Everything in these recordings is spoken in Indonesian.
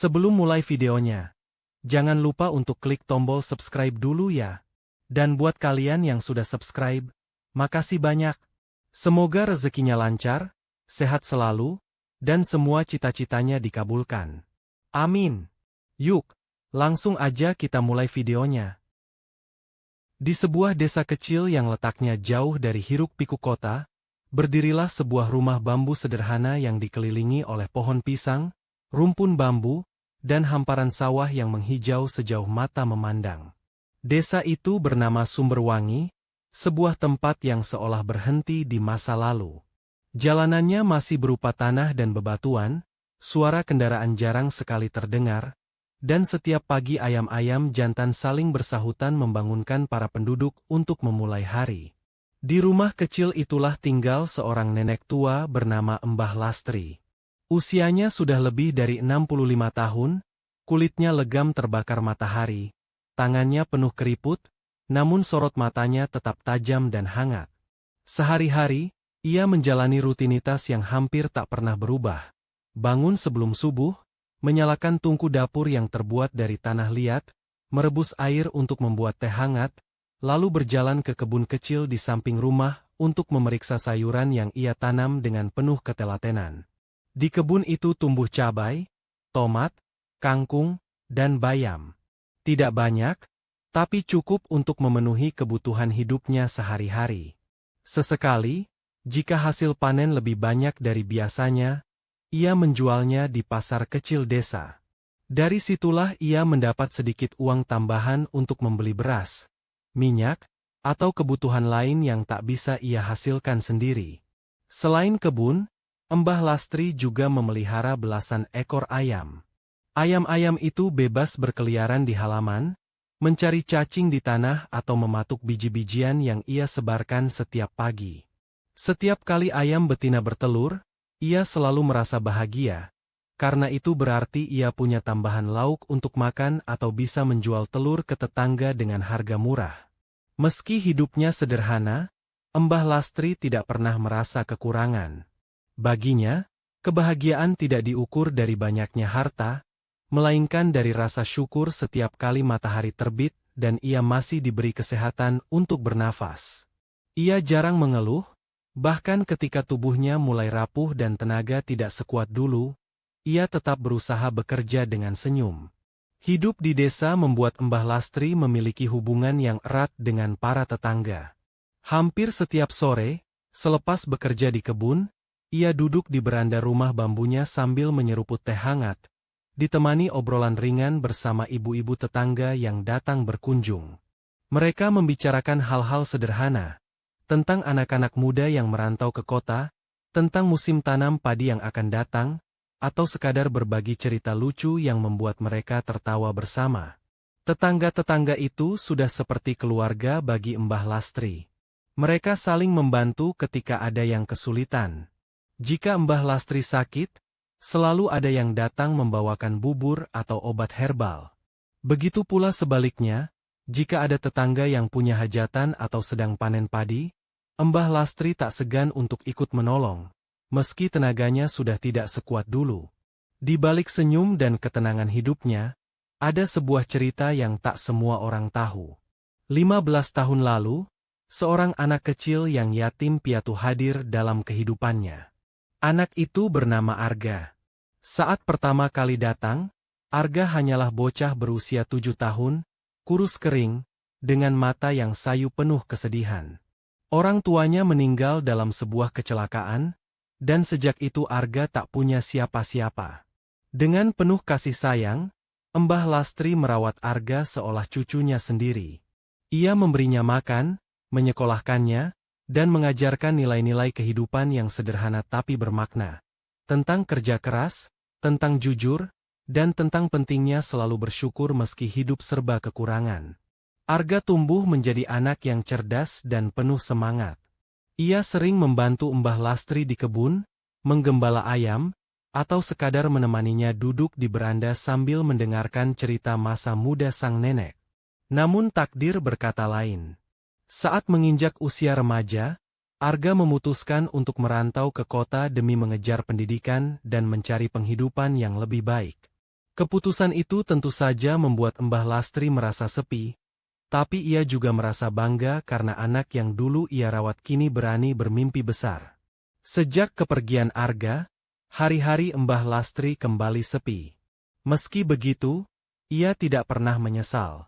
Sebelum mulai videonya, jangan lupa untuk klik tombol subscribe dulu ya. Dan buat kalian yang sudah subscribe, makasih banyak. Semoga rezekinya lancar, sehat selalu, dan semua cita-citanya dikabulkan. Amin. Yuk, langsung aja kita mulai videonya. Di sebuah desa kecil yang letaknya jauh dari hiruk-pikuk kota, berdirilah sebuah rumah bambu sederhana yang dikelilingi oleh pohon pisang, rumpun bambu, dan hamparan sawah yang menghijau sejauh mata memandang. Desa itu bernama Sumberwangi, sebuah tempat yang seolah berhenti di masa lalu. Jalanannya masih berupa tanah dan bebatuan, suara kendaraan jarang sekali terdengar, dan setiap pagi ayam-ayam jantan saling bersahutan membangunkan para penduduk untuk memulai hari. Di rumah kecil itulah tinggal seorang nenek tua bernama Mbah Lastri. Usianya sudah lebih dari 65 tahun, kulitnya legam terbakar matahari, tangannya penuh keriput, namun sorot matanya tetap tajam dan hangat. Sehari-hari, ia menjalani rutinitas yang hampir tak pernah berubah. Bangun sebelum subuh, menyalakan tungku dapur yang terbuat dari tanah liat, merebus air untuk membuat teh hangat, lalu berjalan ke kebun kecil di samping rumah untuk memeriksa sayuran yang ia tanam dengan penuh ketelatenan. Di kebun itu tumbuh cabai, tomat, kangkung, dan bayam. Tidak banyak, tapi cukup untuk memenuhi kebutuhan hidupnya sehari-hari. Sesekali, jika hasil panen lebih banyak dari biasanya, ia menjualnya di pasar kecil desa. Dari situlah ia mendapat sedikit uang tambahan untuk membeli beras, minyak, atau kebutuhan lain yang tak bisa ia hasilkan sendiri. Selain kebun, Mbah Lastri juga memelihara belasan ekor ayam. Ayam-ayam itu bebas berkeliaran di halaman, mencari cacing di tanah atau mematuk biji-bijian yang ia sebarkan setiap pagi. Setiap kali ayam betina bertelur, ia selalu merasa bahagia, karena itu berarti ia punya tambahan lauk untuk makan atau bisa menjual telur ke tetangga dengan harga murah. Meski hidupnya sederhana, Mbah Lastri tidak pernah merasa kekurangan. Baginya, kebahagiaan tidak diukur dari banyaknya harta, melainkan dari rasa syukur setiap kali matahari terbit dan ia masih diberi kesehatan untuk bernafas. Ia jarang mengeluh, bahkan ketika tubuhnya mulai rapuh dan tenaga tidak sekuat dulu, ia tetap berusaha bekerja dengan senyum. Hidup di desa membuat Mbah Lastri memiliki hubungan yang erat dengan para tetangga. Hampir setiap sore, selepas bekerja di kebun, ia duduk di beranda rumah bambunya sambil menyeruput teh hangat, ditemani obrolan ringan bersama ibu-ibu tetangga yang datang berkunjung. Mereka membicarakan hal-hal sederhana, tentang anak-anak muda yang merantau ke kota, tentang musim tanam padi yang akan datang, atau sekadar berbagi cerita lucu yang membuat mereka tertawa bersama. Tetangga-tetangga itu sudah seperti keluarga bagi Mbah Lastri. Mereka saling membantu ketika ada yang kesulitan. Jika Mbah Lastri sakit, selalu ada yang datang membawakan bubur atau obat herbal. Begitu pula sebaliknya, jika ada tetangga yang punya hajatan atau sedang panen padi, Mbah Lastri tak segan untuk ikut menolong, meski tenaganya sudah tidak sekuat dulu. Di balik senyum dan ketenangan hidupnya, ada sebuah cerita yang tak semua orang tahu. 15 tahun lalu, seorang anak kecil yang yatim piatu hadir dalam kehidupannya. Anak itu bernama Arga. Saat pertama kali datang, Arga hanyalah bocah berusia 7 tahun, kurus kering, dengan mata yang sayu penuh kesedihan. Orang tuanya meninggal dalam sebuah kecelakaan, dan sejak itu Arga tak punya siapa-siapa. Dengan penuh kasih sayang, Mbah Lastri merawat Arga seolah cucunya sendiri. Ia memberinya makan, menyekolahkannya, dan mengajarkan nilai-nilai kehidupan yang sederhana tapi bermakna. Tentang kerja keras, tentang jujur, dan tentang pentingnya selalu bersyukur meski hidup serba kekurangan. Arga tumbuh menjadi anak yang cerdas dan penuh semangat. Ia sering membantu Mbah Lastri di kebun, menggembala ayam, atau sekadar menemaninya duduk di beranda sambil mendengarkan cerita masa muda sang nenek. Namun takdir berkata lain. Saat menginjak usia remaja, Arga memutuskan untuk merantau ke kota demi mengejar pendidikan dan mencari penghidupan yang lebih baik. Keputusan itu tentu saja membuat Mbah Lastri merasa sepi, tapi ia juga merasa bangga karena anak yang dulu ia rawat kini berani bermimpi besar. Sejak kepergian Arga, hari-hari Mbah Lastri kembali sepi. Meski begitu, ia tidak pernah menyesal.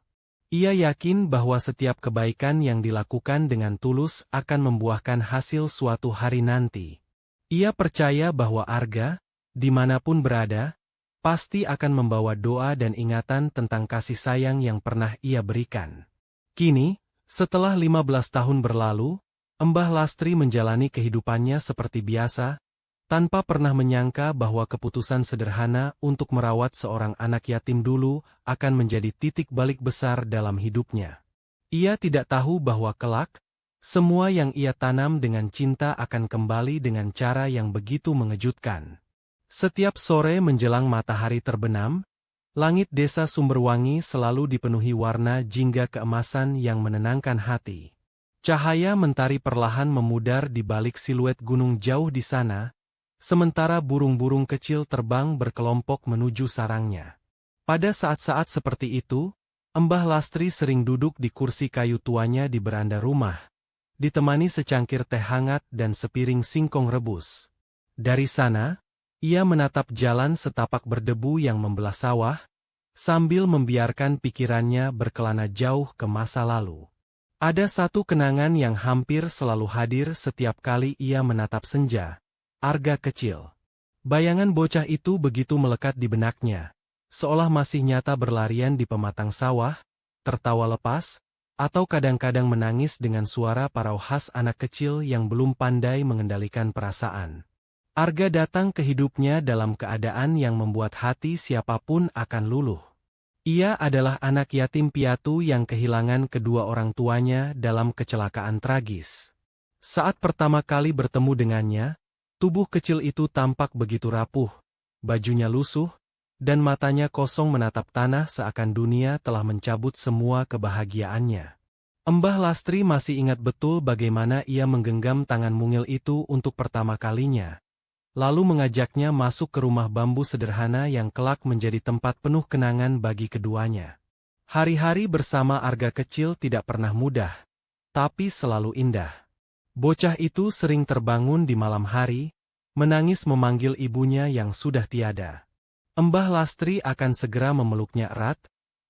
Ia yakin bahwa setiap kebaikan yang dilakukan dengan tulus akan membuahkan hasil suatu hari nanti. Ia percaya bahwa Arga, dimanapun berada, pasti akan membawa doa dan ingatan tentang kasih sayang yang pernah ia berikan. Kini, setelah 15 tahun berlalu, Mbah Lastri menjalani kehidupannya seperti biasa, tanpa pernah menyangka bahwa keputusan sederhana untuk merawat seorang anak yatim dulu akan menjadi titik balik besar dalam hidupnya. Ia tidak tahu bahwa kelak, semua yang ia tanam dengan cinta akan kembali dengan cara yang begitu mengejutkan. Setiap sore menjelang matahari terbenam, langit desa Sumberwangi selalu dipenuhi warna jingga keemasan yang menenangkan hati. Cahaya mentari perlahan memudar di balik siluet gunung jauh di sana, sementara burung-burung kecil terbang berkelompok menuju sarangnya. Pada saat-saat seperti itu, Mbah Lastri sering duduk di kursi kayu tuanya di beranda rumah, ditemani secangkir teh hangat dan sepiring singkong rebus. Dari sana, ia menatap jalan setapak berdebu yang membelah sawah, sambil membiarkan pikirannya berkelana jauh ke masa lalu. Ada satu kenangan yang hampir selalu hadir setiap kali ia menatap senja, Arga kecil. Bayangan bocah itu begitu melekat di benaknya, seolah masih nyata berlarian di pematang sawah, tertawa lepas, atau kadang-kadang menangis dengan suara parau khas anak kecil yang belum pandai mengendalikan perasaan. Arga datang ke hidupnya dalam keadaan yang membuat hati siapapun akan luluh. Ia adalah anak yatim piatu yang kehilangan kedua orang tuanya dalam kecelakaan tragis. Saat pertama kali bertemu dengannya, tubuh kecil itu tampak begitu rapuh, bajunya lusuh, dan matanya kosong menatap tanah seakan dunia telah mencabut semua kebahagiaannya. Mbah Lastri masih ingat betul bagaimana ia menggenggam tangan mungil itu untuk pertama kalinya, lalu mengajaknya masuk ke rumah bambu sederhana yang kelak menjadi tempat penuh kenangan bagi keduanya. Hari-hari bersama Arga kecil tidak pernah mudah, tapi selalu indah. Bocah itu sering terbangun di malam hari, menangis memanggil ibunya yang sudah tiada. Mbah Lastri akan segera memeluknya erat,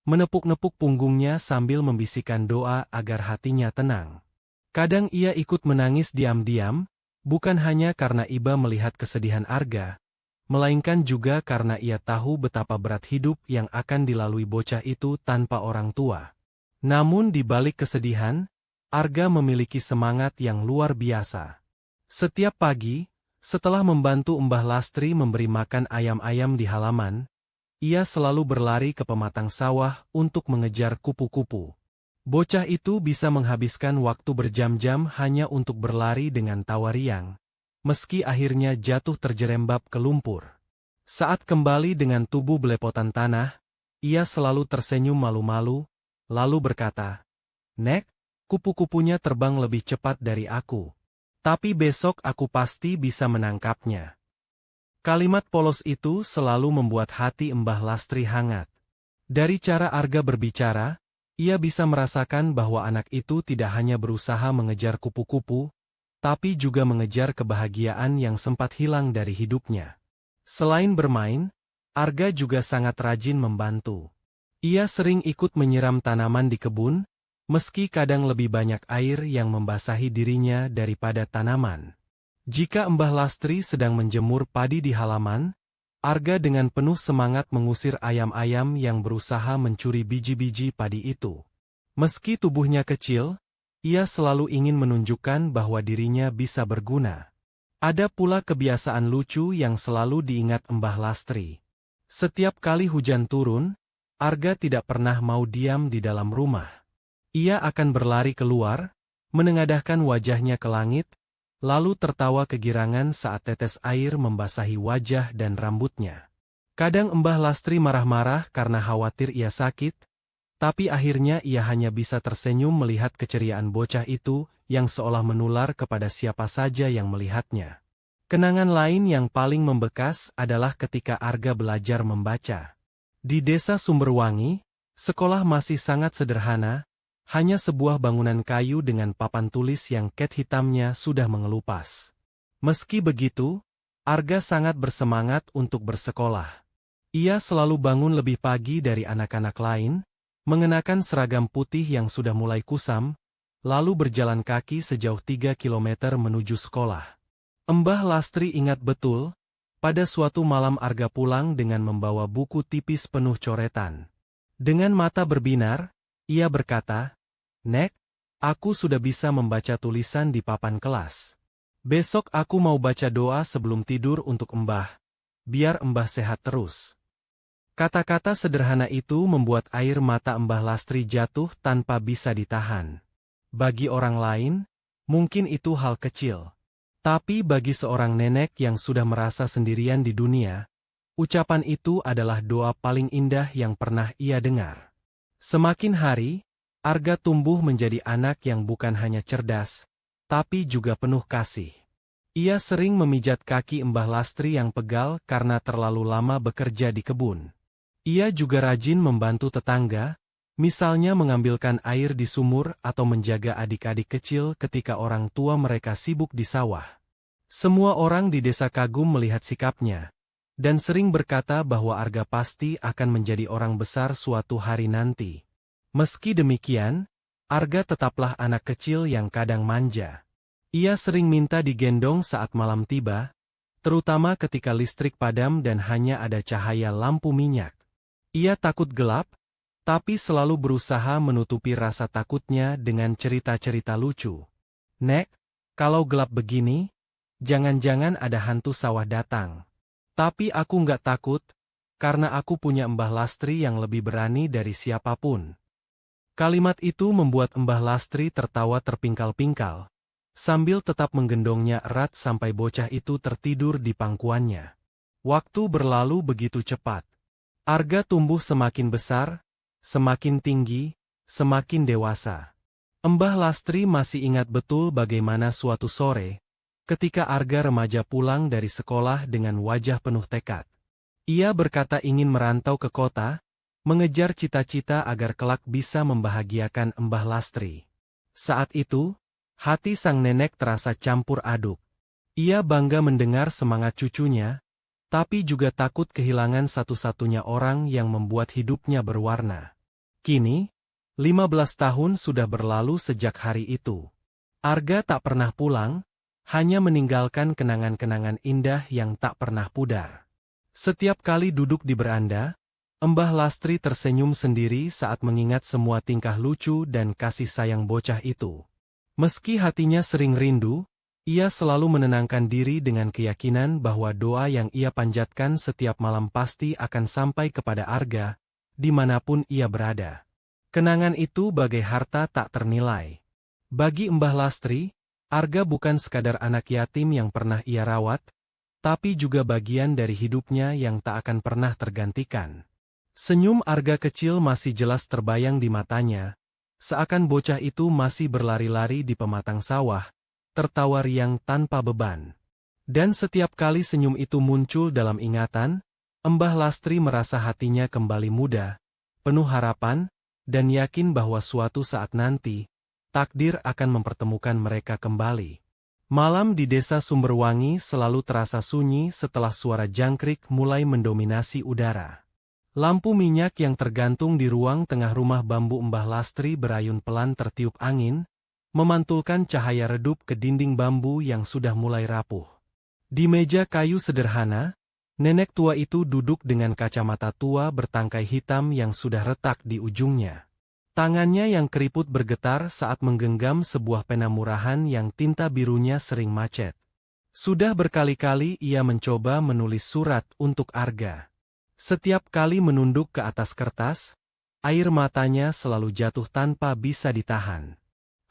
menepuk-nepuk punggungnya sambil membisikkan doa agar hatinya tenang. Kadang ia ikut menangis diam-diam, bukan hanya karena iba melihat kesedihan Arga, melainkan juga karena ia tahu betapa berat hidup yang akan dilalui bocah itu tanpa orang tua. Namun di balik kesedihan, Arga memiliki semangat yang luar biasa. Setiap pagi, setelah membantu Mbah Lastri memberi makan ayam-ayam di halaman, ia selalu berlari ke pematang sawah untuk mengejar kupu-kupu. Bocah itu bisa menghabiskan waktu berjam-jam hanya untuk berlari dengan tawa riang, meski akhirnya jatuh terjerembab ke lumpur. Saat kembali dengan tubuh belepotan tanah, ia selalu tersenyum malu-malu, lalu berkata, "Nek, kupu-kupunya terbang lebih cepat dari aku. Tapi besok aku pasti bisa menangkapnya." Kalimat polos itu selalu membuat hati Mbah Lastri hangat. Dari cara Arga berbicara, ia bisa merasakan bahwa anak itu tidak hanya berusaha mengejar kupu-kupu, tapi juga mengejar kebahagiaan yang sempat hilang dari hidupnya. Selain bermain, Arga juga sangat rajin membantu. Ia sering ikut menyiram tanaman di kebun, meski kadang lebih banyak air yang membasahi dirinya daripada tanaman. Jika Mbah Lastri sedang menjemur padi di halaman, Arga dengan penuh semangat mengusir ayam-ayam yang berusaha mencuri biji-biji padi itu. Meski tubuhnya kecil, ia selalu ingin menunjukkan bahwa dirinya bisa berguna. Ada pula kebiasaan lucu yang selalu diingat Mbah Lastri. Setiap kali hujan turun, Arga tidak pernah mau diam di dalam rumah. Ia akan berlari keluar, menengadahkan wajahnya ke langit, lalu tertawa kegirangan saat tetes air membasahi wajah dan rambutnya. Kadang Mbah Lastri marah-marah karena khawatir ia sakit, tapi akhirnya ia hanya bisa tersenyum melihat keceriaan bocah itu yang seolah menular kepada siapa saja yang melihatnya. Kenangan lain yang paling membekas adalah ketika Arga belajar membaca. Di desa Sumberwangi, sekolah masih sangat sederhana, hanya sebuah bangunan kayu dengan papan tulis yang cat hitamnya sudah mengelupas. Meski begitu, Arga sangat bersemangat untuk bersekolah. Ia selalu bangun lebih pagi dari anak-anak lain, mengenakan seragam putih yang sudah mulai kusam, lalu berjalan kaki sejauh 3 kilometer menuju sekolah. Mbah Lastri ingat betul, pada suatu malam Arga pulang dengan membawa buku tipis penuh coretan. Dengan mata berbinar, ia berkata, "Nek, aku sudah bisa membaca tulisan di papan kelas. Besok aku mau baca doa sebelum tidur untuk Mbah, biar Mbah sehat terus." Kata-kata sederhana itu membuat air mata Mbah Lastri jatuh tanpa bisa ditahan. Bagi orang lain, mungkin itu hal kecil. Tapi bagi seorang nenek yang sudah merasa sendirian di dunia, ucapan itu adalah doa paling indah yang pernah ia dengar. Semakin hari, Arga tumbuh menjadi anak yang bukan hanya cerdas, tapi juga penuh kasih. Ia sering memijat kaki Mbah Lastri yang pegal karena terlalu lama bekerja di kebun. Ia juga rajin membantu tetangga, misalnya mengambilkan air di sumur atau menjaga adik-adik kecil ketika orang tua mereka sibuk di sawah. Semua orang di desa kagum melihat sikapnya, dan sering berkata bahwa Arga pasti akan menjadi orang besar suatu hari nanti. Meski demikian, Arga tetaplah anak kecil yang kadang manja. Ia sering minta digendong saat malam tiba, terutama ketika listrik padam dan hanya ada cahaya lampu minyak. Ia takut gelap, tapi selalu berusaha menutupi rasa takutnya dengan cerita-cerita lucu. "Nek, kalau gelap begini, jangan-jangan ada hantu sawah datang. Tapi aku nggak takut, karena aku punya Mbah Lastri yang lebih berani dari siapapun." Kalimat itu membuat Mbah Lastri tertawa terpingkal-pingkal, sambil tetap menggendongnya erat sampai bocah itu tertidur di pangkuannya. Waktu berlalu begitu cepat. Arga tumbuh semakin besar, semakin tinggi, semakin dewasa. Mbah Lastri masih ingat betul bagaimana suatu sore, ketika Arga remaja pulang dari sekolah dengan wajah penuh tekad. Ia berkata ingin merantau ke kota, mengejar cita-cita agar kelak bisa membahagiakan Mbah Lastri. Saat itu, hati sang nenek terasa campur aduk. Ia bangga mendengar semangat cucunya, tapi juga takut kehilangan satu-satunya orang yang membuat hidupnya berwarna. Kini, 15 tahun sudah berlalu sejak hari itu. Arga tak pernah pulang, hanya meninggalkan kenangan-kenangan indah yang tak pernah pudar. Setiap kali duduk di beranda, Mbah Lastri tersenyum sendiri saat mengingat semua tingkah lucu dan kasih sayang bocah itu. Meski hatinya sering rindu, ia selalu menenangkan diri dengan keyakinan bahwa doa yang ia panjatkan setiap malam pasti akan sampai kepada Arga, dimanapun ia berada. Kenangan itu bagai harta tak ternilai. Bagi Mbah Lastri, Arga bukan sekadar anak yatim yang pernah ia rawat, tapi juga bagian dari hidupnya yang tak akan pernah tergantikan. Senyum Arga kecil masih jelas terbayang di matanya, seakan bocah itu masih berlari-lari di pematang sawah, tertawa riang tanpa beban. Dan setiap kali senyum itu muncul dalam ingatan, Mbah Lastri merasa hatinya kembali muda, penuh harapan, dan yakin bahwa suatu saat nanti, takdir akan mempertemukan mereka kembali. Malam di desa Sumberwangi selalu terasa sunyi setelah suara jangkrik mulai mendominasi udara. Lampu minyak yang tergantung di ruang tengah rumah bambu Mbah Lastri berayun pelan tertiup angin, memantulkan cahaya redup ke dinding bambu yang sudah mulai rapuh. Di meja kayu sederhana, nenek tua itu duduk dengan kacamata tua bertangkai hitam yang sudah retak di ujungnya. Tangannya yang keriput bergetar saat menggenggam sebuah pena murahan yang tinta birunya sering macet. Sudah berkali-kali ia mencoba menulis surat untuk Arga. Setiap kali menunduk ke atas kertas, air matanya selalu jatuh tanpa bisa ditahan.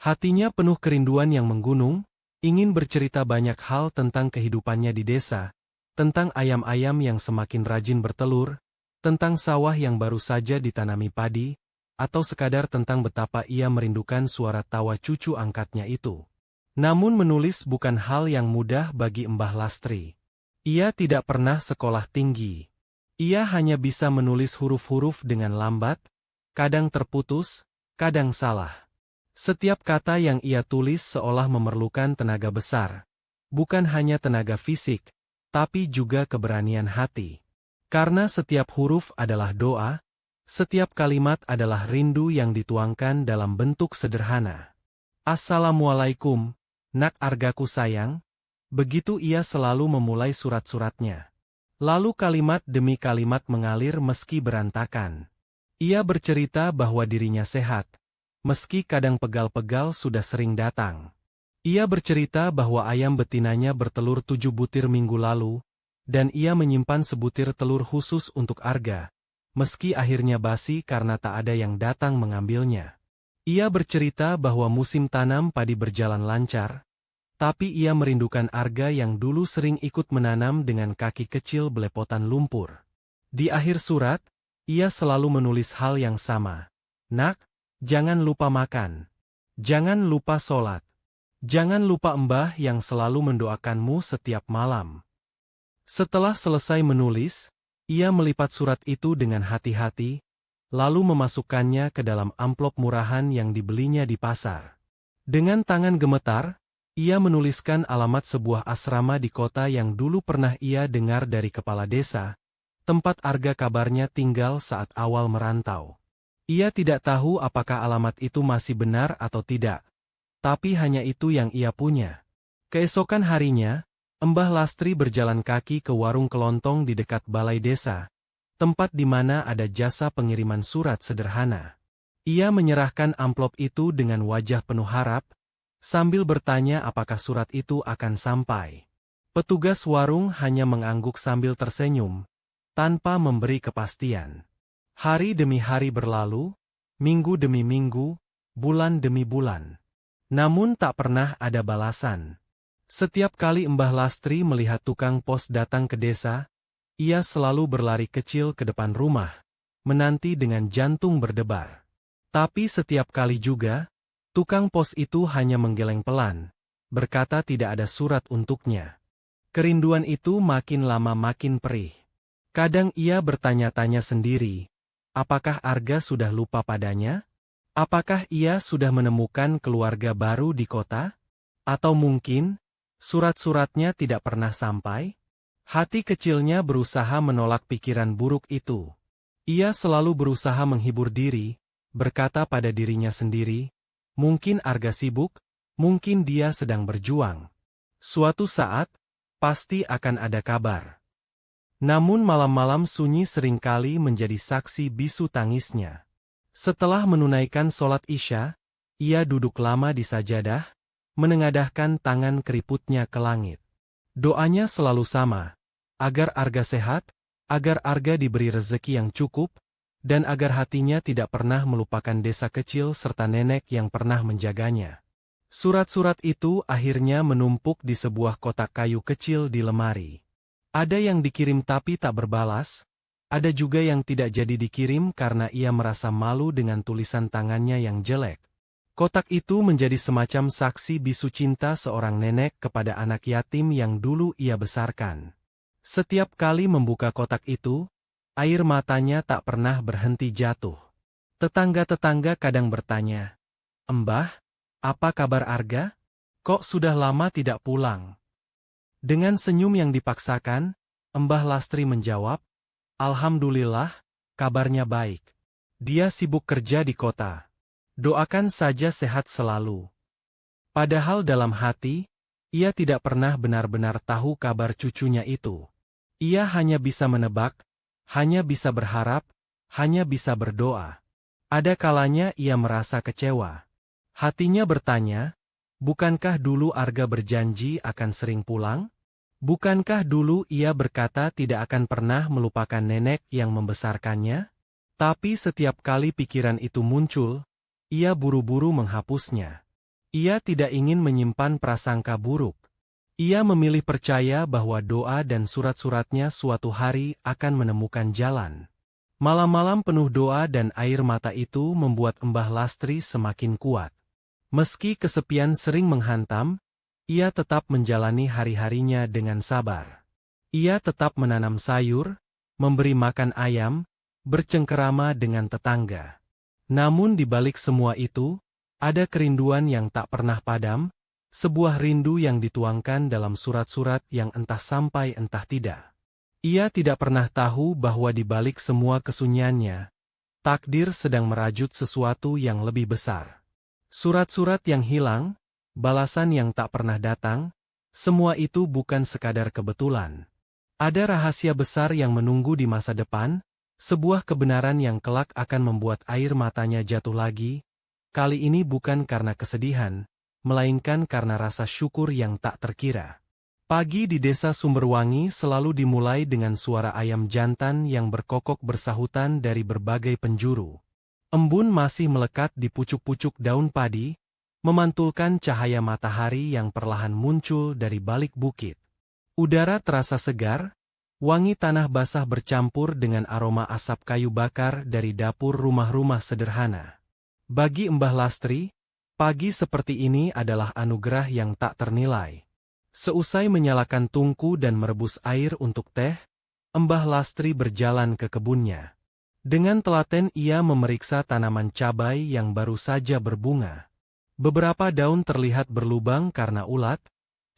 Hatinya penuh kerinduan yang menggunung, ingin bercerita banyak hal tentang kehidupannya di desa, tentang ayam-ayam yang semakin rajin bertelur, tentang sawah yang baru saja ditanami padi, atau sekadar tentang betapa ia merindukan suara tawa cucu angkatnya itu. Namun menulis bukan hal yang mudah bagi Mbah Lastri. Ia tidak pernah sekolah tinggi. Ia hanya bisa menulis huruf-huruf dengan lambat, kadang terputus, kadang salah. Setiap kata yang ia tulis seolah memerlukan tenaga besar. Bukan hanya tenaga fisik, tapi juga keberanian hati. Karena setiap huruf adalah doa, setiap kalimat adalah rindu yang dituangkan dalam bentuk sederhana. Assalamualaikum, nak Argaku sayang. Begitu ia selalu memulai surat-suratnya. Lalu kalimat demi kalimat mengalir meski berantakan. Ia bercerita bahwa dirinya sehat, meski kadang pegal-pegal sudah sering datang. Ia bercerita bahwa ayam betinanya bertelur 7 butir minggu lalu, dan ia menyimpan sebutir telur khusus untuk Arga, meski akhirnya basi karena tak ada yang datang mengambilnya. Ia bercerita bahwa musim tanam padi berjalan lancar, tapi ia merindukan Arga yang dulu sering ikut menanam dengan kaki kecil belepotan lumpur. Di akhir surat, ia selalu menulis hal yang sama. Nak, jangan lupa makan. Jangan lupa sholat. Jangan lupa Mbah yang selalu mendoakanmu setiap malam. Setelah selesai menulis, ia melipat surat itu dengan hati-hati, lalu memasukkannya ke dalam amplop murahan yang dibelinya di pasar. Dengan tangan gemetar, ia menuliskan alamat sebuah asrama di kota yang dulu pernah ia dengar dari kepala desa, tempat Arga kabarnya tinggal saat awal merantau. Ia tidak tahu apakah alamat itu masih benar atau tidak, tapi hanya itu yang ia punya. Keesokan harinya, Mbah Lastri berjalan kaki ke warung kelontong di dekat balai desa, tempat di mana ada jasa pengiriman surat sederhana. Ia menyerahkan amplop itu dengan wajah penuh harap, sambil bertanya apakah surat itu akan sampai. Petugas warung hanya mengangguk sambil tersenyum, tanpa memberi kepastian. Hari demi hari berlalu, minggu demi minggu, bulan demi bulan. Namun tak pernah ada balasan. Setiap kali Mbah Lastri melihat tukang pos datang ke desa, ia selalu berlari kecil ke depan rumah, menanti dengan jantung berdebar. Tapi setiap kali juga, tukang pos itu hanya menggeleng pelan, berkata tidak ada surat untuknya. Kerinduan itu makin lama makin perih. Kadang ia bertanya-tanya sendiri, apakah Arga sudah lupa padanya? Apakah ia sudah menemukan keluarga baru di kota? Atau mungkin, surat-suratnya tidak pernah sampai? Hati kecilnya berusaha menolak pikiran buruk itu. Ia selalu berusaha menghibur diri, berkata pada dirinya sendiri, mungkin Arga sibuk, mungkin dia sedang berjuang. Suatu saat, pasti akan ada kabar. Namun malam-malam sunyi seringkali menjadi saksi bisu tangisnya. Setelah menunaikan sholat Isya, ia duduk lama di sajadah, menengadahkan tangan keriputnya ke langit. Doanya selalu sama, agar Arga sehat, agar Arga diberi rezeki yang cukup, dan agar hatinya tidak pernah melupakan desa kecil serta nenek yang pernah menjaganya. Surat-surat itu akhirnya menumpuk di sebuah kotak kayu kecil di lemari. Ada yang dikirim tapi tak berbalas, ada juga yang tidak jadi dikirim karena ia merasa malu dengan tulisan tangannya yang jelek. Kotak itu menjadi semacam saksi bisu cinta seorang nenek kepada anak yatim yang dulu ia besarkan. Setiap kali membuka kotak itu, air matanya tak pernah berhenti jatuh. Tetangga-tetangga kadang bertanya, "Mbah, apa kabar Arga? Kok sudah lama tidak pulang?" Dengan senyum yang dipaksakan, Mbah Lastri menjawab, "Alhamdulillah, kabarnya baik. Dia sibuk kerja di kota. Doakan saja sehat selalu." Padahal dalam hati, ia tidak pernah benar-benar tahu kabar cucunya itu. Ia hanya bisa menebak, hanya bisa berharap, hanya bisa berdoa. Ada kalanya ia merasa kecewa. Hatinya bertanya, bukankah dulu Arga berjanji akan sering pulang? Bukankah dulu ia berkata tidak akan pernah melupakan nenek yang membesarkannya? Tapi setiap kali pikiran itu muncul, ia buru-buru menghapusnya. Ia tidak ingin menyimpan prasangka buruk. Ia memilih percaya bahwa doa dan surat-suratnya suatu hari akan menemukan jalan. Malam-malam penuh doa dan air mata itu membuat Mbah Lastri semakin kuat. Meski kesepian sering menghantam, ia tetap menjalani hari-harinya dengan sabar. Ia tetap menanam sayur, memberi makan ayam, bercengkerama dengan tetangga. Namun di balik semua itu, ada kerinduan yang tak pernah padam, sebuah rindu yang dituangkan dalam surat-surat yang entah sampai entah tidak. Ia tidak pernah tahu bahwa di balik semua kesunyiannya, takdir sedang merajut sesuatu yang lebih besar. Surat-surat yang hilang, balasan yang tak pernah datang, semua itu bukan sekadar kebetulan. Ada rahasia besar yang menunggu di masa depan, sebuah kebenaran yang kelak akan membuat air matanya jatuh lagi, kali ini bukan karena kesedihan, melainkan karena rasa syukur yang tak terkira. Pagi di desa Sumberwangi selalu dimulai dengan suara ayam jantan yang berkokok bersahutan dari berbagai penjuru. Embun masih melekat di pucuk-pucuk daun padi, memantulkan cahaya matahari yang perlahan muncul dari balik bukit. Udara terasa segar, wangi tanah basah bercampur dengan aroma asap kayu bakar dari dapur rumah-rumah sederhana. Bagi Mbah Lastri, pagi seperti ini adalah anugerah yang tak ternilai. Seusai menyalakan tungku dan merebus air untuk teh, Mbah Lastri berjalan ke kebunnya. Dengan telaten ia memeriksa tanaman cabai yang baru saja berbunga. Beberapa daun terlihat berlubang karena ulat,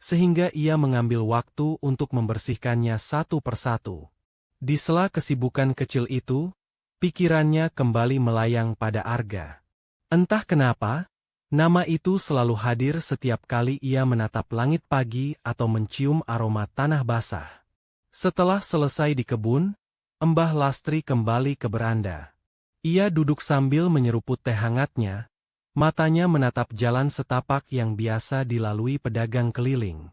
sehingga ia mengambil waktu untuk membersihkannya satu persatu. Di sela kesibukan kecil itu, pikirannya kembali melayang pada Arga. Entah kenapa, nama itu selalu hadir setiap kali ia menatap langit pagi atau mencium aroma tanah basah. Setelah selesai di kebun, Mbah Lastri kembali ke beranda. Ia duduk sambil menyeruput teh hangatnya, matanya menatap jalan setapak yang biasa dilalui pedagang keliling.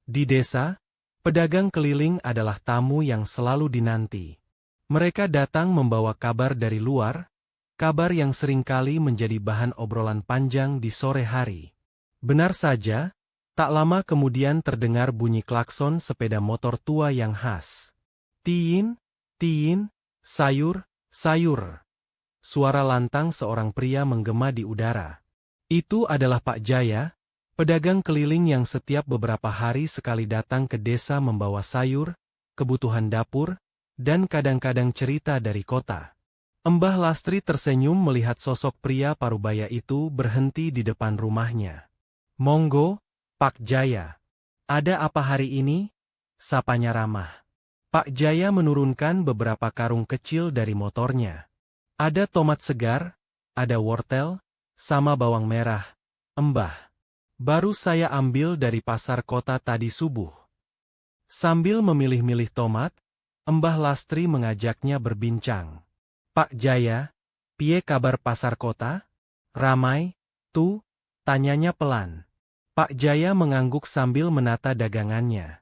Di desa, pedagang keliling adalah tamu yang selalu dinanti. Mereka datang membawa kabar dari luar, kabar yang seringkali menjadi bahan obrolan panjang di sore hari. Benar saja, tak lama kemudian terdengar bunyi klakson sepeda motor tua yang khas. Tiin, tiin, sayur, sayur. Suara lantang seorang pria menggema di udara. Itu adalah Pak Jaya, pedagang keliling yang setiap beberapa hari sekali datang ke desa membawa sayur, kebutuhan dapur, dan kadang-kadang cerita dari kota. Mbah Lastri tersenyum melihat sosok pria parubaya itu berhenti di depan rumahnya. "Monggo, Pak Jaya. Ada apa hari ini?" sapanya ramah. Pak Jaya menurunkan beberapa karung kecil dari motornya. "Ada tomat segar, ada wortel, sama bawang merah, Mbah. Baru saya ambil dari pasar kota tadi subuh." Sambil memilih-milih tomat, Mbah Lastri mengajaknya berbincang. "Pak Jaya, piye kabar pasar kota? Ramai, tuh?" tanyanya pelan. Pak Jaya mengangguk sambil menata dagangannya.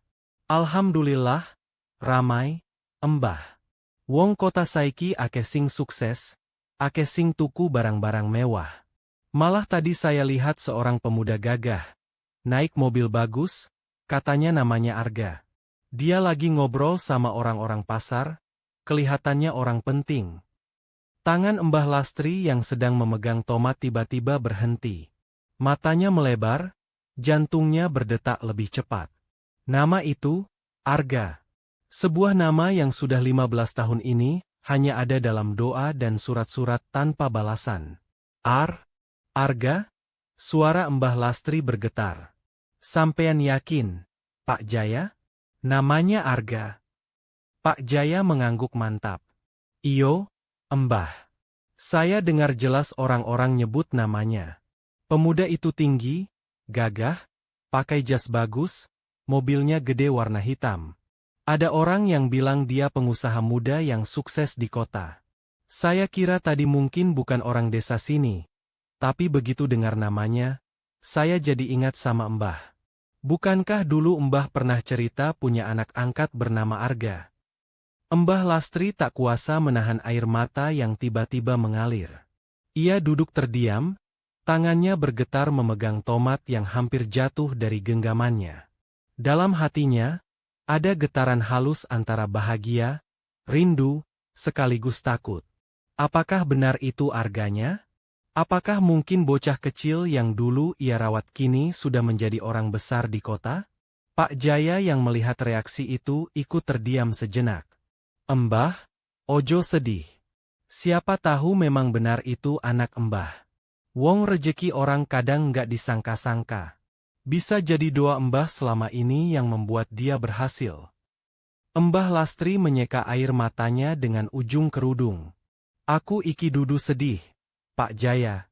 "Alhamdulillah, ramai, Mbah. Wong kota saiki akeh sing sukses, akeh sing tuku barang-barang mewah. Malah tadi saya lihat seorang pemuda gagah, naik mobil bagus, katanya namanya Arga. Dia lagi ngobrol sama orang-orang pasar, kelihatannya orang penting." Tangan Mbah Lastri yang sedang memegang tomat tiba-tiba berhenti. Matanya melebar, jantungnya berdetak lebih cepat. Nama itu, Arga. Sebuah nama yang sudah 15 tahun ini, hanya ada dalam doa dan surat-surat tanpa balasan. Arga? Suara Mbah Lastri bergetar. "Sampean yakin, Pak Jaya? Namanya Arga?" Pak Jaya mengangguk mantap. "Iyo, Mbah. Saya dengar jelas orang-orang nyebut namanya. Pemuda itu tinggi, gagah, pakai jas bagus, mobilnya gede warna hitam. Ada orang yang bilang dia pengusaha muda yang sukses di kota. Saya kira tadi mungkin bukan orang desa sini. Tapi begitu dengar namanya, saya jadi ingat sama Mbah. Bukankah dulu Mbah pernah cerita punya anak angkat bernama Arga?" Mbah Lastri tak kuasa menahan air mata yang tiba-tiba mengalir. Ia duduk terdiam, tangannya bergetar memegang tomat yang hampir jatuh dari genggamannya. Dalam hatinya, ada getaran halus antara bahagia, rindu, sekaligus takut. Apakah benar itu Arganya? Apakah mungkin bocah kecil yang dulu ia rawat kini sudah menjadi orang besar di kota? Pak Jaya yang melihat reaksi itu ikut terdiam sejenak. "Embah, ojo sedih. Siapa tahu memang benar itu anak Embah. Wong rejeki orang kadang nggak disangka-sangka. Bisa jadi doa Embah selama ini yang membuat dia berhasil." Embah Lastri menyeka air matanya dengan ujung kerudung. "Aku iki dudu sedih, Pak Jaya.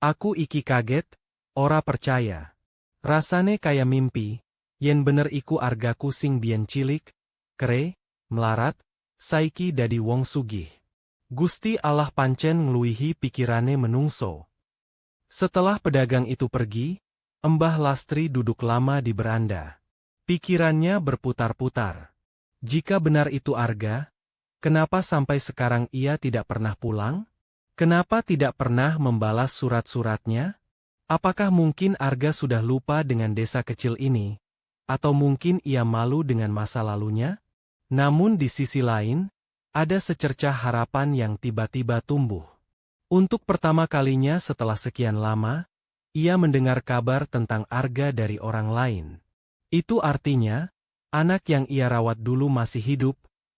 Aku iki kaget, ora percaya. Rasane kaya mimpi, yen bener iku argaku sing biyen cilik, kere, melarat, saiki dadi wong sugih. Gusti Allah pancen ngluwihi pikirane menungso." Setelah pedagang itu pergi, Embah Lastri duduk lama di beranda. Pikirannya berputar-putar. Jika benar itu Arga, kenapa sampai sekarang ia tidak pernah pulang? Kenapa tidak pernah membalas surat-suratnya? Apakah mungkin Arga sudah lupa dengan desa kecil ini? Atau mungkin ia malu dengan masa lalunya? Namun di sisi lain, ada secercah harapan yang tiba-tiba tumbuh. Untuk pertama kalinya setelah sekian lama, ia mendengar kabar tentang Arga dari orang lain. Itu artinya, anak yang ia rawat dulu masih hidup,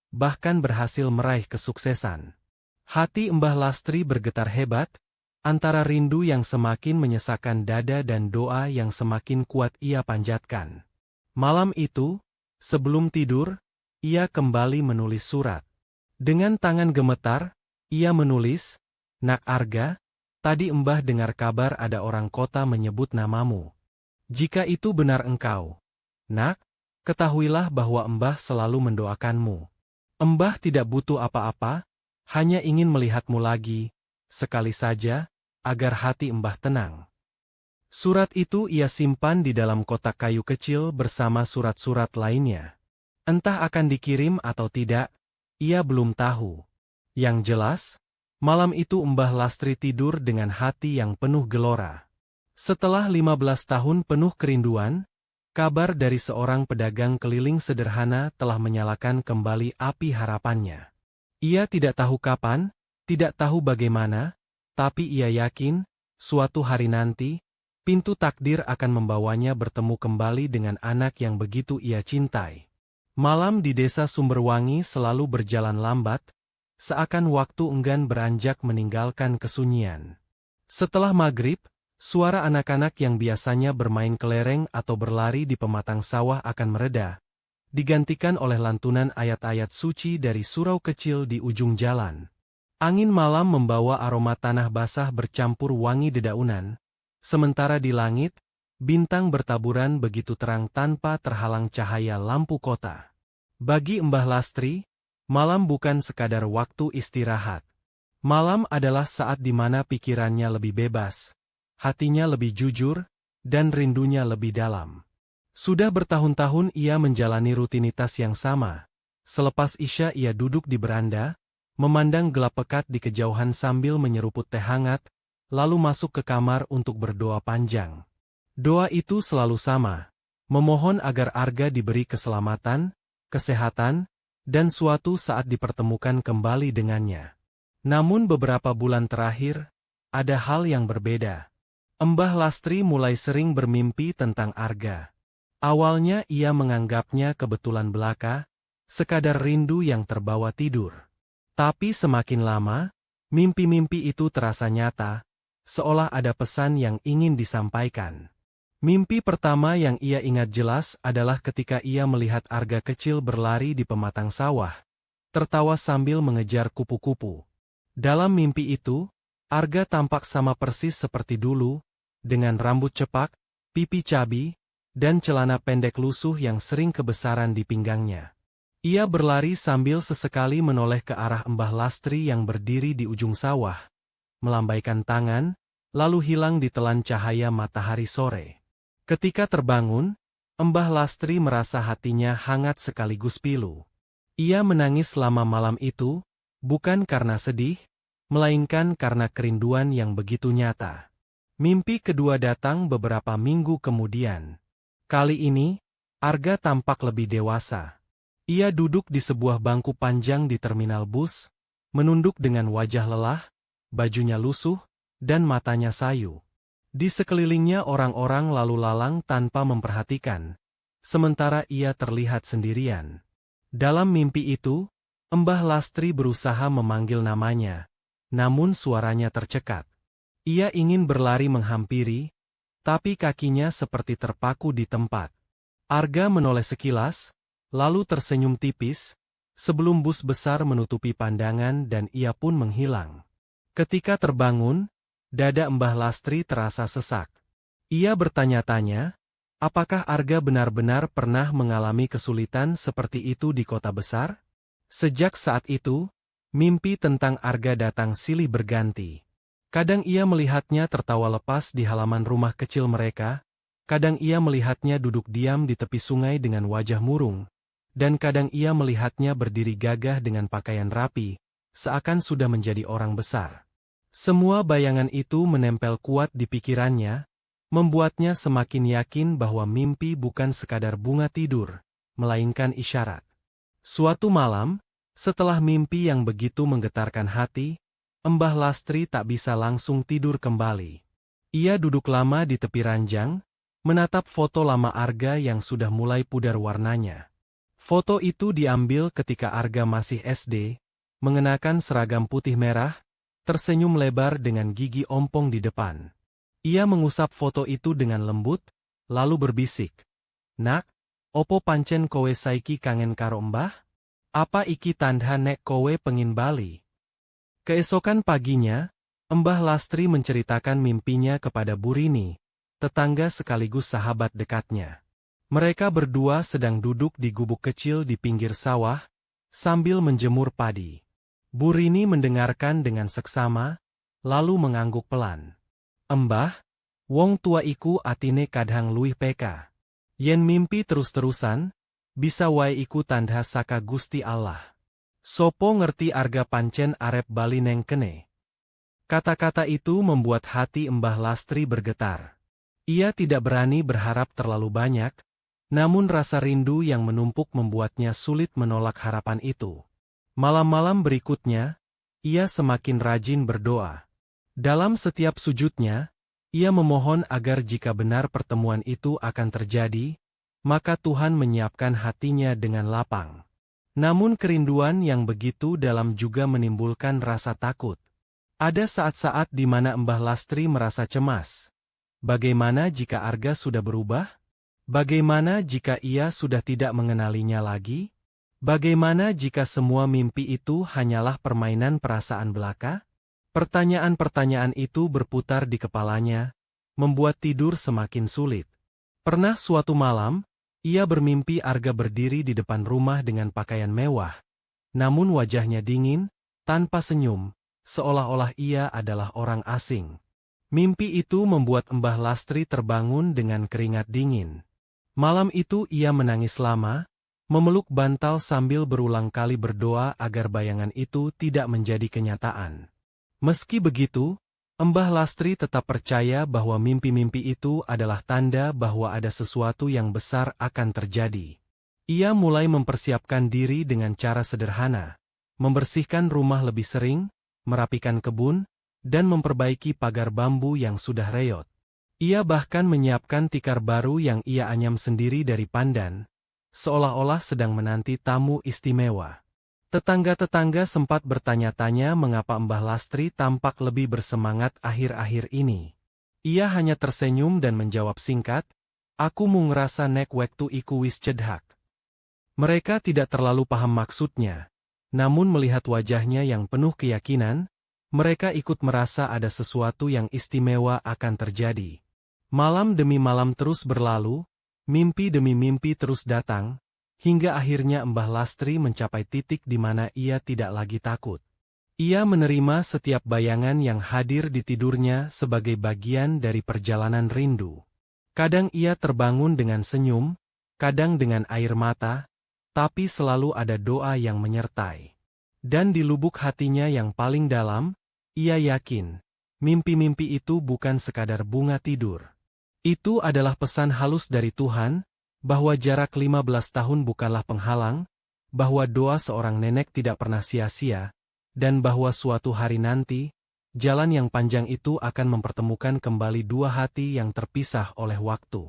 bahkan berhasil meraih kesuksesan. Hati Embah Lastri bergetar hebat, antara rindu yang semakin menyesakkan dada dan doa yang semakin kuat ia panjatkan. Malam itu, sebelum tidur, ia kembali menulis surat. Dengan tangan gemetar, ia menulis, "Nak Arga, tadi Embah dengar kabar ada orang kota menyebut namamu. Jika itu benar engkau, Nak, ketahuilah bahwa Embah selalu mendoakanmu. Embah tidak butuh apa-apa, hanya ingin melihatmu lagi, sekali saja, agar hati Embah tenang." Surat itu ia simpan di dalam kotak kayu kecil bersama surat-surat lainnya. Entah akan dikirim atau tidak, ia belum tahu. Yang jelas, malam itu Embah Lastri tidur dengan hati yang penuh gelora. Setelah 15 tahun penuh kerinduan, kabar dari seorang pedagang keliling sederhana telah menyalakan kembali api harapannya. Ia tidak tahu kapan, tidak tahu bagaimana, tapi ia yakin, suatu hari nanti, pintu takdir akan membawanya bertemu kembali dengan anak yang begitu ia cintai. Malam di desa Sumberwangi selalu berjalan lambat, seakan waktu enggan beranjak meninggalkan kesunyian. Setelah maghrib, suara anak-anak yang biasanya bermain kelereng atau berlari di pematang sawah akan mereda, digantikan oleh lantunan ayat-ayat suci dari surau kecil di ujung jalan. Angin malam membawa aroma tanah basah bercampur wangi dedaunan, sementara di langit, bintang bertaburan begitu terang tanpa terhalang cahaya lampu kota. Bagi Embah Lastri, malam bukan sekadar waktu istirahat. Malam adalah saat di mana pikirannya lebih bebas, hatinya lebih jujur, dan rindunya lebih dalam. Sudah bertahun-tahun ia menjalani rutinitas yang sama. Selepas Isya ia duduk di beranda, memandang gelap pekat di kejauhan sambil menyeruput teh hangat, lalu masuk ke kamar untuk berdoa panjang. Doa itu selalu sama, memohon agar Arga diberi keselamatan, kesehatan, dan suatu saat dipertemukan kembali dengannya. Namun beberapa bulan terakhir, ada hal yang berbeda. Embah Lastri mulai sering bermimpi tentang Arga. Awalnya ia menganggapnya kebetulan belaka, sekadar rindu yang terbawa tidur. Tapi semakin lama, mimpi-mimpi itu terasa nyata, seolah ada pesan yang ingin disampaikan. Mimpi pertama yang ia ingat jelas adalah ketika ia melihat Arga kecil berlari di pematang sawah, tertawa sambil mengejar kupu-kupu. Dalam mimpi itu, Arga tampak sama persis seperti dulu, dengan rambut cepak, pipi cabi, dan celana pendek lusuh yang sering kebesaran di pinggangnya. Ia berlari sambil sesekali menoleh ke arah Embah Lastri yang berdiri di ujung sawah, melambaikan tangan, lalu hilang ditelan cahaya matahari sore. Ketika terbangun, Embah Lastri merasa hatinya hangat sekaligus pilu. Ia menangis selama malam itu, bukan karena sedih, melainkan karena kerinduan yang begitu nyata. Mimpi kedua datang beberapa minggu kemudian. Kali ini, Arga tampak lebih dewasa. Ia duduk di sebuah bangku panjang di terminal bus, menunduk dengan wajah lelah, bajunya lusuh, dan matanya sayu. Di sekelilingnya orang-orang lalu lalang tanpa memperhatikan, sementara ia terlihat sendirian. Dalam mimpi itu, Mbah Lastri berusaha memanggil namanya, namun suaranya tercekat. Ia ingin berlari menghampiri, tapi kakinya seperti terpaku di tempat. Arga menoleh sekilas, lalu tersenyum tipis, sebelum bus besar menutupi pandangan dan ia pun menghilang. Ketika terbangun, dada Mbah Lastri terasa sesak. Ia bertanya-tanya, apakah Arga benar-benar pernah mengalami kesulitan seperti itu di kota besar? Sejak saat itu, mimpi tentang Arga datang silih berganti. Kadang ia melihatnya tertawa lepas di halaman rumah kecil mereka, kadang ia melihatnya duduk diam di tepi sungai dengan wajah murung, dan kadang ia melihatnya berdiri gagah dengan pakaian rapi, seakan sudah menjadi orang besar. Semua bayangan itu menempel kuat di pikirannya, membuatnya semakin yakin bahwa mimpi bukan sekadar bunga tidur, melainkan isyarat. Suatu malam, setelah mimpi yang begitu menggetarkan hati, Mbah Lastri tak bisa langsung tidur kembali. Ia duduk lama di tepi ranjang, menatap foto lama Arga yang sudah mulai pudar warnanya. Foto itu diambil ketika Arga masih SD, mengenakan seragam putih merah, tersenyum lebar dengan gigi ompong di depan. Ia mengusap foto itu dengan lembut, lalu berbisik, "Nak, opo pancen kowe saiki kangen karo Mbah? Apa iki tandha nek kowe pengin bali?" Keesokan paginya, Mbah Lastri menceritakan mimpinya kepada Bu Rini, tetangga sekaligus sahabat dekatnya. Mereka berdua sedang duduk di gubuk kecil di pinggir sawah, sambil menjemur padi. Bu Rini mendengarkan dengan seksama, lalu mengangguk pelan. "Embah, wong tua iku atine kadhang luwih peka. Yen mimpi terus-terusan, bisa wae iku tandha saka Gusti Allah. Sopo ngerti Arga pancen arep bali neng kene." Kata-kata itu membuat hati Mbah Lastri bergetar. Ia tidak berani berharap terlalu banyak, namun rasa rindu yang menumpuk membuatnya sulit menolak harapan itu. Malam-malam berikutnya, ia semakin rajin berdoa. Dalam setiap sujudnya, ia memohon agar jika benar pertemuan itu akan terjadi, maka Tuhan menyiapkan hatinya dengan lapang. Namun kerinduan yang begitu dalam juga menimbulkan rasa takut. Ada saat-saat di mana Mbah Lastri merasa cemas. Bagaimana jika Arga sudah berubah? Bagaimana jika ia sudah tidak mengenalinya lagi? Bagaimana jika semua mimpi itu hanyalah permainan perasaan belaka? Pertanyaan-pertanyaan itu berputar di kepalanya, membuat tidur semakin sulit. Pernah suatu malam, ia bermimpi Arga berdiri di depan rumah dengan pakaian mewah, namun wajahnya dingin, tanpa senyum, seolah-olah ia adalah orang asing. Mimpi itu membuat Mbah Lastri terbangun dengan keringat dingin. Malam itu ia menangis lama, memeluk bantal sambil berulang kali berdoa agar bayangan itu tidak menjadi kenyataan. Meski begitu, Mbah Lastri tetap percaya bahwa mimpi-mimpi itu adalah tanda bahwa ada sesuatu yang besar akan terjadi. Ia mulai mempersiapkan diri dengan cara sederhana, membersihkan rumah lebih sering, merapikan kebun, dan memperbaiki pagar bambu yang sudah reot. Ia bahkan menyiapkan tikar baru yang ia anyam sendiri dari pandan, seolah-olah sedang menanti tamu istimewa. Tetangga-tetangga sempat bertanya-tanya mengapa Mbah Lastri tampak lebih bersemangat akhir-akhir ini. Ia hanya tersenyum dan menjawab singkat, "Aku mung ngerasa nek wektu iku wis cedhak." Mereka tidak terlalu paham maksudnya, namun melihat wajahnya yang penuh keyakinan, mereka ikut merasa ada sesuatu yang istimewa akan terjadi. Malam demi malam terus berlalu, mimpi demi mimpi terus datang, hingga akhirnya Mbah Lastri mencapai titik di mana ia tidak lagi takut. Ia menerima setiap bayangan yang hadir di tidurnya sebagai bagian dari perjalanan rindu. Kadang ia terbangun dengan senyum, kadang dengan air mata, tapi selalu ada doa yang menyertai. Dan di lubuk hatinya yang paling dalam, ia yakin, mimpi-mimpi itu bukan sekadar bunga tidur. Itu adalah pesan halus dari Tuhan, bahwa jarak 15 tahun bukanlah penghalang, bahwa doa seorang nenek tidak pernah sia-sia, dan bahwa suatu hari nanti, jalan yang panjang itu akan mempertemukan kembali dua hati yang terpisah oleh waktu.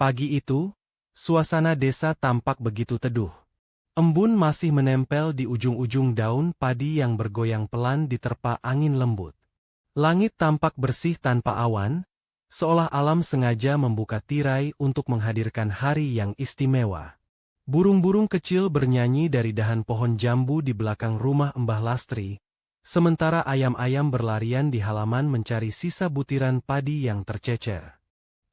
Pagi itu, suasana desa tampak begitu teduh. Embun masih menempel di ujung-ujung daun padi yang bergoyang pelan diterpa angin lembut. Langit tampak bersih tanpa awan, seolah alam sengaja membuka tirai untuk menghadirkan hari yang istimewa. Burung-burung kecil bernyanyi dari dahan pohon jambu di belakang rumah Mbah Lastri, sementara ayam-ayam berlarian di halaman mencari sisa butiran padi yang tercecer.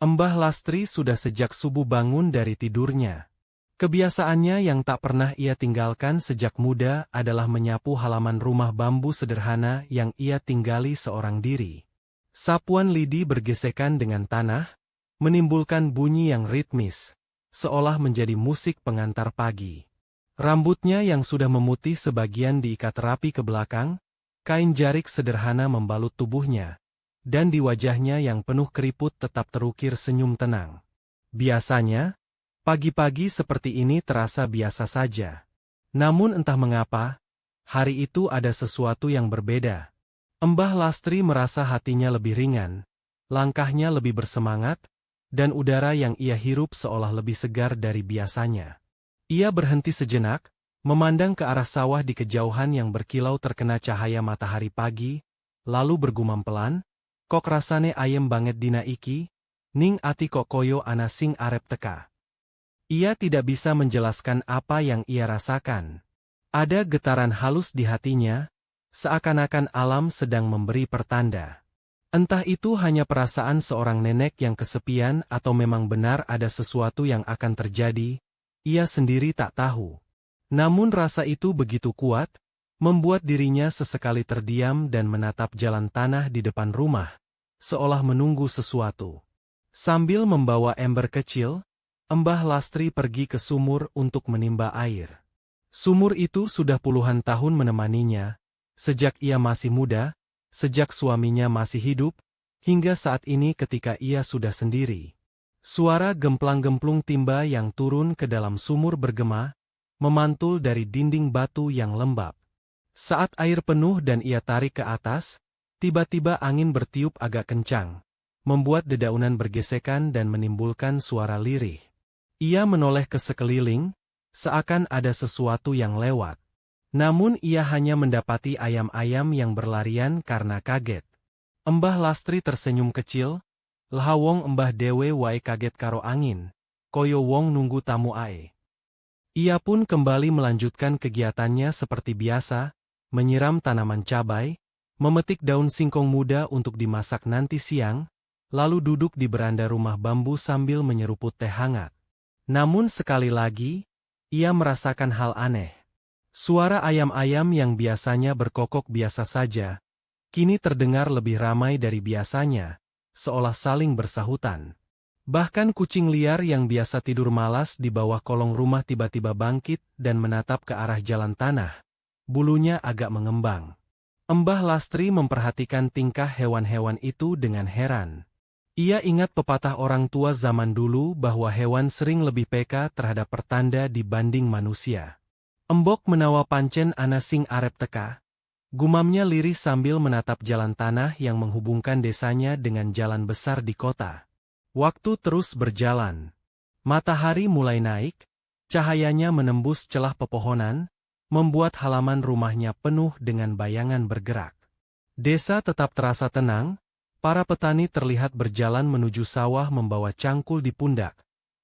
Mbah Lastri sudah sejak subuh bangun dari tidurnya. Kebiasaannya yang tak pernah ia tinggalkan sejak muda adalah menyapu halaman rumah bambu sederhana yang ia tinggali seorang diri. Sapuan lidi bergesekan dengan tanah, menimbulkan bunyi yang ritmis, seolah menjadi musik pengantar pagi. Rambutnya yang sudah memutih sebagian diikat rapi ke belakang, kain jarik sederhana membalut tubuhnya, dan di wajahnya yang penuh keriput tetap terukir senyum tenang. Biasanya, pagi-pagi seperti ini terasa biasa saja. Namun entah mengapa, hari itu ada sesuatu yang berbeda. Mbah Lastri merasa hatinya lebih ringan, langkahnya lebih bersemangat, dan udara yang ia hirup seolah lebih segar dari biasanya. Ia berhenti sejenak, memandang ke arah sawah di kejauhan yang berkilau terkena cahaya matahari pagi, lalu bergumam pelan, "Kok rasane ayem banget dina iki, ning ati kok koyo ana sing arep teka." Ia tidak bisa menjelaskan apa yang ia rasakan. Ada getaran halus di hatinya, seakan-akan alam sedang memberi pertanda. Entah itu hanya perasaan seorang nenek yang kesepian atau memang benar ada sesuatu yang akan terjadi, ia sendiri tak tahu. Namun rasa itu begitu kuat, membuat dirinya sesekali terdiam dan menatap jalan tanah di depan rumah, seolah menunggu sesuatu. Sambil membawa ember kecil, Mbah Lastri pergi ke sumur untuk menimba air. Sumur itu sudah puluhan tahun menemaninya, sejak ia masih muda, sejak suaminya masih hidup, hingga saat ini ketika ia sudah sendiri. Suara gemplang-gemplung timba yang turun ke dalam sumur bergema, memantul dari dinding batu yang lembab. Saat air penuh dan ia tarik ke atas, tiba-tiba angin bertiup agak kencang, membuat dedaunan bergesekan dan menimbulkan suara lirih. Ia menoleh ke sekeliling, seakan ada sesuatu yang lewat. Namun ia hanya mendapati ayam-ayam yang berlarian karena kaget. Mbah Lastri tersenyum kecil, "Lah wong mbah dewe wae kaget karo angin, koyo wong nunggu tamu ae." Ia pun kembali melanjutkan kegiatannya seperti biasa, menyiram tanaman cabai, memetik daun singkong muda untuk dimasak nanti siang, lalu duduk di beranda rumah bambu sambil menyeruput teh hangat. Namun sekali lagi, ia merasakan hal aneh. Suara ayam-ayam yang biasanya berkokok biasa saja, kini terdengar lebih ramai dari biasanya, seolah saling bersahutan. Bahkan kucing liar yang biasa tidur malas di bawah kolong rumah tiba-tiba bangkit dan menatap ke arah jalan tanah. Bulunya agak mengembang. Mbah Lastri memperhatikan tingkah hewan-hewan itu dengan heran. Ia ingat pepatah orang tua zaman dulu bahwa hewan sering lebih peka terhadap pertanda dibanding manusia. "Embok menawa pancen ana sing arep teka," gumamnya lirih sambil menatap jalan tanah yang menghubungkan desanya dengan jalan besar di kota. Waktu terus berjalan. Matahari mulai naik, cahayanya menembus celah pepohonan, membuat halaman rumahnya penuh dengan bayangan bergerak. Desa tetap terasa tenang. Para petani terlihat berjalan menuju sawah membawa cangkul di pundak.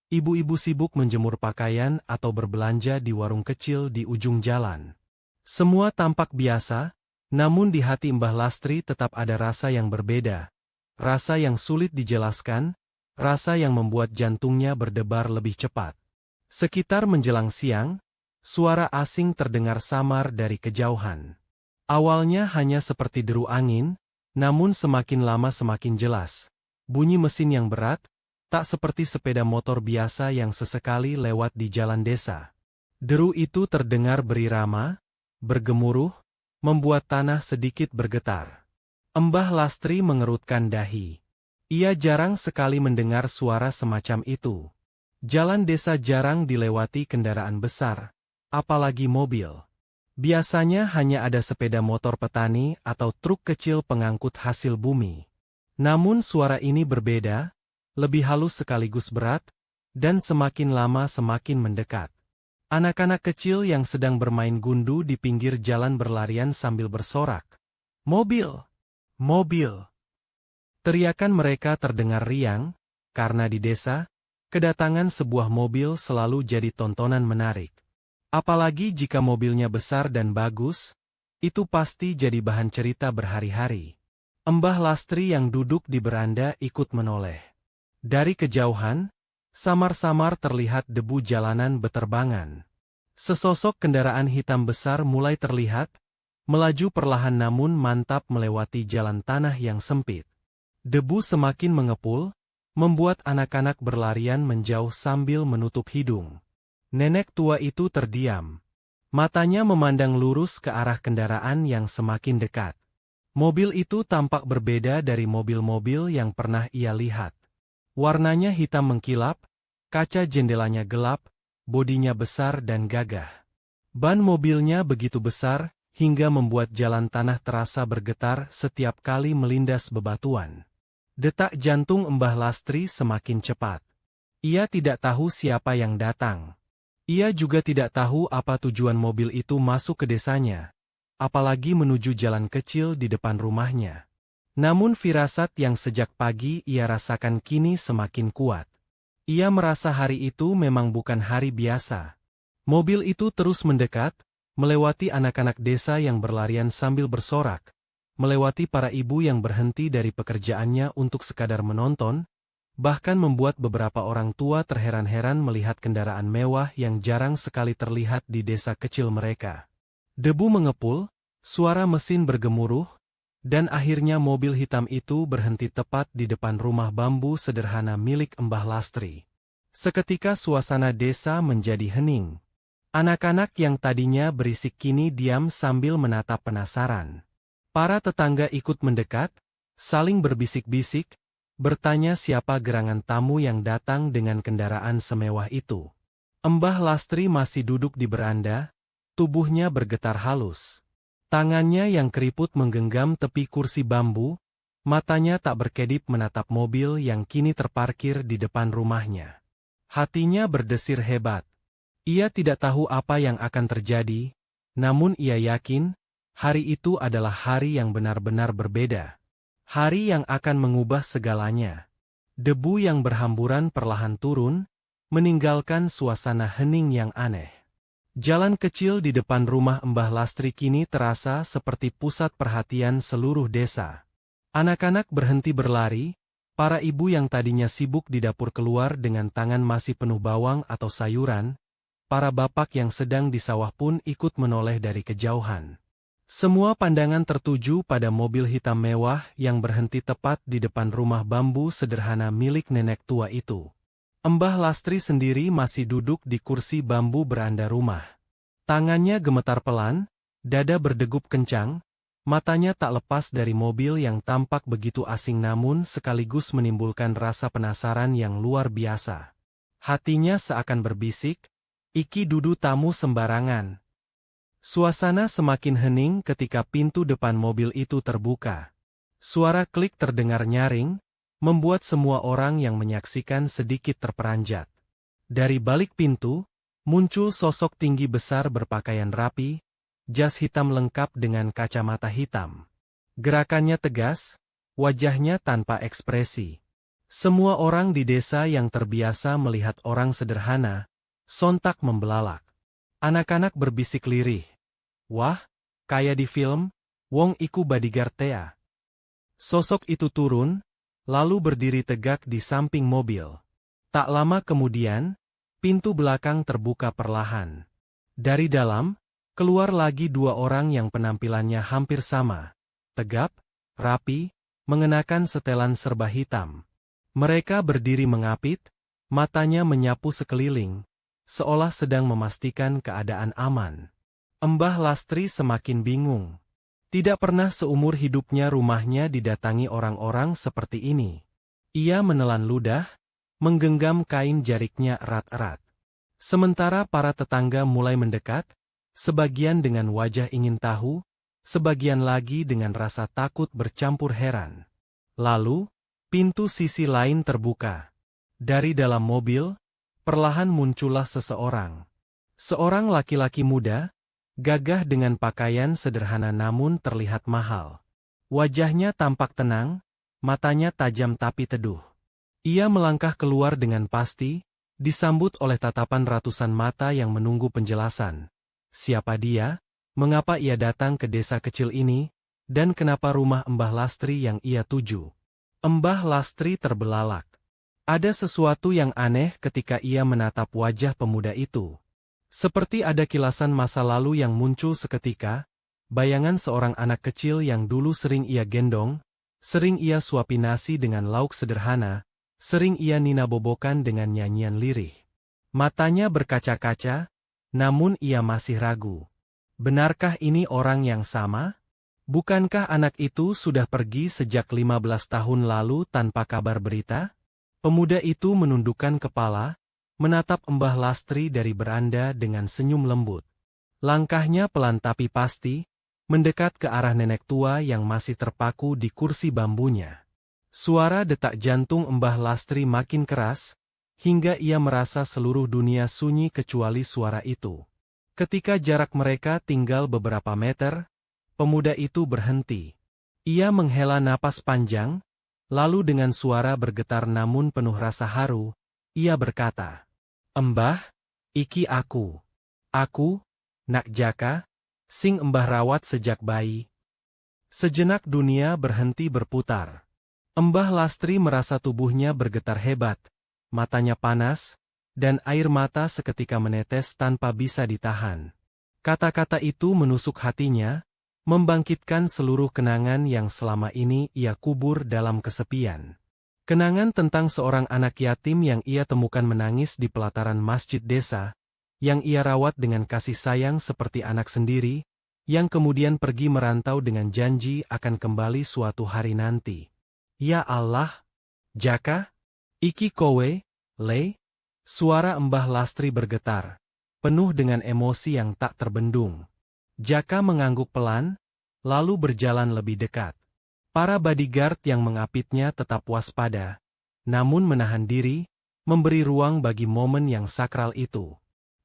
Ibu-ibu sibuk menjemur pakaian atau berbelanja di warung kecil di ujung jalan. Semua tampak biasa, namun di hati Mbah Lastri tetap ada rasa yang berbeda. Rasa yang sulit dijelaskan, rasa yang membuat jantungnya berdebar lebih cepat. Sekitar menjelang siang, suara asing terdengar samar dari kejauhan. Awalnya hanya seperti deru angin, namun semakin lama semakin jelas. Bunyi mesin yang berat, tak seperti sepeda motor biasa yang sesekali lewat di jalan desa. Deru itu terdengar berirama, bergemuruh, membuat tanah sedikit bergetar. Mbah Lastri mengerutkan dahi. Ia jarang sekali mendengar suara semacam itu. Jalan desa jarang dilewati kendaraan besar, apalagi mobil. Biasanya hanya ada sepeda motor petani atau truk kecil pengangkut hasil bumi. Namun suara ini berbeda, lebih halus sekaligus berat, dan semakin lama semakin mendekat. Anak-anak kecil yang sedang bermain gundu di pinggir jalan berlarian sambil bersorak. "Mobil! Mobil!" Teriakan mereka terdengar riang, karena di desa, kedatangan sebuah mobil selalu jadi tontonan menarik. Apalagi jika mobilnya besar dan bagus, itu pasti jadi bahan cerita berhari-hari. Mbah Lastri yang duduk di beranda ikut menoleh. Dari kejauhan, samar-samar terlihat debu jalanan beterbangan. Sesosok kendaraan hitam besar mulai terlihat, melaju perlahan namun mantap melewati jalan tanah yang sempit. Debu semakin mengepul, membuat anak-anak berlarian menjauh sambil menutup hidung. Nenek tua itu terdiam. Matanya memandang lurus ke arah kendaraan yang semakin dekat. Mobil itu tampak berbeda dari mobil-mobil yang pernah ia lihat. Warnanya hitam mengkilap, kaca jendelanya gelap, bodinya besar dan gagah. Ban mobilnya begitu besar, hingga membuat jalan tanah terasa bergetar setiap kali melindas bebatuan. Detak jantung Mbah Lastri semakin cepat. Ia tidak tahu siapa yang datang. Ia juga tidak tahu apa tujuan mobil itu masuk ke desanya, apalagi menuju jalan kecil di depan rumahnya. Namun firasat yang sejak pagi ia rasakan kini semakin kuat. Ia merasa hari itu memang bukan hari biasa. Mobil itu terus mendekat, melewati anak-anak desa yang berlarian sambil bersorak, melewati para ibu yang berhenti dari pekerjaannya untuk sekadar menonton, bahkan membuat beberapa orang tua terheran-heran melihat kendaraan mewah yang jarang sekali terlihat di desa kecil mereka. Debu mengepul, suara mesin bergemuruh, dan akhirnya mobil hitam itu berhenti tepat di depan rumah bambu sederhana milik Mbah Lastri. Seketika suasana desa menjadi hening. Anak-anak yang tadinya berisik kini diam sambil menatap penasaran. Para tetangga ikut mendekat, saling berbisik-bisik, bertanya siapa gerangan tamu yang datang dengan kendaraan semewah itu. Mbah Lastri masih duduk di beranda, tubuhnya bergetar halus. Tangannya yang keriput menggenggam tepi kursi bambu, matanya tak berkedip menatap mobil yang kini terparkir di depan rumahnya. Hatinya berdesir hebat. Ia tidak tahu apa yang akan terjadi, namun ia yakin, hari itu adalah hari yang benar-benar berbeda. Hari yang akan mengubah segalanya. Debu yang berhamburan perlahan turun, meninggalkan suasana hening yang aneh. Jalan kecil di depan rumah Mbah Lastri kini terasa seperti pusat perhatian seluruh desa. Anak-anak berhenti berlari, para ibu yang tadinya sibuk di dapur keluar dengan tangan masih penuh bawang atau sayuran, para bapak yang sedang di sawah pun ikut menoleh dari kejauhan. Semua pandangan tertuju pada mobil hitam mewah yang berhenti tepat di depan rumah bambu sederhana milik nenek tua itu. Mbah Lastri sendiri masih duduk di kursi bambu beranda rumah. Tangannya gemetar pelan, dada berdegup kencang, matanya tak lepas dari mobil yang tampak begitu asing namun sekaligus menimbulkan rasa penasaran yang luar biasa. Hatinya seakan berbisik, "Iki dudu tamu sembarangan." Suasana semakin hening ketika pintu depan mobil itu terbuka. Suara klik terdengar nyaring, membuat semua orang yang menyaksikan sedikit terperanjat. Dari balik pintu, muncul sosok tinggi besar berpakaian rapi, jas hitam lengkap dengan kacamata hitam. Gerakannya tegas, wajahnya tanpa ekspresi. Semua orang di desa yang terbiasa melihat orang sederhana, sontak membelalak. Anak-anak berbisik lirih. "Wah, kayak di film, wong iku bodyguard tea." Sosok itu turun, lalu berdiri tegak di samping mobil. Tak lama kemudian, pintu belakang terbuka perlahan. Dari dalam, keluar lagi dua orang yang penampilannya hampir sama. Tegap, rapi, mengenakan setelan serba hitam. Mereka berdiri mengapit, matanya menyapu sekeliling, seolah sedang memastikan keadaan aman. Mbah Lastri semakin bingung. Tidak pernah seumur hidupnya rumahnya didatangi orang-orang seperti ini. Ia menelan ludah, menggenggam kain jariknya erat-erat. Sementara para tetangga mulai mendekat, sebagian dengan wajah ingin tahu, sebagian lagi dengan rasa takut bercampur heran. Lalu, pintu sisi lain terbuka. Dari dalam mobil, perlahan muncullah seseorang. Seorang laki-laki muda, gagah dengan pakaian sederhana namun terlihat mahal. Wajahnya tampak tenang, matanya tajam tapi teduh. Ia melangkah keluar dengan pasti, disambut oleh tatapan ratusan mata yang menunggu penjelasan. Siapa dia? Mengapa ia datang ke desa kecil ini? Dan kenapa rumah Mbah Lastri yang ia tuju? Mbah Lastri terbelalak. Ada sesuatu yang aneh ketika ia menatap wajah pemuda itu. Seperti ada kilasan masa lalu yang muncul seketika, bayangan seorang anak kecil yang dulu sering ia gendong, sering ia suapi nasi dengan lauk sederhana, sering ia ninabobokan dengan nyanyian lirih. Matanya berkaca-kaca, namun ia masih ragu. Benarkah ini orang yang sama? Bukankah anak itu sudah pergi sejak 15 tahun lalu tanpa kabar berita? Pemuda itu menundukkan kepala, menatap Mbah Lastri dari beranda dengan senyum lembut. Langkahnya pelan tapi pasti, mendekat ke arah nenek tua yang masih terpaku di kursi bambunya. Suara detak jantung Mbah Lastri makin keras, hingga ia merasa seluruh dunia sunyi kecuali suara itu. Ketika jarak mereka tinggal beberapa meter, pemuda itu berhenti. Ia menghela napas panjang, lalu dengan suara bergetar namun penuh rasa haru, ia berkata, "Mbah, iki aku. Aku, Nak Jaka, sing Mbah rawat sejak bayi." Sejenak dunia berhenti berputar. Mbah Lastri merasa tubuhnya bergetar hebat, matanya panas, dan air mata seketika menetes tanpa bisa ditahan. Kata-kata itu menusuk hatinya, membangkitkan seluruh kenangan yang selama ini ia kubur dalam kesepian. Kenangan tentang seorang anak yatim yang ia temukan menangis di pelataran masjid desa, yang ia rawat dengan kasih sayang seperti anak sendiri, yang kemudian pergi merantau dengan janji akan kembali suatu hari nanti. Ya Allah! Jaka? Iki kowe, Le? Suara Mbah Lastri bergetar, penuh dengan emosi yang tak terbendung. Jaka mengangguk pelan, lalu berjalan lebih dekat. Para bodyguard yang mengapitnya tetap waspada, namun menahan diri, memberi ruang bagi momen yang sakral itu.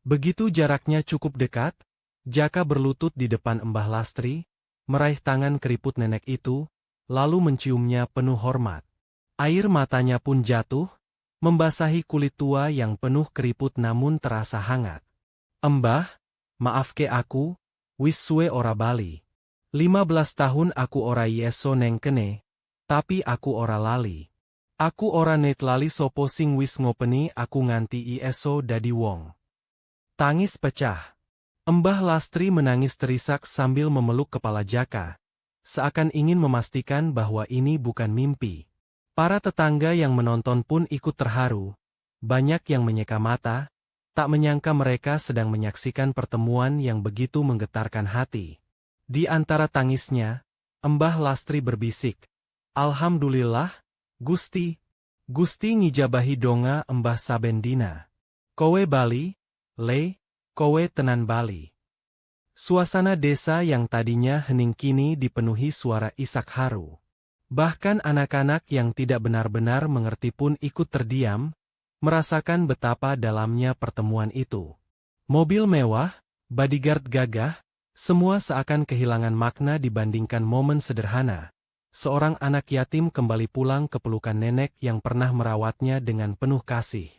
Begitu jaraknya cukup dekat, Jaka berlutut di depan Mbah Lastri, meraih tangan keriput nenek itu, lalu menciumnya penuh hormat. Air matanya pun jatuh, membasahi kulit tua yang penuh keriput namun terasa hangat. "Mbah, maafke aku, wis suwe ora bali. 15 tahun aku ora yeso neng kene, tapi aku ora lali. Aku ora net lali sopo sing wis ngopeni aku nganti yeso dadi wong." Tangis pecah. Mbah Lastri menangis terisak sambil memeluk kepala Jaka, seakan ingin memastikan bahwa ini bukan mimpi. Para tetangga yang menonton pun ikut terharu, banyak yang menyeka mata, tak menyangka mereka sedang menyaksikan pertemuan yang begitu menggetarkan hati. Di antara tangisnya, Mbah Lastri berbisik, "Alhamdulillah, Gusti. Gusti ngijabahi donga Mbah Sabendina. Kowe bali, Le, kowe tenan bali." Suasana desa yang tadinya hening kini dipenuhi suara isak haru. Bahkan anak-anak yang tidak benar-benar mengerti pun ikut terdiam, merasakan betapa dalamnya pertemuan itu. Mobil mewah, bodyguard gagah, semua seakan kehilangan makna dibandingkan momen sederhana. Seorang anak yatim kembali pulang ke pelukan nenek yang pernah merawatnya dengan penuh kasih.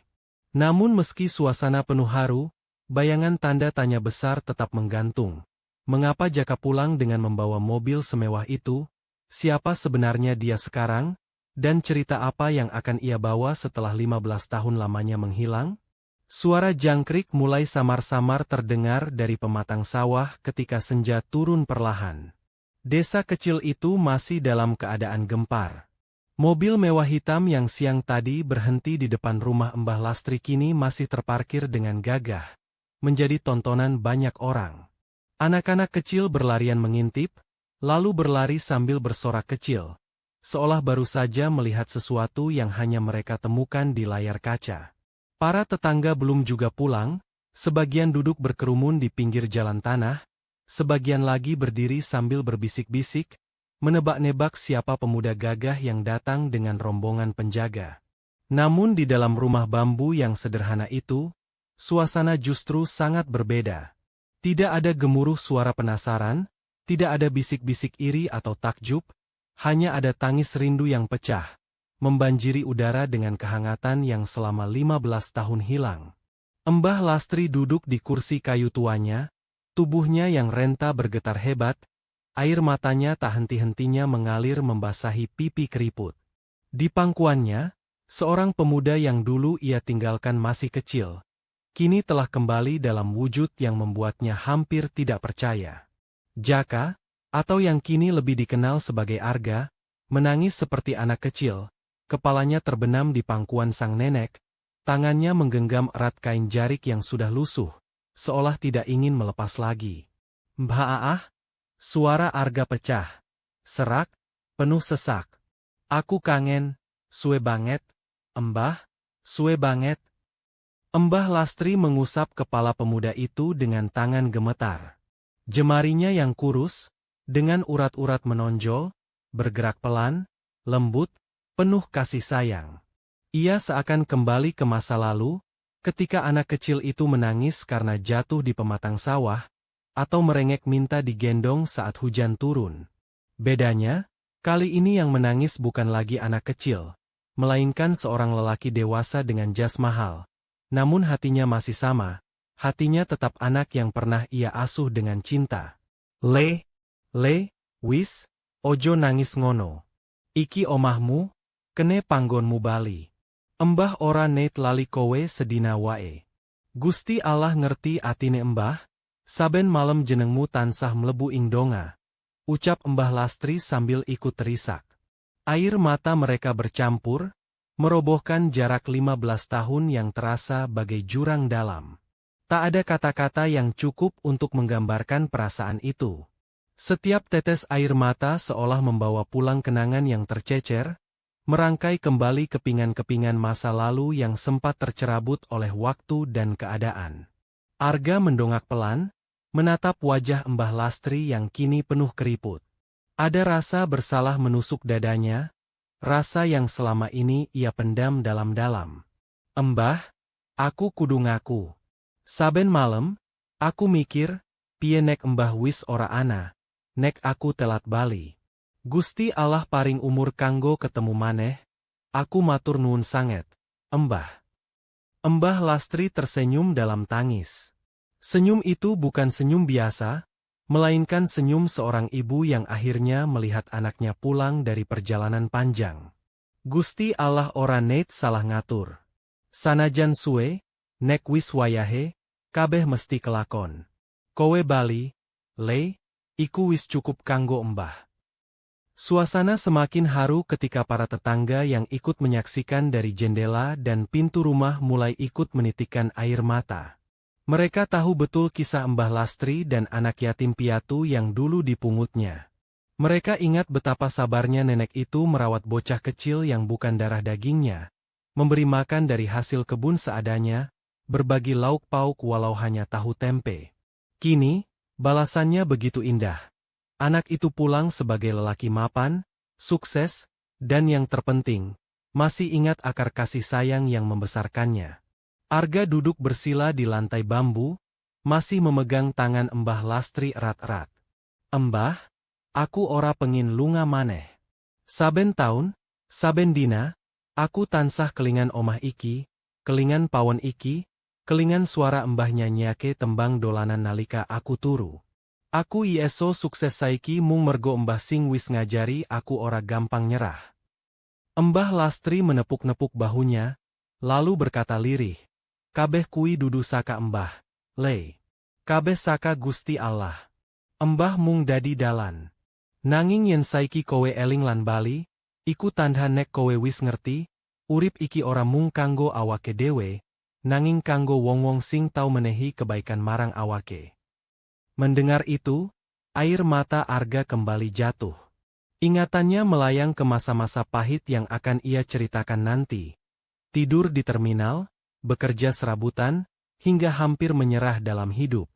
Namun meski suasana penuh haru, bayangan tanda tanya besar tetap menggantung. Mengapa Jaka pulang dengan membawa mobil semewah itu? Siapa sebenarnya dia sekarang? Dan cerita apa yang akan ia bawa setelah 15 tahun lamanya menghilang? Suara jangkrik mulai samar-samar terdengar dari pematang sawah ketika senja turun perlahan. Desa kecil itu masih dalam keadaan gempar. Mobil mewah hitam yang siang tadi berhenti di depan rumah Mbah Lastri kini masih terparkir dengan gagah, menjadi tontonan banyak orang. Anak-anak kecil berlarian mengintip, lalu berlari sambil bersorak kecil, seolah baru saja melihat sesuatu yang hanya mereka temukan di layar kaca. Para tetangga belum juga pulang, sebagian duduk berkerumun di pinggir jalan tanah, sebagian lagi berdiri sambil berbisik-bisik, menebak-nebak siapa pemuda gagah yang datang dengan rombongan penjaga. Namun di dalam rumah bambu yang sederhana itu, suasana justru sangat berbeda. Tidak ada gemuruh suara penasaran, tidak ada bisik-bisik iri atau takjub, hanya ada tangis rindu yang pecah, membanjiri udara dengan kehangatan yang selama 15 tahun hilang. Mbah Lastri duduk di kursi kayu tuanya, tubuhnya yang renta bergetar hebat, air matanya tak henti-hentinya mengalir membasahi pipi keriput. Di pangkuannya, seorang pemuda yang dulu ia tinggalkan masih kecil, kini telah kembali dalam wujud yang membuatnya hampir tidak percaya. Jaka, atau yang kini lebih dikenal sebagai Arga, menangis seperti anak kecil, kepalanya terbenam di pangkuan sang nenek, tangannya menggenggam erat kain jarik yang sudah lusuh, seolah tidak ingin melepas lagi. "Mbah, suara Arga pecah. Serak, penuh sesak. Aku kangen, suwe banget, Mbah, suwe banget." Mbah Lastri mengusap kepala pemuda itu dengan tangan gemetar. Jemarinya yang kurus, dengan urat-urat menonjol, bergerak pelan, lembut, penuh kasih sayang. Ia seakan kembali ke masa lalu, ketika anak kecil itu menangis karena jatuh di pematang sawah, atau merengek minta digendong saat hujan turun. Bedanya, kali ini yang menangis bukan lagi anak kecil, melainkan seorang lelaki dewasa dengan jas mahal. Namun hatinya masih sama, hatinya tetap anak yang pernah ia asuh dengan cinta. Le, wis, ojo nangis ngono. Iki omahmu, kene panggonmu bali. Embah ora net lali kowe sedina wae. Gusti Allah ngerti atine embah, saben malem jenengmu tansah mlebu ing donga. Ucap Mbah Lastri sambil ikut terisak. Air mata mereka bercampur, merobohkan jarak 15 tahun yang terasa bagai jurang dalam. Tak ada kata-kata yang cukup untuk menggambarkan perasaan itu. Setiap tetes air mata seolah membawa pulang kenangan yang tercecer, merangkai kembali kepingan-kepingan masa lalu yang sempat tercerabut oleh waktu dan keadaan. Arga mendongak pelan, menatap wajah Mbah Lastri yang kini penuh keriput. Ada rasa bersalah menusuk dadanya, rasa yang selama ini ia pendam dalam-dalam. "Embah, aku kudu ngaku. Saben malem, aku mikir, piye nek embah wis ora ana, nek aku telat bali. Gusti Allah paring umur kanggo ketemu maneh, aku matur nuwun sanget, Embah." Mbah Lastri tersenyum dalam tangis. Senyum itu bukan senyum biasa, melainkan senyum seorang ibu yang akhirnya melihat anaknya pulang dari perjalanan panjang. Gusti Allah ora net salah ngatur. Sanajan suwe, nek wis wayahe, kabeh mesti kelakon. Kowe bali, le, iku wis cukup kanggo embah. Suasana semakin haru ketika para tetangga yang ikut menyaksikan dari jendela dan pintu rumah mulai ikut menitikkan air mata. Mereka tahu betul kisah Mbah Lastri dan anak yatim piatu yang dulu dipungutnya. Mereka ingat betapa sabarnya nenek itu merawat bocah kecil yang bukan darah dagingnya, memberi makan dari hasil kebun seadanya, berbagi lauk pauk walau hanya tahu tempe. Kini, balasannya begitu indah. Anak itu pulang sebagai lelaki mapan, sukses, dan yang terpenting, masih ingat akar kasih sayang yang membesarkannya. Arga duduk bersila di lantai bambu, masih memegang tangan Mbah Lastri erat-erat. "Embah, aku ora pengin lunga maneh. Saben taun, saben dina, aku tansah kelingan omah iki, kelingan pawon iki, kelingan suara embah nyanyake tembang dolanan nalika aku turu. Aku ieso sukses saiki mung mergo embah sing wis ngajari aku ora gampang nyerah." Mbah Lastri menepuk-nepuk bahunya, lalu berkata lirih, "Kabeh kui dudu saka embah, le. Kabeh saka Gusti Allah. Embah mung dadi dalan. Nanging yen saiki kowe eling lan bali, iku tandha nek kowe wis ngerti, urip iki ora mung kanggo awake dhewe, nanging kanggo wong-wong sing tau menehi kebaikan marang awake." Mendengar itu, air mata Arga kembali jatuh. Ingatannya melayang ke masa-masa pahit yang akan ia ceritakan nanti. Tidur di terminal, bekerja serabutan, hingga hampir menyerah dalam hidup.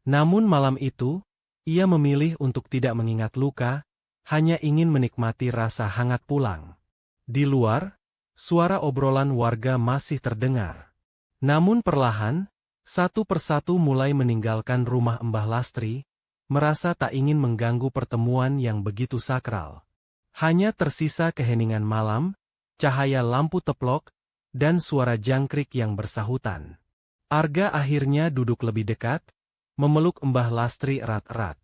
Namun malam itu, ia memilih untuk tidak mengingat luka, hanya ingin menikmati rasa hangat pulang. Di luar, suara obrolan warga masih terdengar. Namun perlahan, Satu persatu mulai meninggalkan rumah Mbah Lastri, merasa tak ingin mengganggu pertemuan yang begitu sakral. Hanya tersisa keheningan malam, cahaya lampu teplok, dan suara jangkrik yang bersahutan. Arga akhirnya duduk lebih dekat, memeluk Mbah Lastri erat-erat.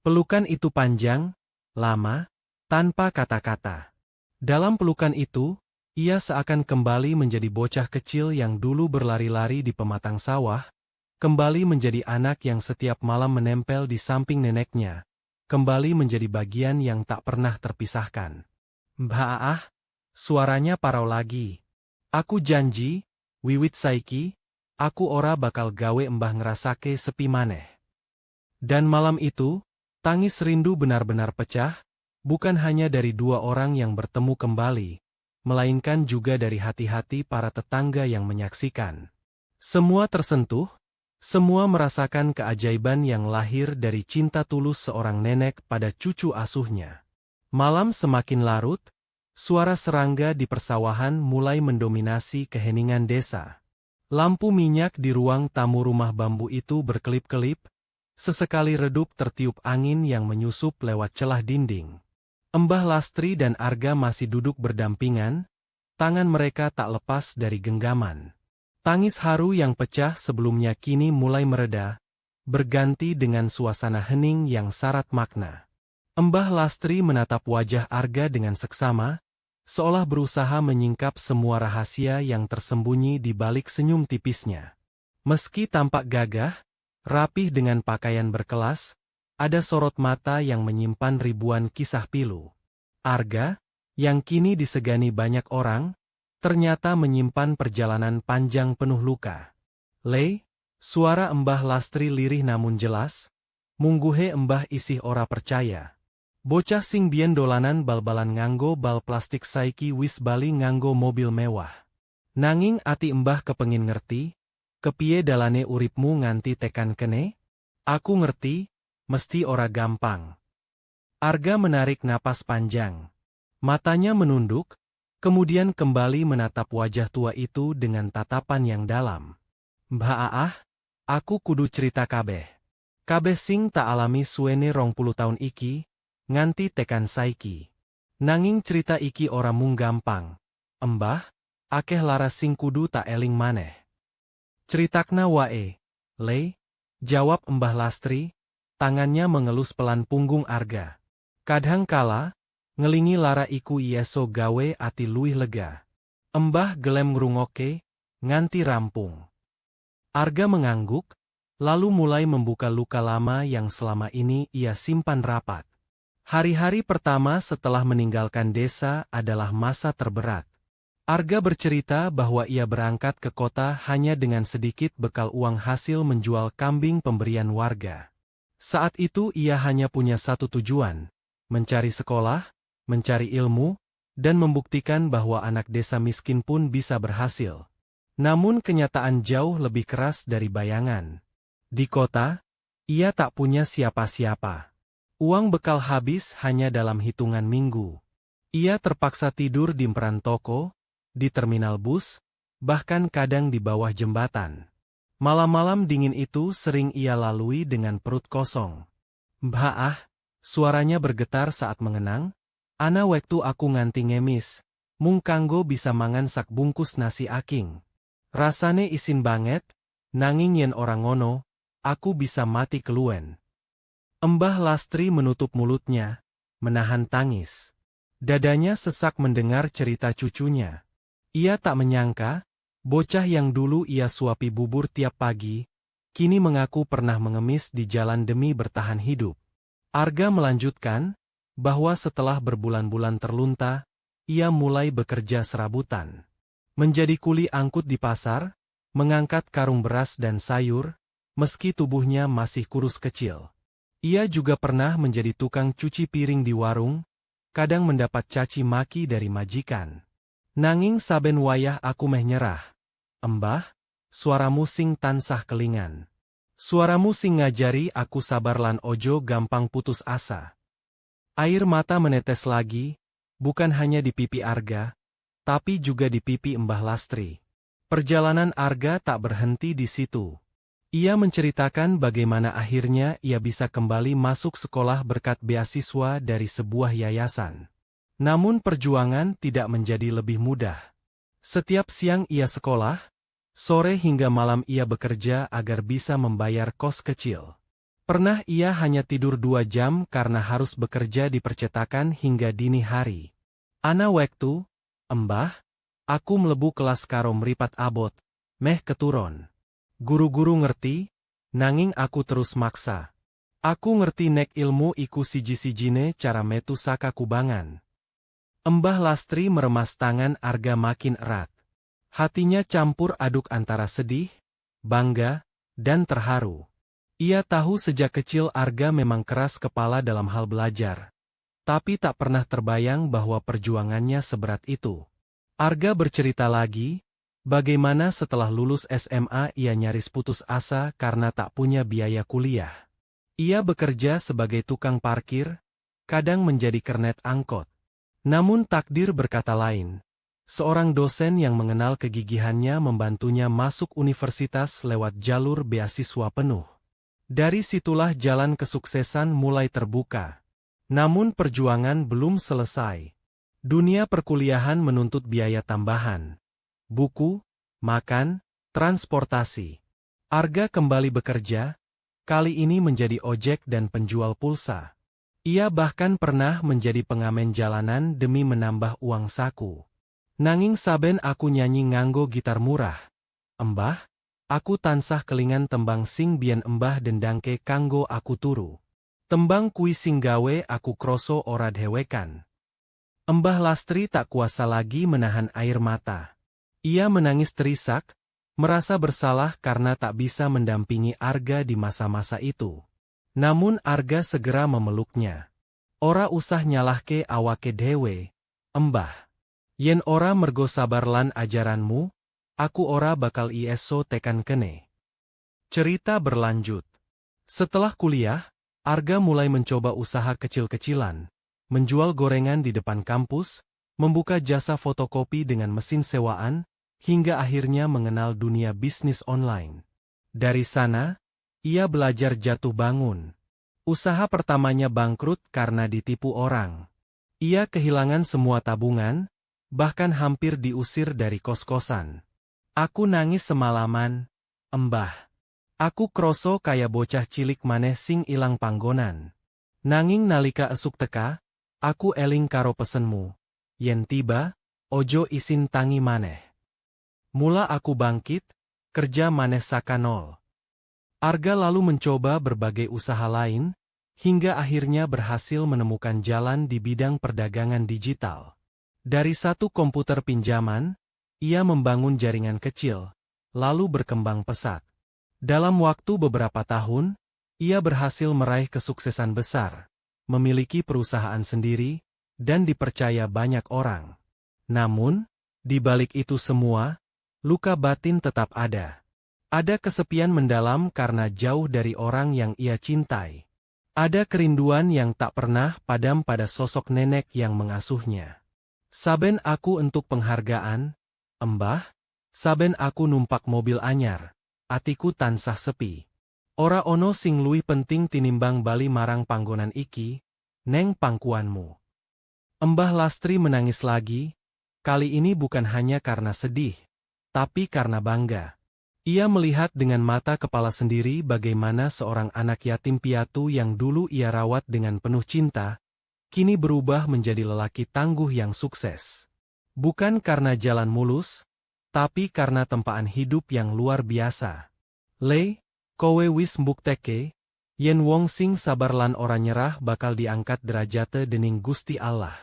Pelukan itu panjang, lama, tanpa kata-kata. Dalam pelukan itu, ia seakan kembali menjadi bocah kecil yang dulu berlari-lari di pematang sawah, kembali menjadi anak yang setiap malam menempel di samping neneknya, kembali menjadi bagian yang tak pernah terpisahkan. Mbah Aah, suaranya parau lagi. Aku janji, wiwit saiki, aku ora bakal gawe mbah ngerasake sepi maneh. Dan malam itu, tangis rindu benar-benar pecah, bukan hanya dari dua orang yang bertemu kembali, melainkan juga dari hati-hati para tetangga yang menyaksikan. Semua tersentuh, semua merasakan keajaiban yang lahir dari cinta tulus seorang nenek pada cucu asuhnya. Malam semakin larut, suara serangga di persawahan mulai mendominasi keheningan desa. Lampu minyak di ruang tamu rumah bambu itu berkelip-kelip, sesekali redup tertiup angin yang menyusup lewat celah dinding. Mbah Lastri dan Arga masih duduk berdampingan, tangan mereka tak lepas dari genggaman. Tangis haru yang pecah sebelumnya kini mulai mereda, berganti dengan suasana hening yang syarat makna. Mbah Lastri menatap wajah Arga dengan seksama, seolah berusaha menyingkap semua rahasia yang tersembunyi di balik senyum tipisnya. Meski tampak gagah, rapih dengan pakaian berkelas, ada sorot mata yang menyimpan ribuan kisah pilu. Arga, yang kini disegani banyak orang, ternyata menyimpan perjalanan panjang penuh luka. Suara Mbah Lastri lirih namun jelas, mungguhe Mbah isih ora percaya. Bocah sing bien dolanan bal-balan nganggo bal plastik saiki wis bali nganggo mobil mewah. Nanging ati Mbah kepengin ngerti, kepiye dalane uripmu nganti tekan kene? Aku ngerti, mesti ora gampang. Arga menarik napas panjang. Matanya menunduk, kemudian kembali menatap wajah tua itu dengan tatapan yang dalam. Mbah Aah, aku kudu cerita kabeh. Kabeh sing tak alami suwene 20 taun iki, nganti tekan saiki. Nanging cerita iki ora mung gampang. Mbah, akeh laras sing kudu tak eling maneh. Critakna wae, jawab Mbah Lastri, tangannya mengelus pelan punggung Arga. Kadhang kala, ngelingi lara iku ieso gawe ati luwih lega. Mbah gelem ngrungokke, nganti rampung. Arga mengangguk, lalu mulai membuka luka lama yang selama ini ia simpan rapat. Hari-hari pertama setelah meninggalkan desa adalah masa terberat. Arga bercerita bahwa ia berangkat ke kota hanya dengan sedikit bekal uang hasil menjual kambing pemberian warga. Saat itu ia hanya punya satu tujuan, mencari sekolah, mencari ilmu, dan membuktikan bahwa anak desa miskin pun bisa berhasil. Namun kenyataan jauh lebih keras dari bayangan. Di kota, ia tak punya siapa-siapa. Uang bekal habis hanya dalam hitungan minggu. Ia terpaksa tidur di emperan toko, di terminal bus, bahkan kadang di bawah jembatan. Malam-malam dingin itu sering ia lalui dengan perut kosong. Mbah Aah, suaranya bergetar saat mengenang, ana wektu aku nganti ngemis, mung kanggo bisa mangan sak bungkus nasi aking. Rasane isin banget, nanging yen orang ngono, aku bisa mati keluwen. Mbah Lastri menutup mulutnya, menahan tangis. Dadanya sesak mendengar cerita cucunya. Ia tak menyangka, bocah yang dulu ia suapi bubur tiap pagi, kini mengaku pernah mengemis di jalan demi bertahan hidup. Arga melanjutkan, bahwa setelah berbulan-bulan terlunta, ia mulai bekerja serabutan. Menjadi kuli angkut di pasar, mengangkat karung beras dan sayur, meski tubuhnya masih kurus kecil. Ia juga pernah menjadi tukang cuci piring di warung, kadang mendapat caci maki dari majikan. Nanging saben wayah aku meh nyerah. Mbah, suaramu sing tansah kelingan. Suaramu sing ngajari aku sabar lan ojo gampang putus asa. Air mata menetes lagi, bukan hanya di pipi Arga, tapi juga di pipi Mbah Lastri. Perjalanan Arga tak berhenti di situ. Ia menceritakan bagaimana akhirnya ia bisa kembali masuk sekolah berkat beasiswa dari sebuah yayasan. Namun perjuangan tidak menjadi lebih mudah. Setiap siang ia sekolah, sore hingga malam ia bekerja agar bisa membayar kos kecil. Pernah ia hanya tidur 2 jam karena harus bekerja di percetakan hingga dini hari. Ana waktu, Embah, aku mlebu kelas karo mripat abot, meh keturun. Guru-guru ngerti, nanging aku terus maksa. Aku ngerti nek ilmu iku siji-sijine cara metu saka kubangan. Embah Lastri meremas tangan Arga makin erat. Hatinya campur aduk antara sedih, bangga, dan terharu. Ia tahu sejak kecil Arga memang keras kepala dalam hal belajar. Tapi tak pernah terbayang bahwa perjuangannya seberat itu. Arga bercerita lagi, bagaimana setelah lulus SMA ia nyaris putus asa karena tak punya biaya kuliah. Ia bekerja sebagai tukang parkir, kadang menjadi kernet angkot. Namun takdir berkata lain. Seorang dosen yang mengenal kegigihannya membantunya masuk universitas lewat jalur beasiswa penuh. Dari situlah jalan kesuksesan mulai terbuka. Namun perjuangan belum selesai. Dunia perkuliahan menuntut biaya tambahan. Buku, makan, transportasi. Arga kembali bekerja, kali ini menjadi ojek dan penjual pulsa. Ia bahkan pernah menjadi pengamen jalanan demi menambah uang saku. Nanging saben aku nyanyi nganggo gitar murah. Embah, aku tansah kelingan tembang sing biyen embah dendangke kanggo aku turu. Tembang kui sing gawe aku kroso ora dhewekan. Embah Lastri tak kuasa lagi menahan air mata. Ia menangis terisak, merasa bersalah karena tak bisa mendampingi Arga di masa-masa itu. Namun Arga segera memeluknya. Ora usah nyalahke awake dewe, Embah. Yen ora mergo sabar lan ajaranmu, aku ora bakal iso tekan kene. Cerita berlanjut. Setelah kuliah, Arga mulai mencoba usaha kecil-kecilan. Menjual gorengan di depan kampus, membuka jasa fotokopi dengan mesin sewaan, hingga akhirnya mengenal dunia bisnis online. Dari sana, ia belajar jatuh bangun. Usaha pertamanya bangkrut karena ditipu orang. Ia kehilangan semua tabungan, bahkan hampir diusir dari kos-kosan. Aku nangis semalaman, Embah. Aku kroso kaya bocah cilik maneh sing ilang panggonan. Nanging nalika esuk teka, aku eling karo pesenmu. Yen tiba, ojo isin tangi maneh. Mula aku bangkit, kerja maneh saka nol. Arga lalu mencoba berbagai usaha lain, hingga akhirnya berhasil menemukan jalan di bidang perdagangan digital. Dari satu komputer pinjaman, ia membangun jaringan kecil, lalu berkembang pesat. Dalam waktu beberapa tahun, ia berhasil meraih kesuksesan besar, memiliki perusahaan sendiri, dan dipercaya banyak orang. Namun, di balik itu semua, luka batin tetap ada. Ada kesepian mendalam karena jauh dari orang yang ia cintai. Ada kerinduan yang tak pernah padam pada sosok nenek yang mengasuhnya. Saben aku entuk penghargaan, Embah, saben aku numpak mobil anyar, atiku tansah sepi. Ora ono sing luwih penting tinimbang bali marang panggonan iki, neng pangkuanmu. Embah Lastri menangis lagi, kali ini bukan hanya karena sedih, tapi karena bangga. Ia melihat dengan mata kepala sendiri bagaimana seorang anak yatim piatu yang dulu ia rawat dengan penuh cinta, kini berubah menjadi lelaki tangguh yang sukses. Bukan karena jalan mulus, tapi karena tempaan hidup yang luar biasa. Kowe wis mbukteke, yen wong sing sabar lan ora nyerah bakal diangkat derajate dening Gusti Allah.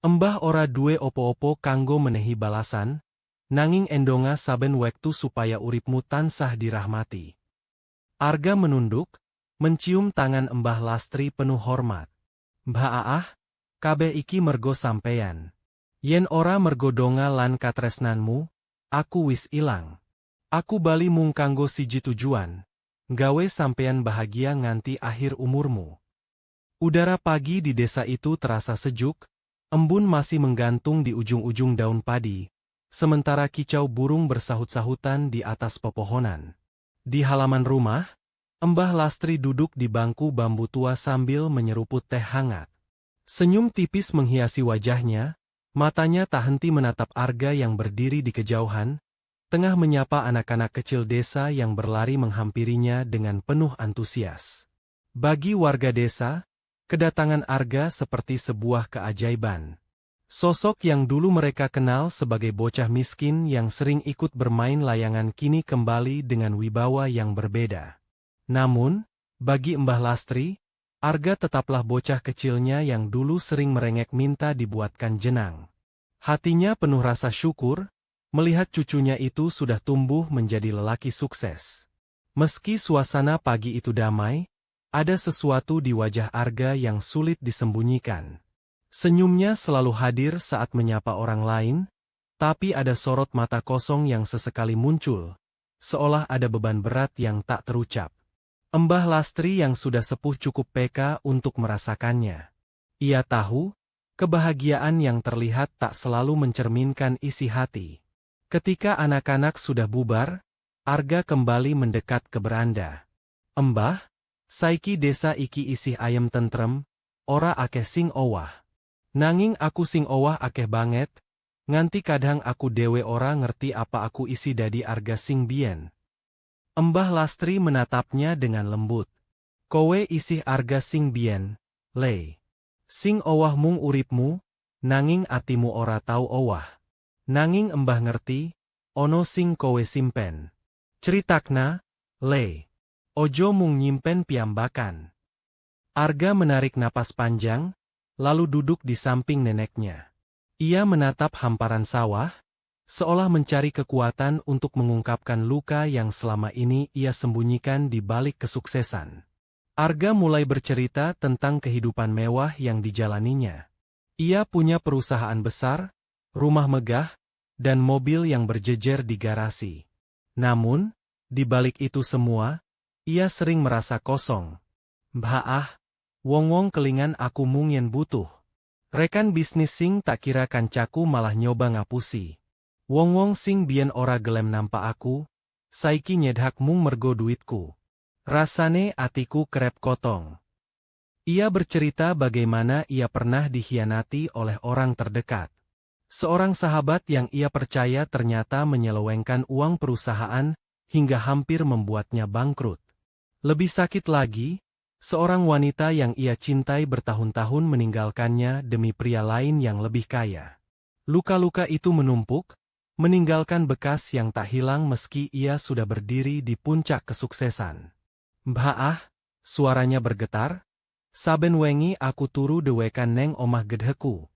Embah ora duwe opo-opo kanggo menehi balasan, nanging endonga saben wektu supaya uripmu tansah dirahmati. Arga menunduk, mencium tangan Embah Lastri penuh hormat. Mbah Aah, kabeh iki mergo sampeyan. Yen ora mergo donga lan katresnanmu, aku wis ilang. Aku bali mung kanggo siji tujuan, nggawe sampeyan bahagia nganti akhir umurmu. Udara pagi di desa itu terasa sejuk, embun masih menggantung di ujung-ujung daun padi, sementara kicau burung bersahut-sahutan di atas pepohonan. Di halaman rumah, Mbah Lastri duduk di bangku bambu tua sambil menyeruput teh hangat. Senyum tipis menghiasi wajahnya, matanya tak henti menatap Arga yang berdiri di kejauhan, tengah menyapa anak-anak kecil desa yang berlari menghampirinya dengan penuh antusias. Bagi warga desa, kedatangan Arga seperti sebuah keajaiban. Sosok yang dulu mereka kenal sebagai bocah miskin yang sering ikut bermain layangan kini kembali dengan wibawa yang berbeda. Namun, bagi Mbah Lastri, Arga tetaplah bocah kecilnya yang dulu sering merengek minta dibuatkan jenang. Hatinya penuh rasa syukur, melihat cucunya itu sudah tumbuh menjadi lelaki sukses. Meski suasana pagi itu damai, ada sesuatu di wajah Arga yang sulit disembunyikan. Senyumnya selalu hadir saat menyapa orang lain, tapi ada sorot mata kosong yang sesekali muncul, seolah ada beban berat yang tak terucap. Mbah Lastri yang sudah sepuh cukup peka untuk merasakannya. Ia tahu, kebahagiaan yang terlihat tak selalu mencerminkan isi hati. Ketika anak-anak sudah bubar, Arga kembali mendekat ke beranda. "Mbah, saiki desa iki isih ayem tentrem, ora akeh sing owah. Nanging aku sing owah akeh banget, nganti kadang aku dewe ora ngerti apa aku isi dadi Arga sing biyen." Mbah Lastri menatapnya dengan lembut. "Kowe isih Arga sing biyen, Le. Sing owah mung uripmu, nanging atimu ora tau owah. Nanging Mbah ngerti, ono sing kowe simpen. Critakna, Le. Ojo mung nyimpen piambakan." Arga menarik napas panjang, lalu duduk di samping neneknya. Ia menatap hamparan sawah, seolah mencari kekuatan untuk mengungkapkan luka yang selama ini ia sembunyikan di balik kesuksesan. Arga mulai bercerita tentang kehidupan mewah yang dijalaninya. Ia punya perusahaan besar, rumah megah, dan mobil yang berjejer di garasi. Namun, di balik itu semua, ia sering merasa kosong. "Mbah wong-wong kelingan aku mung yen butuh. Rekan bisnis sing tak kira kancaku malah nyoba ngapusi. Wong-wong sing biyen ora gelem nampa aku, saiki nyedhak mung mergo duitku. Rasane atiku kerep kotong." Ia bercerita bagaimana ia pernah dikhianati oleh orang terdekat. Seorang sahabat yang ia percaya ternyata menyelewengkan uang perusahaan hingga hampir membuatnya bangkrut. Lebih sakit lagi, seorang wanita yang ia cintai bertahun-tahun meninggalkannya demi pria lain yang lebih kaya. Luka-luka itu menumpuk, meninggalkan bekas yang tak hilang meski ia sudah berdiri di puncak kesuksesan. "Mbah suaranya bergetar, "saben wengi aku turu dewekan neng omah gedheku.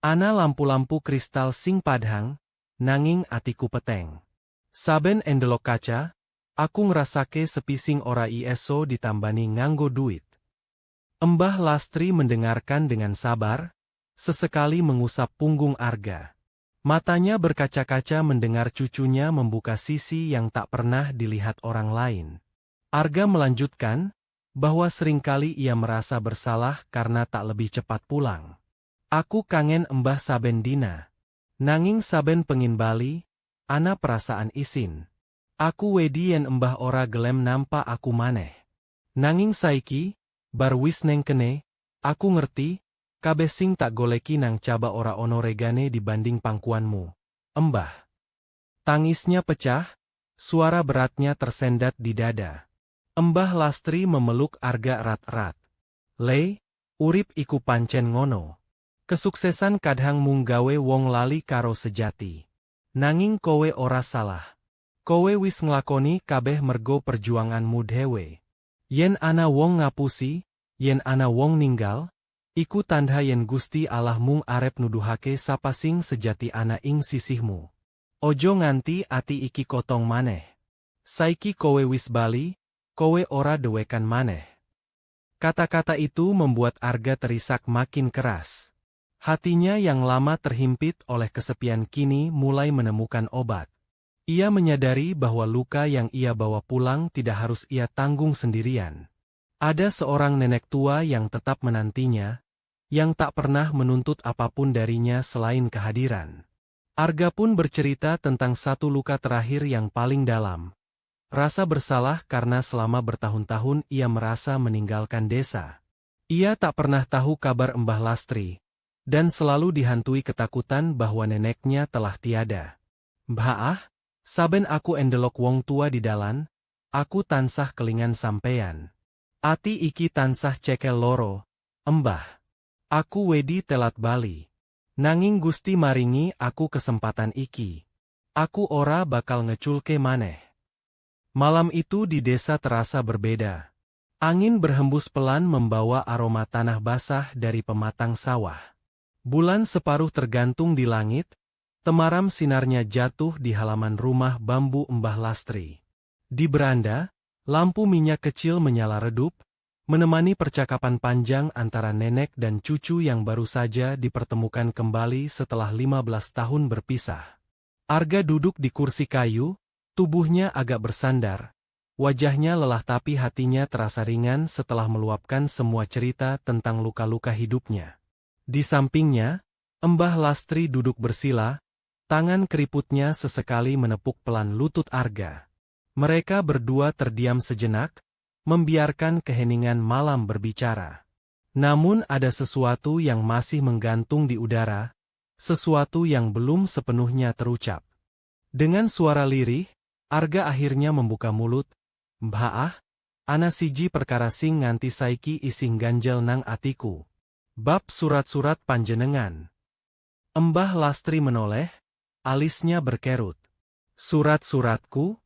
Ana lampu-lampu kristal sing padhang, nanging atiku peteng. Saben endelok kaca, aku ngrasake sepi sing ora iso ditambani nganggo duit." Mbah Lastri mendengarkan dengan sabar, sesekali mengusap punggung Arga. Matanya berkaca-kaca mendengar cucunya membuka sisi yang tak pernah dilihat orang lain. Arga melanjutkan, bahwa seringkali ia merasa bersalah karena tak lebih cepat pulang. "Aku kangen Mbah saben dina. Nanging saben pengin bali, ana perasaan isin. Aku wedi yen Mbah ora gelem nampa aku maneh. Nanging saiki, bar wis neng kene, aku ngerti, kabeh sing tak goleki nang caba ora ono regane dibanding pangkuanmu, Mbah." Tangisnya pecah, suara beratnya tersendat di dada. Mbah Lastri memeluk Arga erat-erat. "Le, urip iku pancen ngono. Kesuksesan kadhang mung gawe wong lali karo sejati. Nanging kowe ora salah. Kowe wis nglakoni kabeh mergo perjuanganmu dhewe. Yen ana wong ngapusi, yen ana wong ninggal, iku tandha yen Gusti Allah mung arep nuduhake sapa sing sejati ana ing sisihmu. Ojo nganti ati iki kotong maneh. Saiki kowe wis bali, kowe ora dewekan maneh." Kata-kata itu membuat Arga terisak makin keras. Hatinya yang lama terhimpit oleh kesepian kini mulai menemukan obat. Ia menyadari bahwa luka yang ia bawa pulang tidak harus ia tanggung sendirian. Ada seorang nenek tua yang tetap menantinya, yang tak pernah menuntut apapun darinya selain kehadiran. Arga pun bercerita tentang satu luka terakhir yang paling dalam. Rasa bersalah karena selama bertahun-tahun ia merasa meninggalkan desa. Ia tak pernah tahu kabar Mbah Lastri, dan selalu dihantui ketakutan bahwa neneknya telah tiada. Mbah saben aku endelok wong tua di dalan, aku tansah kelingan sampeyan. Ati iki tansah cekel loro, Mbah. Aku wedi telat bali. Nanging Gusti maringi aku kesempatan iki. Aku ora bakal ngeculke maneh. Malam itu di desa terasa berbeda. Angin berhembus pelan membawa aroma tanah basah dari pematang sawah. Bulan separuh tergantung di langit, temaram sinarnya jatuh di halaman rumah bambu Mbah Lastri. Di beranda, lampu minyak kecil menyala redup, menemani percakapan panjang antara nenek dan cucu yang baru saja dipertemukan kembali setelah 15 tahun berpisah. Arga duduk di kursi kayu, tubuhnya agak bersandar. Wajahnya lelah tapi hatinya terasa ringan setelah meluapkan semua cerita tentang luka-luka hidupnya. Di sampingnya, Mbah Lastri duduk bersila, tangan keriputnya sesekali menepuk pelan lutut Arga. Mereka berdua terdiam sejenak, membiarkan keheningan malam berbicara. Namun ada sesuatu yang masih menggantung di udara, sesuatu yang belum sepenuhnya terucap. Dengan suara lirih, Arga akhirnya membuka mulut. Mbah ana siji perkara sing nganti saiki ising ganjel nang atiku. Bab surat-surat panjenengan. Mbah Lastri menoleh, alisnya berkerut. Surat-suratku?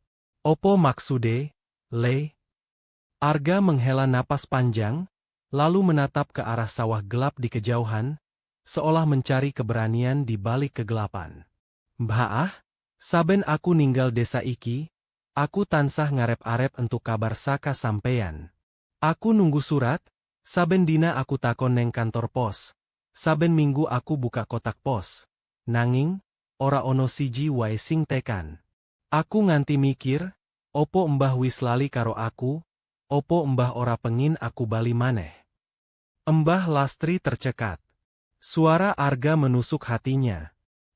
Opo maksude, Le? Arga menghela napas panjang, lalu menatap ke arah sawah gelap di kejauhan, seolah mencari keberanian di balik kegelapan. Mbah saben aku ninggal desa iki, aku tansah ngarep-arep entuk kabar saka sampeyan. Aku nunggu surat, saben dina aku takon neng kantor pos, saben minggu aku buka kotak pos. Nanging, ora ono siji wae sing tekan. Aku nganti mikir, opo Mbah wis lali karo aku, opo Mbah ora pengin aku bali maneh. Mbah Lastri tercekat. Suara Arga menusuk hatinya.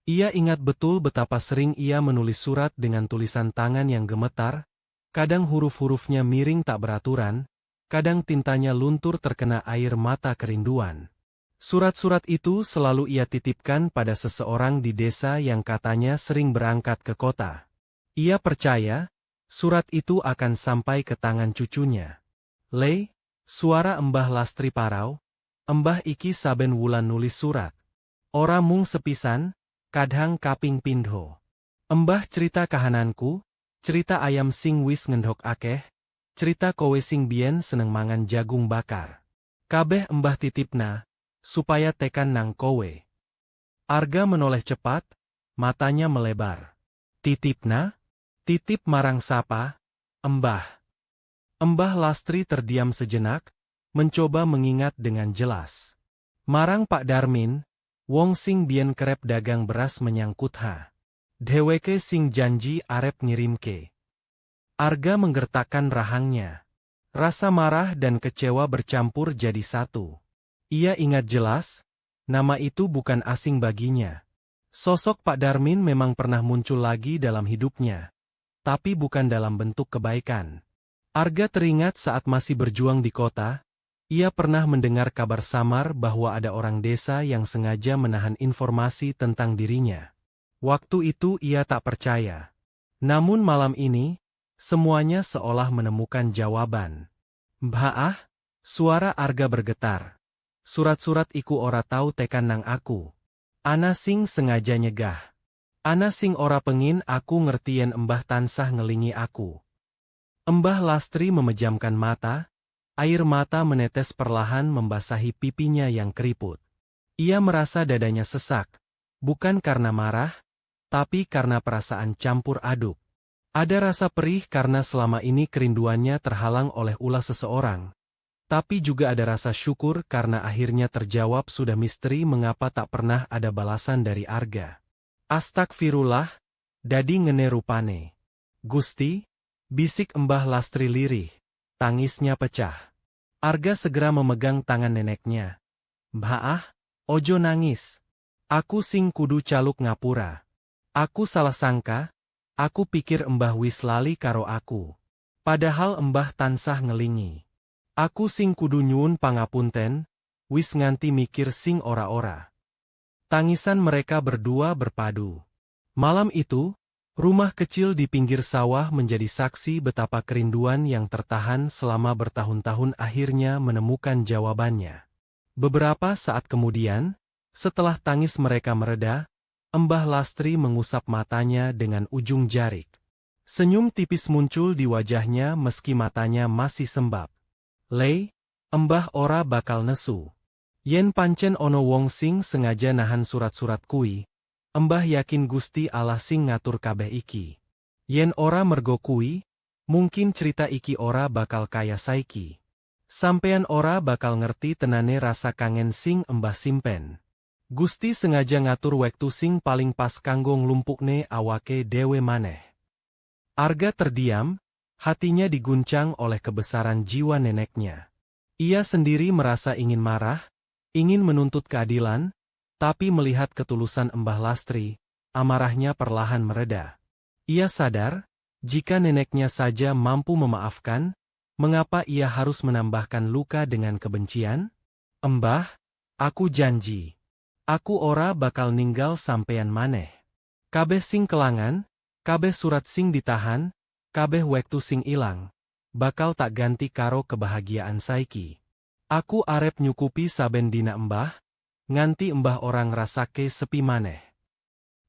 Ia ingat betul betapa sering ia menulis surat dengan tulisan tangan yang gemetar, kadang huruf-hurufnya miring tak beraturan, kadang tintanya luntur terkena air mata kerinduan. Surat-surat itu selalu ia titipkan pada seseorang di desa yang katanya sering berangkat ke kota. Ia percaya, surat itu akan sampai ke tangan cucunya. Le, suara Mbah Lastri parau, Mbah iki saben wulan nulis surat. Ora mung sepisan, kadang kaping pindho. Mbah cerita kahananku, cerita ayam sing wis ngendhok akeh, cerita kowe sing biyen seneng mangan jagung bakar. Kabeh Mbah titipna, supaya tekan nang kowe. Arga menoleh cepat, matanya melebar. Titipna? Titip marang sapa? Mbah. Mbah Lastri terdiam sejenak, mencoba mengingat dengan jelas. Marang Pak Darmin, wong sing biyen kerep dagang beras menyangkut dheweke sing janji arep ngirimke. Arga menggertakkan rahangnya. Rasa marah dan kecewa bercampur jadi satu. Ia ingat jelas, nama itu bukan asing baginya. Sosok Pak Darmin memang pernah muncul lagi dalam hidupnya. Tapi bukan dalam bentuk kebaikan. Arga teringat saat masih berjuang di kota, ia pernah mendengar kabar samar bahwa ada orang desa yang sengaja menahan informasi tentang dirinya. Waktu itu ia tak percaya. Namun malam ini, semuanya seolah menemukan jawaban. Mbah suara Arga bergetar. Surat-surat iku ora tau tekan nang aku. Ana sing sengaja nyegah. Ana sing ora pengin aku ngertien Mbah tansah ngelingi aku. Mbah Lastri memejamkan mata. Air mata menetes perlahan membasahi pipinya yang keriput. Ia merasa dadanya sesak, bukan karena marah, tapi karena perasaan campur aduk. Ada rasa perih karena selama ini kerinduannya terhalang oleh ulah seseorang. Tapi juga ada rasa syukur karena akhirnya terjawab sudah misteri mengapa tak pernah ada balasan dari Arga. Astagfirullah, dadi ngene rupane. Gusti, bisik Mbah Lastri lirih, tangisnya pecah. Arga segera memegang tangan neneknya. Mbah ojo nangis. Aku sing kudu caluk ngapura. Aku salah sangka, aku pikir Mbah wis lali karo aku. Padahal embah tansah ngelingi. Aku sing kudu nyuwun pangapunten, wis nganti mikir sing ora-ora. Tangisan mereka berdua berpadu. Malam itu, rumah kecil di pinggir sawah menjadi saksi betapa kerinduan yang tertahan selama bertahun-tahun akhirnya menemukan jawabannya. Beberapa saat kemudian, setelah tangis mereka mereda, Mbah Lastri mengusap matanya dengan ujung jarik. Senyum tipis muncul di wajahnya meski matanya masih sembab. "Lei, Mbah ora bakal nesu. Yen pancen ono wong sing sengaja nahan surat-surat kui, Mbah yakin Gusti Allah sing ngatur kabeh iki. Yen ora mergo kui, mungkin cerita iki ora bakal kaya saiki. Sampean ora bakal ngerti tenane rasa kangen sing Mbah simpen. Gusti sengaja ngatur wektu sing paling pas kanggo nglumpukne awake dewe maneh." Arga terdiam, hatinya diguncang oleh kebesaran jiwa neneknya. Ia sendiri merasa ingin marah, ingin menuntut keadilan, tapi melihat ketulusan Mbah Lastri, amarahnya perlahan mereda. Ia sadar, jika neneknya saja mampu memaafkan, mengapa ia harus menambahkan luka dengan kebencian? "Mbah, aku janji. Aku ora bakal ninggal sampeyan maneh. Kabeh sing kelangan, kabeh surat sing ditahan, kabeh wektu sing ilang, bakal tak ganti karo kebahagiaan saiki. Aku arep nyukupi saben dina Mbah, nganti Mbah orang ngrasake sepi maneh."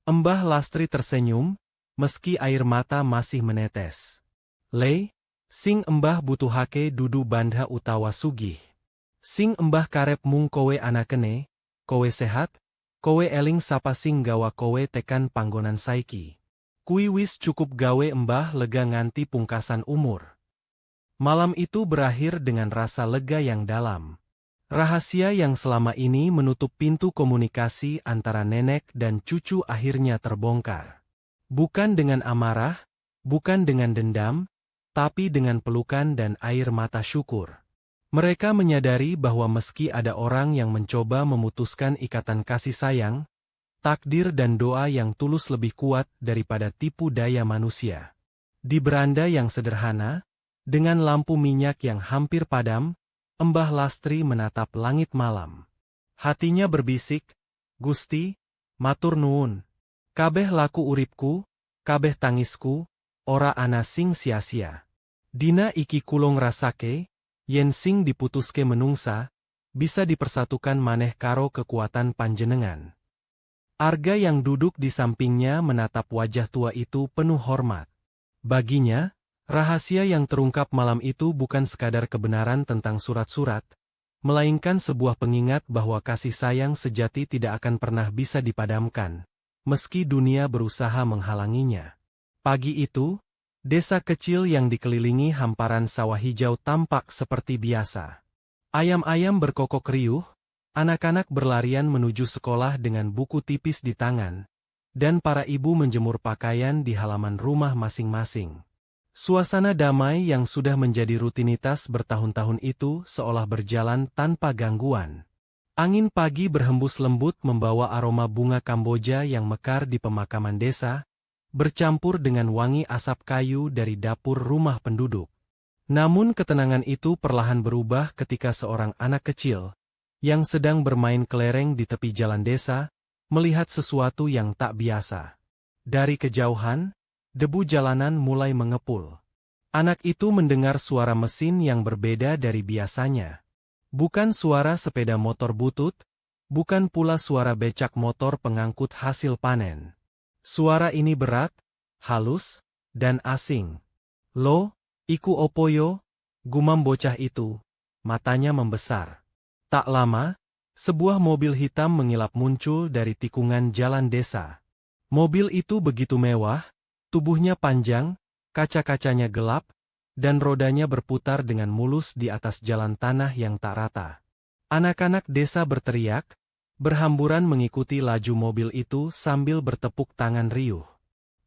Mbah Lastri tersenyum, meski air mata masih menetes. "Lei, sing Mbah butuhake dudu bandha utawa sugih. Sing Mbah karep mung kowe anakene, kowe sehat, kowe eling sapa sing gawa kowe tekan panggonan saiki. Kui wis cukup gawe Mbah lega nganti pungkasan umur." Malam itu berakhir dengan rasa lega yang dalam. Rahasia yang selama ini menutup pintu komunikasi antara nenek dan cucu akhirnya terbongkar. Bukan dengan amarah, bukan dengan dendam, tapi dengan pelukan dan air mata syukur. Mereka menyadari bahwa meski ada orang yang mencoba memutuskan ikatan kasih sayang, takdir dan doa yang tulus lebih kuat daripada tipu daya manusia. Di beranda yang sederhana, dengan lampu minyak yang hampir padam, Mbah Lastri menatap langit malam. Hatinya berbisik, "Gusti, matur nuwun. Kabeh laku uripku, kabeh tangisku, ora ana sing sia-sia. Dina iki kulong rasake, yen sing diputuske menungsa, bisa dipersatukan maneh karo kekuatan panjenengan." Arga yang duduk di sampingnya menatap wajah tua itu penuh hormat. Baginya, rahasia yang terungkap malam itu bukan sekadar kebenaran tentang surat-surat, melainkan sebuah pengingat bahwa kasih sayang sejati tidak akan pernah bisa dipadamkan, meski dunia berusaha menghalanginya. Pagi itu, desa kecil yang dikelilingi hamparan sawah hijau tampak seperti biasa. Ayam-ayam berkokok riuh, anak-anak berlarian menuju sekolah dengan buku tipis di tangan, dan para ibu menjemur pakaian di halaman rumah masing-masing. Suasana damai yang sudah menjadi rutinitas bertahun-tahun itu seolah berjalan tanpa gangguan. Angin pagi berhembus lembut membawa aroma bunga Kamboja yang mekar di pemakaman desa, bercampur dengan wangi asap kayu dari dapur rumah penduduk. Namun ketenangan itu perlahan berubah ketika seorang anak kecil, yang sedang bermain kelereng di tepi jalan desa, melihat sesuatu yang tak biasa. Dari kejauhan, debu jalanan mulai mengepul. Anak itu mendengar suara mesin yang berbeda dari biasanya. Bukan suara sepeda motor butut, bukan pula suara becak motor pengangkut hasil panen. Suara ini berat, halus, dan asing. "Lo, iku opo yo?" gumam bocah itu, matanya membesar. Tak lama, sebuah mobil hitam mengilap muncul dari tikungan jalan desa. Mobil itu begitu mewah, tubuhnya panjang, kaca-kacanya gelap, dan rodanya berputar dengan mulus di atas jalan tanah yang tak rata. Anak-anak desa berteriak, berhamburan mengikuti laju mobil itu sambil bertepuk tangan riuh.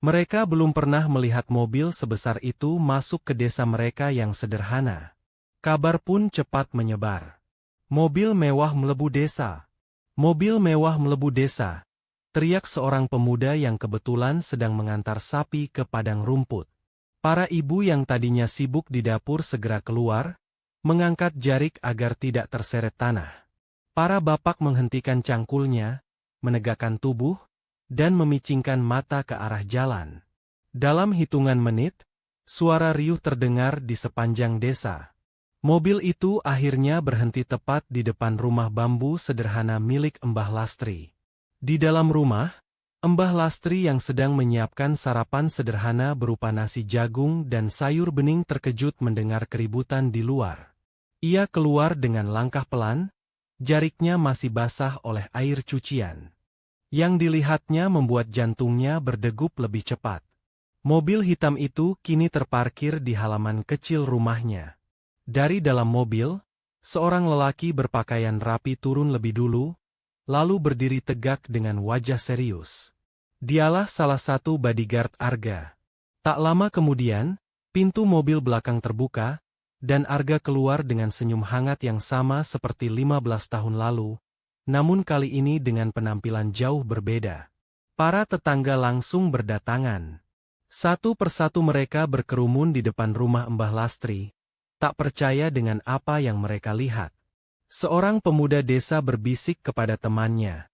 Mereka belum pernah melihat mobil sebesar itu masuk ke desa mereka yang sederhana. Kabar pun cepat menyebar. "Mobil mewah melebu desa. Mobil mewah melebu desa," teriak seorang pemuda yang kebetulan sedang mengantar sapi ke padang rumput. Para ibu yang tadinya sibuk di dapur segera keluar, mengangkat jarik agar tidak terseret tanah. Para bapak menghentikan cangkulnya, menegakkan tubuh, dan memicingkan mata ke arah jalan. Dalam hitungan menit, suara riuh terdengar di sepanjang desa. Mobil itu akhirnya berhenti tepat di depan rumah bambu sederhana milik Mbah Lastri. Di dalam rumah, Mbah Lastri yang sedang menyiapkan sarapan sederhana berupa nasi jagung dan sayur bening terkejut mendengar keributan di luar. Ia keluar dengan langkah pelan, jariknya masih basah oleh air cucian. Yang dilihatnya membuat jantungnya berdegup lebih cepat. Mobil hitam itu kini terparkir di halaman kecil rumahnya. Dari dalam mobil, seorang lelaki berpakaian rapi turun lebih dulu, lalu berdiri tegak dengan wajah serius. Dialah salah satu bodyguard Arga. Tak lama kemudian, pintu mobil belakang terbuka, dan Arga keluar dengan senyum hangat yang sama seperti 15 tahun lalu, namun kali ini dengan penampilan jauh berbeda. Para tetangga langsung berdatangan. Satu persatu mereka berkerumun di depan rumah Mbah Lastri, tak percaya dengan apa yang mereka lihat. Seorang pemuda desa berbisik kepada temannya.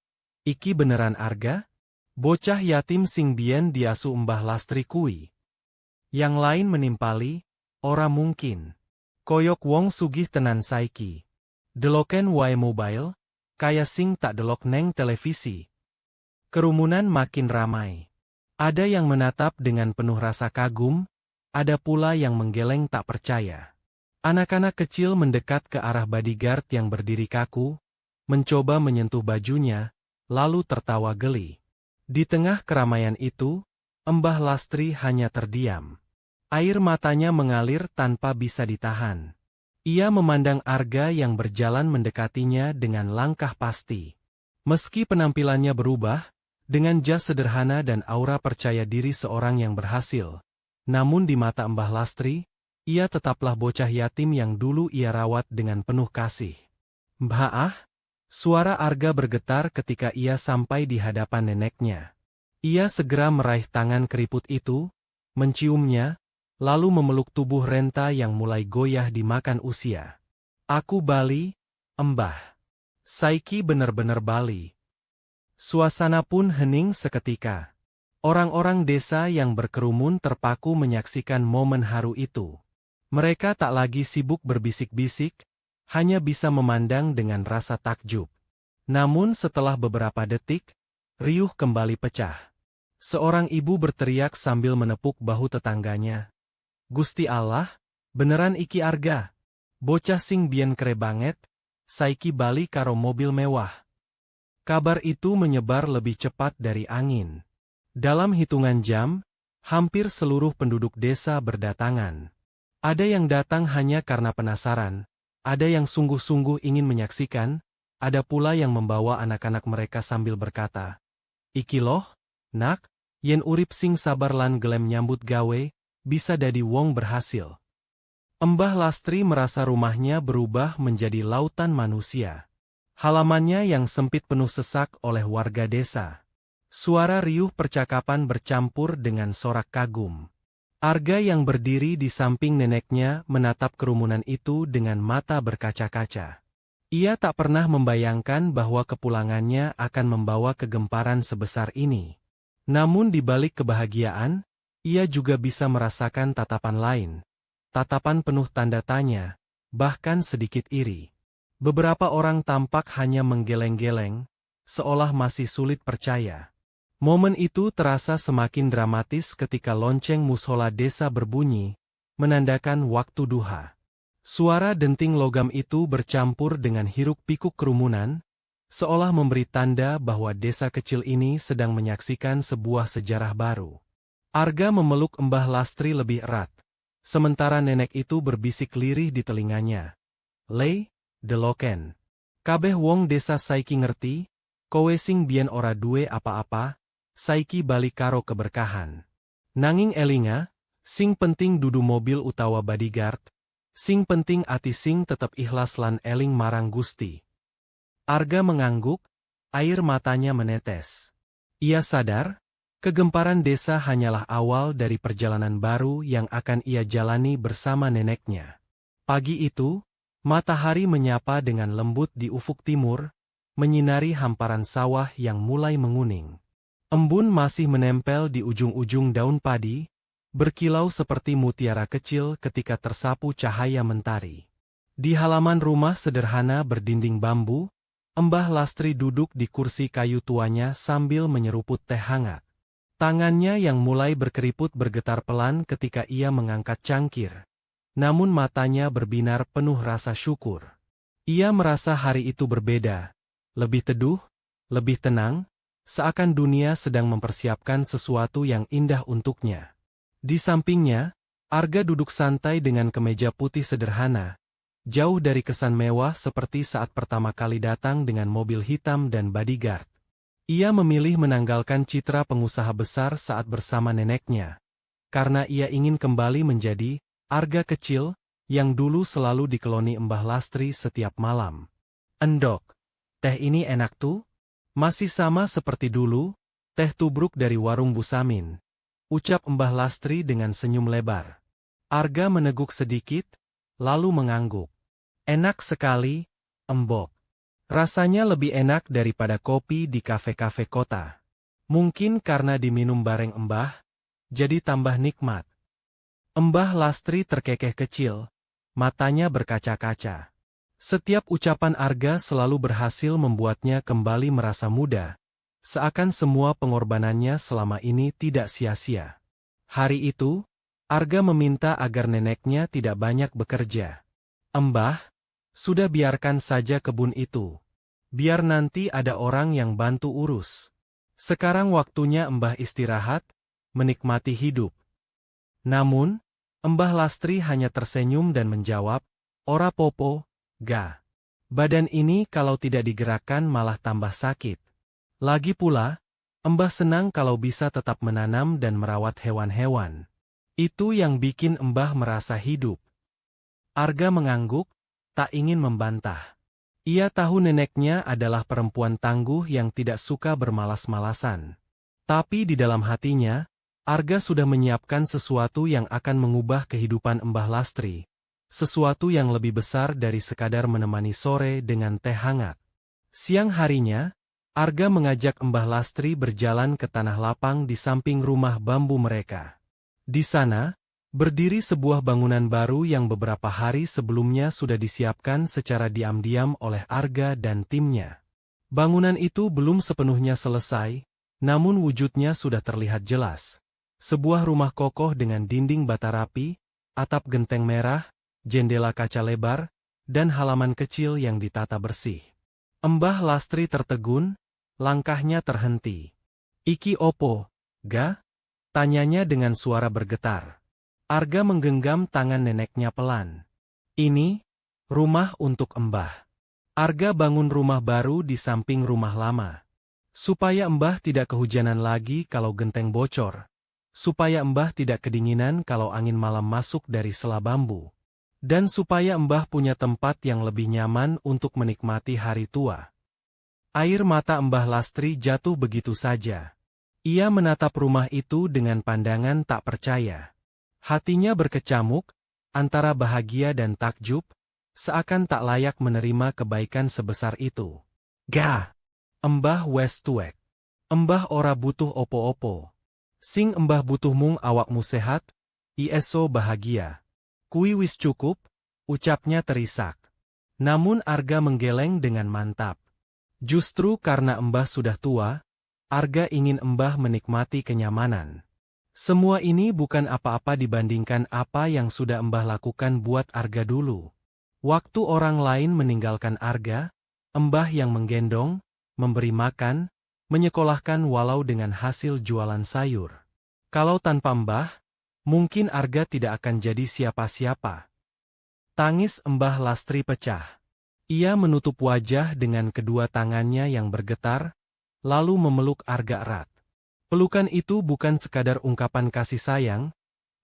Iki beneran Arga? Bocah yatim sing bien diasuh Mbah Lastri kui. Yang lain menimpali, ora mungkin. Koyok wong sugih tenan saiki. Deloken wae mobile, kaya sing tak delok neng televisi. Kerumunan makin ramai. Ada yang menatap dengan penuh rasa kagum, ada pula yang menggeleng tak percaya. Anak-anak kecil mendekat ke arah bodyguard yang berdiri kaku, mencoba menyentuh bajunya, lalu tertawa geli. Di tengah keramaian itu, Mbah Lastri hanya terdiam. Air matanya mengalir tanpa bisa ditahan. Ia memandang Arga yang berjalan mendekatinya dengan langkah pasti. Meski penampilannya berubah, dengan jas sederhana dan aura percaya diri seorang yang berhasil, namun di mata Mbah Lastri, ia tetaplah bocah yatim yang dulu ia rawat dengan penuh kasih. Mbah, suara Arga bergetar ketika ia sampai di hadapan neneknya. Ia segera meraih tangan keriput itu, menciumnya, lalu memeluk tubuh renta yang mulai goyah dimakan usia. Aku bali, Mbah. Saiki bener-bener bali. Suasana pun hening seketika. Orang-orang desa yang berkerumun terpaku menyaksikan momen haru itu. Mereka tak lagi sibuk berbisik-bisik, hanya bisa memandang dengan rasa takjub. Namun setelah beberapa detik, riuh kembali pecah. Seorang ibu berteriak sambil menepuk bahu tetangganya. Gusti Allah, beneran iki Arga. Bocah sing bien kere banget, saiki bali karo mobil mewah. Kabar itu menyebar lebih cepat dari angin. Dalam hitungan jam, hampir seluruh penduduk desa berdatangan. Ada yang datang hanya karena penasaran, ada yang sungguh-sungguh ingin menyaksikan, ada pula yang membawa anak-anak mereka sambil berkata, "Iki loh, nak, yen urip sing sabar lan gelem nyambut gawe, bisa dadi wong berhasil." Mbah Lastri merasa rumahnya berubah menjadi lautan manusia. Halamannya yang sempit penuh sesak oleh warga desa. Suara riuh percakapan bercampur dengan sorak kagum. Arga yang berdiri di samping neneknya menatap kerumunan itu dengan mata berkaca-kaca. Ia tak pernah membayangkan bahwa kepulangannya akan membawa kegemparan sebesar ini. Namun di balik kebahagiaan, ia juga bisa merasakan tatapan lain. Tatapan penuh tanda tanya, bahkan sedikit iri. Beberapa orang tampak hanya menggeleng-geleng, seolah masih sulit percaya. Momen itu terasa semakin dramatis ketika lonceng mushola desa berbunyi, menandakan waktu duha. Suara denting logam itu bercampur dengan hiruk-pikuk kerumunan, seolah memberi tanda bahwa desa kecil ini sedang menyaksikan sebuah sejarah baru. Arga memeluk Mbah Lastri lebih erat, sementara nenek itu berbisik lirih di telinganya. "Lei, deloken. Kabeh wong desa saiki ngerti, kowe sing bien ora duwe apa-apa, saiki bali karo keberkahan. Nanging elinga, sing penting dudu mobil utawa bodyguard, sing penting ati sing tetep ikhlas lan eling marang Gusti." Arga mengangguk, air matanya menetes. Ia sadar, Kegemparan desa hanyalah awal dari perjalanan baru yang akan ia jalani bersama neneknya. Pagi itu, matahari menyapa dengan lembut di ufuk timur, menyinari hamparan sawah yang mulai menguning. Embun masih menempel di ujung-ujung daun padi, berkilau seperti mutiara kecil ketika tersapu cahaya mentari. Di halaman rumah sederhana berdinding bambu, Mbah Lastri duduk di kursi kayu tuanya sambil menyeruput teh hangat. Tangannya yang mulai berkeriput bergetar pelan ketika ia mengangkat cangkir. Namun matanya berbinar penuh rasa syukur. Ia merasa hari itu berbeda. Lebih teduh, lebih tenang, seakan dunia sedang mempersiapkan sesuatu yang indah untuknya. Di sampingnya, Arga duduk santai dengan kemeja putih sederhana, jauh dari kesan mewah seperti saat pertama kali datang dengan mobil hitam dan bodyguard. Ia memilih menanggalkan citra pengusaha besar saat bersama neneknya, karena ia ingin kembali menjadi Arga kecil yang dulu selalu dikeloni Mbah Lastri setiap malam. "Endok, teh ini enak tuh?" "Masih sama seperti dulu, teh tubruk dari warung Bu Samin," ucap Mbah Lastri dengan senyum lebar. Arga meneguk sedikit, lalu mengangguk. "Enak sekali, Embok. Rasanya lebih enak daripada kopi di kafe-kafe kota. Mungkin karena diminum bareng Mbah, jadi tambah nikmat." Mbah Lastri terkekeh kecil, matanya berkaca-kaca. Setiap ucapan Arga selalu berhasil membuatnya kembali merasa muda, seakan semua pengorbanannya selama ini tidak sia-sia. Hari itu, Arga meminta agar neneknya tidak banyak bekerja. "Mbah, sudah biarkan saja kebun itu. Biar nanti ada orang yang bantu urus. Sekarang waktunya Mbah istirahat, menikmati hidup." Namun, Mbah Lastri hanya tersenyum dan menjawab, "Ora popo, ga. Badan ini kalau tidak digerakkan malah tambah sakit. Lagi pula, Mbah senang kalau bisa tetap menanam dan merawat hewan-hewan. Itu yang bikin Mbah merasa hidup." Arga mengangguk, tak ingin membantah. Ia tahu neneknya adalah perempuan tangguh yang tidak suka bermalas-malasan. Tapi di dalam hatinya, Arga sudah menyiapkan sesuatu yang akan mengubah kehidupan Mbah Lastri. Sesuatu yang lebih besar dari sekadar menemani sore dengan teh hangat. Siang harinya, Arga mengajak Mbah Lastri berjalan ke tanah lapang di samping rumah bambu mereka. Di sana, berdiri sebuah bangunan baru yang beberapa hari sebelumnya sudah disiapkan secara diam-diam oleh Arga dan timnya. Bangunan itu belum sepenuhnya selesai, namun wujudnya sudah terlihat jelas. Sebuah rumah kokoh dengan dinding bata rapi, atap genteng merah, jendela kaca lebar, dan halaman kecil yang ditata bersih. Mbah Lastri tertegun, langkahnya terhenti. "Iki opo, ga?" tanyanya dengan suara bergetar. Arga menggenggam tangan neneknya pelan. "Ini, rumah untuk Mbah." Arga bangun rumah baru di samping rumah lama. Supaya Mbah tidak kehujanan lagi kalau genteng bocor. Supaya Mbah tidak kedinginan kalau angin malam masuk dari sela bambu. Dan supaya Mbah punya tempat yang lebih nyaman untuk menikmati hari tua. Air mata Mbah Lastri jatuh begitu saja. Ia menatap rumah itu dengan pandangan tak percaya. Hatinya berkecamuk, antara bahagia dan takjub, seakan tak layak menerima kebaikan sebesar itu. "Gah! Mbah wes tuek. Mbah ora butuh opo-opo. Sing Mbah butuh mung awakmu sehat, iso bahagia. Kui wis cukup," ucapnya terisak. Namun Arga menggeleng dengan mantap. Justru karena Mbah sudah tua, Arga ingin Mbah menikmati kenyamanan. Semua ini bukan apa-apa dibandingkan apa yang sudah Mbah lakukan buat Arga dulu. Waktu orang lain meninggalkan Arga, Mbah yang menggendong, memberi makan, menyekolahkan walau dengan hasil jualan sayur. Kalau tanpa Mbah, mungkin Arga tidak akan jadi siapa-siapa. Tangis Mbah Lastri pecah. Ia menutup wajah dengan kedua tangannya yang bergetar, lalu memeluk Arga erat. Pelukan itu bukan sekadar ungkapan kasih sayang,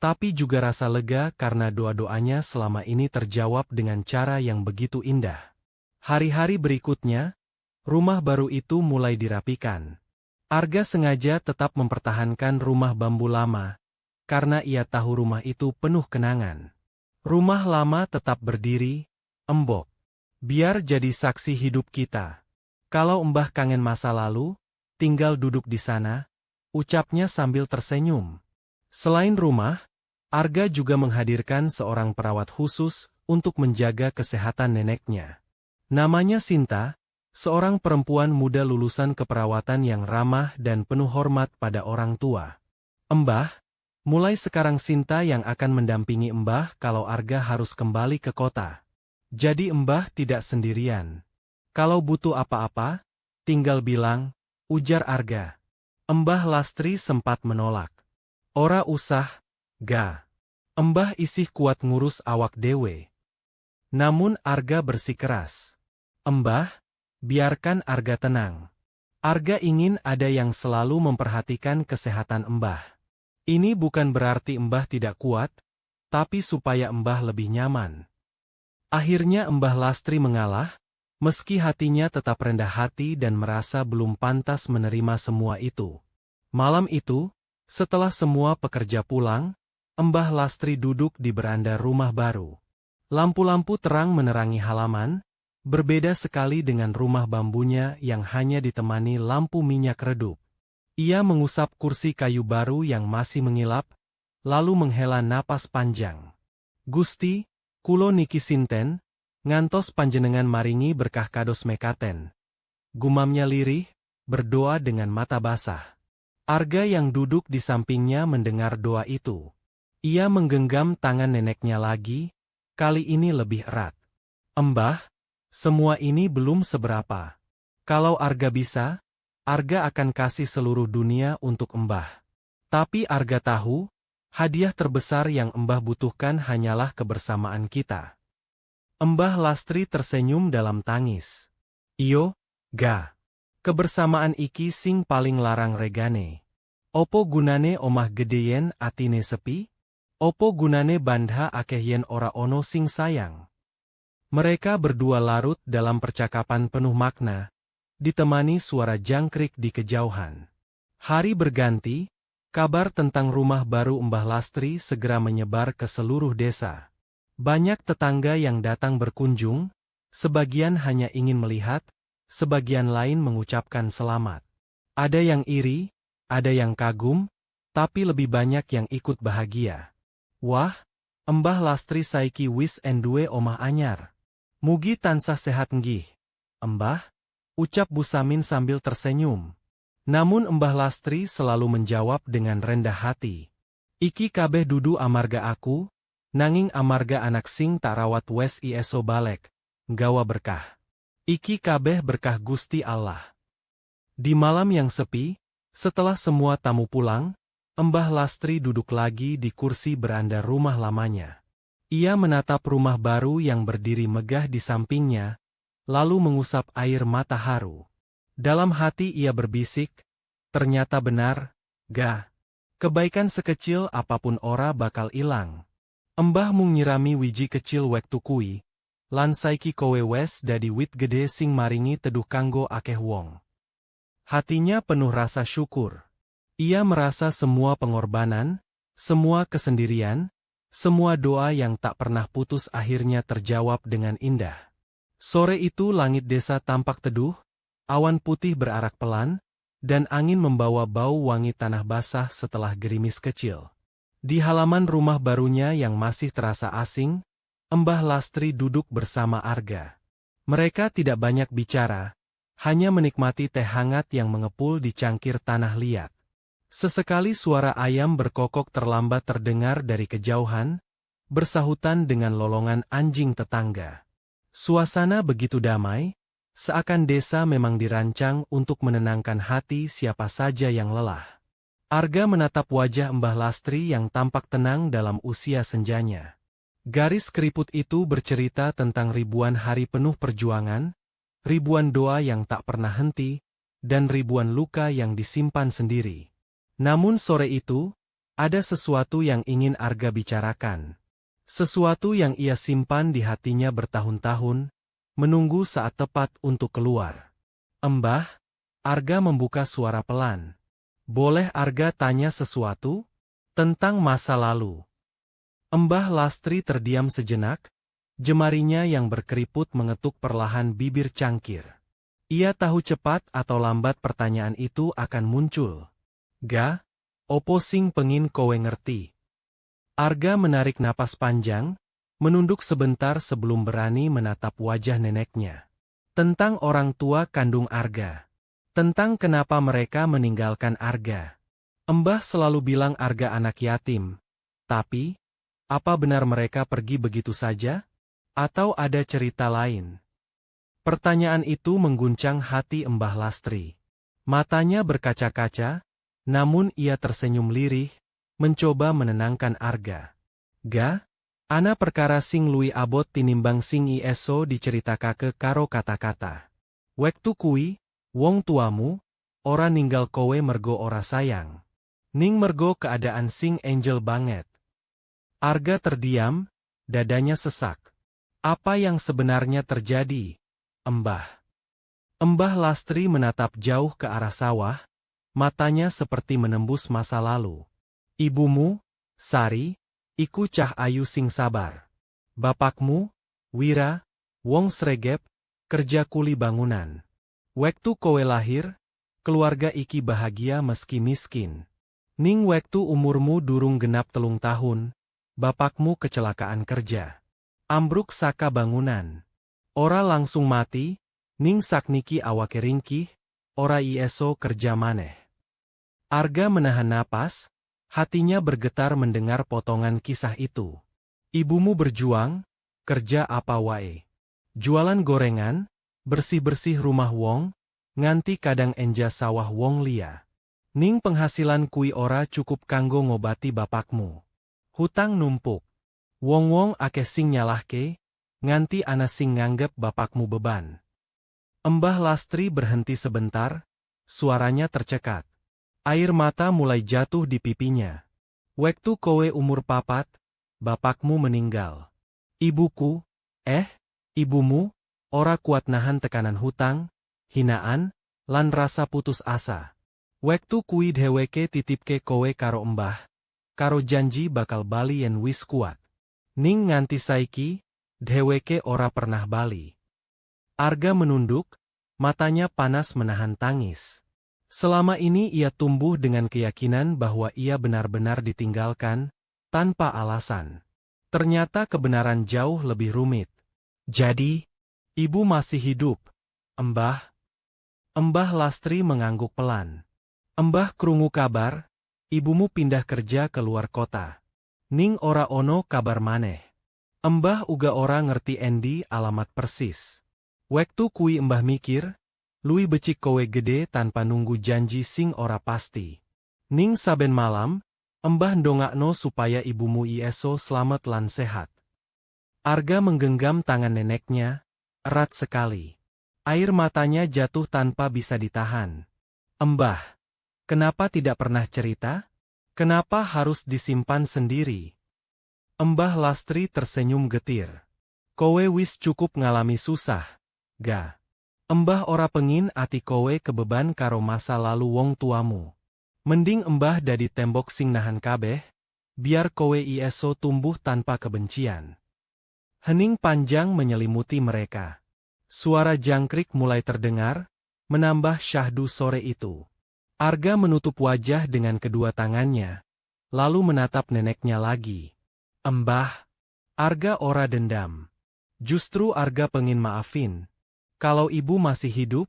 tapi juga rasa lega karena doa-doanya selama ini terjawab dengan cara yang begitu indah. Hari-hari berikutnya, rumah baru itu mulai dirapikan. Arga sengaja tetap mempertahankan rumah bambu lama, karena ia tahu rumah itu penuh kenangan. Rumah lama tetap berdiri, embok. Biar jadi saksi hidup kita. Kalau Mbah kangen masa lalu, tinggal duduk di sana, ucapnya sambil tersenyum. Selain rumah, Arga juga menghadirkan seorang perawat khusus untuk menjaga kesehatan neneknya. Namanya Sinta, seorang perempuan muda lulusan keperawatan yang ramah dan penuh hormat pada orang tua. Mbah, mulai sekarang Sinta yang akan mendampingi Mbah kalau Arga harus kembali ke kota. Jadi Mbah tidak sendirian. Kalau butuh apa-apa, tinggal bilang, ujar Arga. Mbah Lastri sempat menolak. Ora usah, ga. Mbah isih kuat ngurus awak dewe. Namun Arga bersikeras. Mbah, biarkan Arga tenang. Arga ingin ada yang selalu memperhatikan kesehatan Mbah. Ini bukan berarti Mbah tidak kuat, tapi supaya Mbah lebih nyaman. Akhirnya Mbah Lastri mengalah, meski hatinya tetap rendah hati dan merasa belum pantas menerima semua itu. Malam itu, setelah semua pekerja pulang, Mbah Lastri duduk di beranda rumah baru. Lampu-lampu terang menerangi halaman, berbeda sekali dengan rumah bambunya yang hanya ditemani lampu minyak redup. Ia mengusap kursi kayu baru yang masih mengilap, lalu menghela napas panjang. Gusti, kulo niki sinten, ngantos panjenengan maringi berkah kados mekaten. Gumamnya lirih, berdoa dengan mata basah. Arga yang duduk di sampingnya mendengar doa itu. Ia menggenggam tangan neneknya lagi, kali ini lebih erat. Mbah, semua ini belum seberapa. Kalau Arga bisa, Arga akan kasih seluruh dunia untuk Mbah. Tapi Arga tahu, hadiah terbesar yang Mbah butuhkan hanyalah kebersamaan kita. Mbah Lastri tersenyum dalam tangis. Iyo, ga. Kebersamaan iki sing paling larang regane. Opo gunane omah gedeyen atine sepi? Opo gunane bandha akeh yen ora ono sing sayang? Mereka berdua larut dalam percakapan penuh makna, ditemani suara jangkrik di kejauhan. Hari berganti, kabar tentang rumah baru Mbah Lastri segera menyebar ke seluruh desa. Banyak tetangga yang datang berkunjung, sebagian hanya ingin melihat, sebagian lain mengucapkan selamat. Ada yang iri, ada yang kagum, tapi lebih banyak yang ikut bahagia. Wah, Mbah Lastri saiki wis enduwe omah anyar. Mugi tansah sehat nggih. Mbah, ucap Bu Samin sambil tersenyum. Namun Mbah Lastri selalu menjawab dengan rendah hati. Iki kabeh dudu amarga aku, nanging amarga anak sing tak rawat wes eso balek, nggawa berkah. Iki kabeh berkah Gusti Allah. Di malam yang sepi, setelah semua tamu pulang, Mbah Lastri duduk lagi di kursi beranda rumah lamanya. Ia menatap rumah baru yang berdiri megah di sampingnya, lalu mengusap air mata haru. Dalam hati ia berbisik, ternyata benar, ga. Kebaikan sekecil apapun ora bakal ilang. Mbah mung nyirami wiji kecil wektu kui, lan saiki kowe wes dadi wit gede sing maringi teduh kanggo akeh wong. Hatinya penuh rasa syukur. Ia merasa semua pengorbanan, semua kesendirian, semua doa yang tak pernah putus akhirnya terjawab dengan indah. Sore itu langit desa tampak teduh, awan putih berarak pelan, dan angin membawa bau wangi tanah basah setelah gerimis kecil. Di halaman rumah barunya yang masih terasa asing, Mbah Lastri duduk bersama Arga. Mereka tidak banyak bicara, hanya menikmati teh hangat yang mengepul di cangkir tanah liat. Sesekali suara ayam berkokok terlambat terdengar dari kejauhan, bersahutan dengan lolongan anjing tetangga. Suasana begitu damai, seakan desa memang dirancang untuk menenangkan hati siapa saja yang lelah. Arga menatap wajah Mbah Lastri yang tampak tenang dalam usia senjanya. Garis keriput itu bercerita tentang ribuan hari penuh perjuangan, ribuan doa yang tak pernah henti, dan ribuan luka yang disimpan sendiri. Namun sore itu, ada sesuatu yang ingin Arga bicarakan. Sesuatu yang ia simpan di hatinya bertahun-tahun, menunggu saat tepat untuk keluar. Mbah, Arga membuka suara pelan. Boleh Arga tanya sesuatu? Tentang masa lalu. Mbah Lastri terdiam sejenak, jemarinya yang berkeriput mengetuk perlahan bibir cangkir. Ia tahu cepat atau lambat pertanyaan itu akan muncul. Ga, opo sing pengin kowe ngerti? Arga menarik napas panjang, menunduk sebentar sebelum berani menatap wajah neneknya. Tentang orang tua kandung Arga. Tentang kenapa mereka meninggalkan Arga. Mbah selalu bilang Arga anak yatim. Tapi, apa benar mereka pergi begitu saja? Atau ada cerita lain? Pertanyaan itu mengguncang hati Mbah Lastri. Matanya berkaca-kaca, namun ia tersenyum lirih, mencoba menenangkan Arga. Ga, ana perkara sing luwi abot tinimbang sing eso diceritakake karo kata-kata. Wektu kui, wong tuamu, ora ninggal kowe mergo ora sayang. Ning mergo keadaan sing angel banget. Arga terdiam, dadanya sesak. Apa yang sebenarnya terjadi, Mbah? Mbah Lastri menatap jauh ke arah sawah, matanya seperti menembus masa lalu. Ibumu, Sari, iku cah ayu sing sabar. Bapakmu, Wira, wong sregep, kerja kuli bangunan. Wektu kowe lahir, keluarga iki bahagia meski miskin. Ning wektu umurmu durung genap 3 tahun, bapakmu kecelakaan kerja. Ambruk saka bangunan. Ora langsung mati, ning sakniki awake ringkih, ora ieso kerja maneh. Arga menahan napas, hatinya bergetar mendengar potongan kisah itu. Ibumu berjuang, kerja apa wae. Jualan gorengan, bersih-bersih rumah wong, nganti kadang enja sawah wong lia. Ning penghasilan kui ora cukup kanggo ngobati bapakmu. Hutang numpuk. Wong-wong akeh sing nyalahke, nganti ana sing nganggep bapakmu beban. Mbah Lastri berhenti sebentar, suaranya tercekat. Air mata mulai jatuh di pipinya. Wektu kowe umur 4, bapakmu meninggal. Ibuku, ibumu, ora kuat nahan tekanan hutang, hinaan, lan rasa putus asa. Wektu kui dheweke titipke kowe karo mbah, karo janji bakal bali yen wis kuat. Ning nganti saiki, dheweke ora pernah bali. Arga menunduk, matanya panas menahan tangis. Selama ini ia tumbuh dengan keyakinan bahwa ia benar-benar ditinggalkan, tanpa alasan. Ternyata kebenaran jauh lebih rumit. Jadi, ibu masih hidup, Mbah? Mbah Lastri mengangguk pelan. Mbah krungu kabar, ibumu pindah kerja ke luar kota. Ning ora ono kabar maneh. Mbah uga ora ngerti endi alamat persis. Wektu kui mbah mikir, lui becik kowe gede tanpa nunggu janji sing ora pasti. Ning saben malam, mbah ndongakno supaya ibumu ieso slamet lan sehat. Arga menggenggam tangan neneknya, erat sekali. Air matanya jatuh tanpa bisa ditahan. Mbah, kenapa tidak pernah cerita? Kenapa harus disimpan sendiri? Mbah Lastri tersenyum getir. Kowe wis cukup ngalami susah, Ga. Mbah ora pengin ati kowe kebeban karo masa lalu wong tuamu. Mending mbah dadi tembok sing nahan kabeh, biar kowe ieso tumbuh tanpa kebencian. Hening panjang menyelimuti mereka. Suara jangkrik mulai terdengar, menambah syahdu sore itu. Arga menutup wajah dengan kedua tangannya, lalu menatap neneknya lagi. Mbah, Arga ora dendam. Justru Arga pengin maafin. Kalau ibu masih hidup,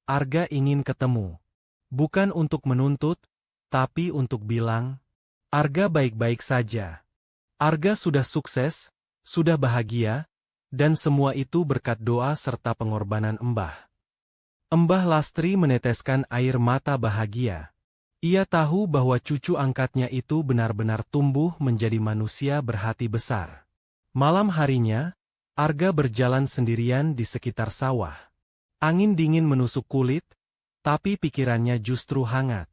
Arga ingin ketemu. Bukan untuk menuntut, tapi untuk bilang, Arga baik-baik saja. Arga sudah sukses, sudah bahagia, dan semua itu berkat doa serta pengorbanan Mbah. Mbah Lastri meneteskan air mata bahagia. Ia tahu bahwa cucu angkatnya itu benar-benar tumbuh menjadi manusia berhati besar. Malam harinya, Arga berjalan sendirian di sekitar sawah. Angin dingin menusuk kulit, tapi pikirannya justru hangat.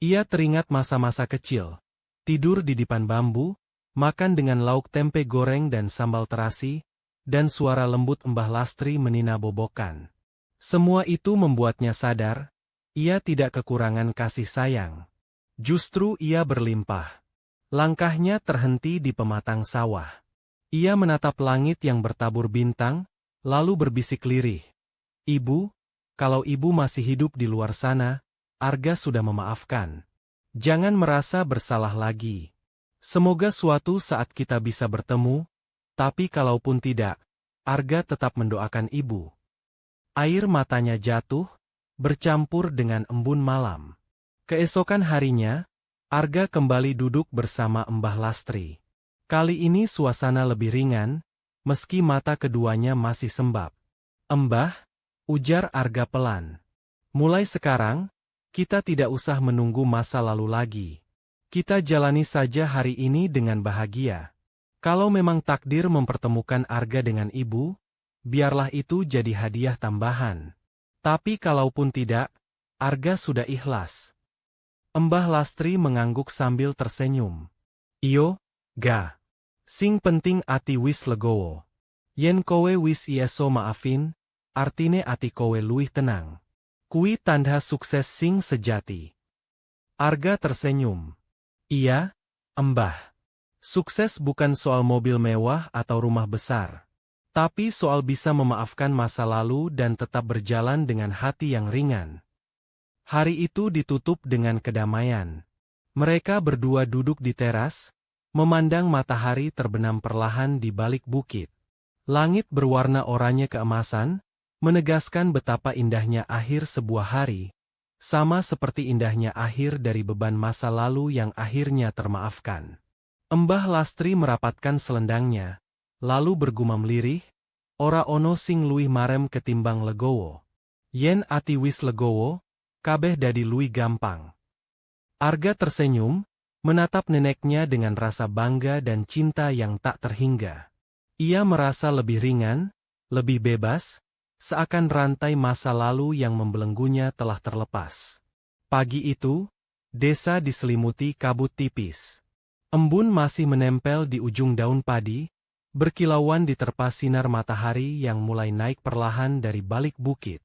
Ia teringat masa-masa kecil, tidur di dipan bambu, makan dengan lauk tempe goreng dan sambal terasi, dan suara lembut Mbah Lastri menina bobokan. Semua itu membuatnya sadar, Ia tidak kekurangan kasih sayang. Justru ia berlimpah. Langkahnya terhenti di pematang sawah. Ia menatap langit yang bertabur bintang, lalu berbisik lirih. Ibu, kalau ibu masih hidup di luar sana, Arga sudah memaafkan. Jangan merasa bersalah lagi. Semoga suatu saat kita bisa bertemu, tapi kalaupun tidak, Arga tetap mendoakan ibu. Air matanya jatuh, bercampur dengan embun malam. Keesokan harinya, Arga kembali duduk bersama Mbah Lastri. Kali ini suasana lebih ringan, meski mata keduanya masih sembab. "Mbah," ujar Arga pelan. "Mulai sekarang, kita tidak usah menunggu masa lalu lagi. Kita jalani saja hari ini dengan bahagia. Kalau memang takdir mempertemukan Arga dengan ibu, biarlah itu jadi hadiah tambahan. Tapi kalaupun tidak, Arga sudah ikhlas." Mbah Lastri mengangguk sambil tersenyum. "Iyo, ga. Sing penting ati wis legowo. Yen kowe wis ieso maafin, artine ati kowe luwih tenang. Kui tanda sukses sing sejati." Arga tersenyum. "Iya, Mbah. Sukses bukan soal mobil mewah atau rumah besar. Tapi soal bisa memaafkan masa lalu dan tetap berjalan dengan hati yang ringan." Hari itu ditutup dengan kedamaian. Mereka berdua duduk di teras, memandang matahari terbenam perlahan di balik bukit. Langit berwarna oranye keemasan, menegaskan betapa indahnya akhir sebuah hari, sama seperti indahnya akhir dari beban masa lalu yang akhirnya termaafkan. Mbah Lastri merapatkan selendangnya, lalu bergumam lirih, "Ora ono sing luwih marem ketimbang legowo. Yen ati wis legowo, kabeh dadi luwih gampang." Arga tersenyum, menatap neneknya dengan rasa bangga dan cinta yang tak terhingga. Ia merasa lebih ringan, lebih bebas, seakan rantai masa lalu yang membelenggunya telah terlepas. Pagi itu, desa diselimuti kabut tipis. Embun masih menempel di ujung daun padi, berkilauan diterpa sinar matahari yang mulai naik perlahan dari balik bukit.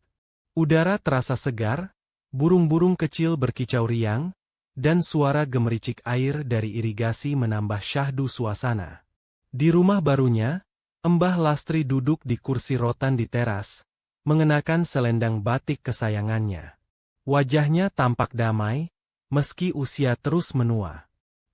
Udara terasa segar, burung-burung kecil berkicau riang, dan suara gemericik air dari irigasi menambah syahdu suasana. Di rumah barunya, Mbah Lastri duduk di kursi rotan di teras, mengenakan selendang batik kesayangannya. Wajahnya tampak damai, meski usia terus menua.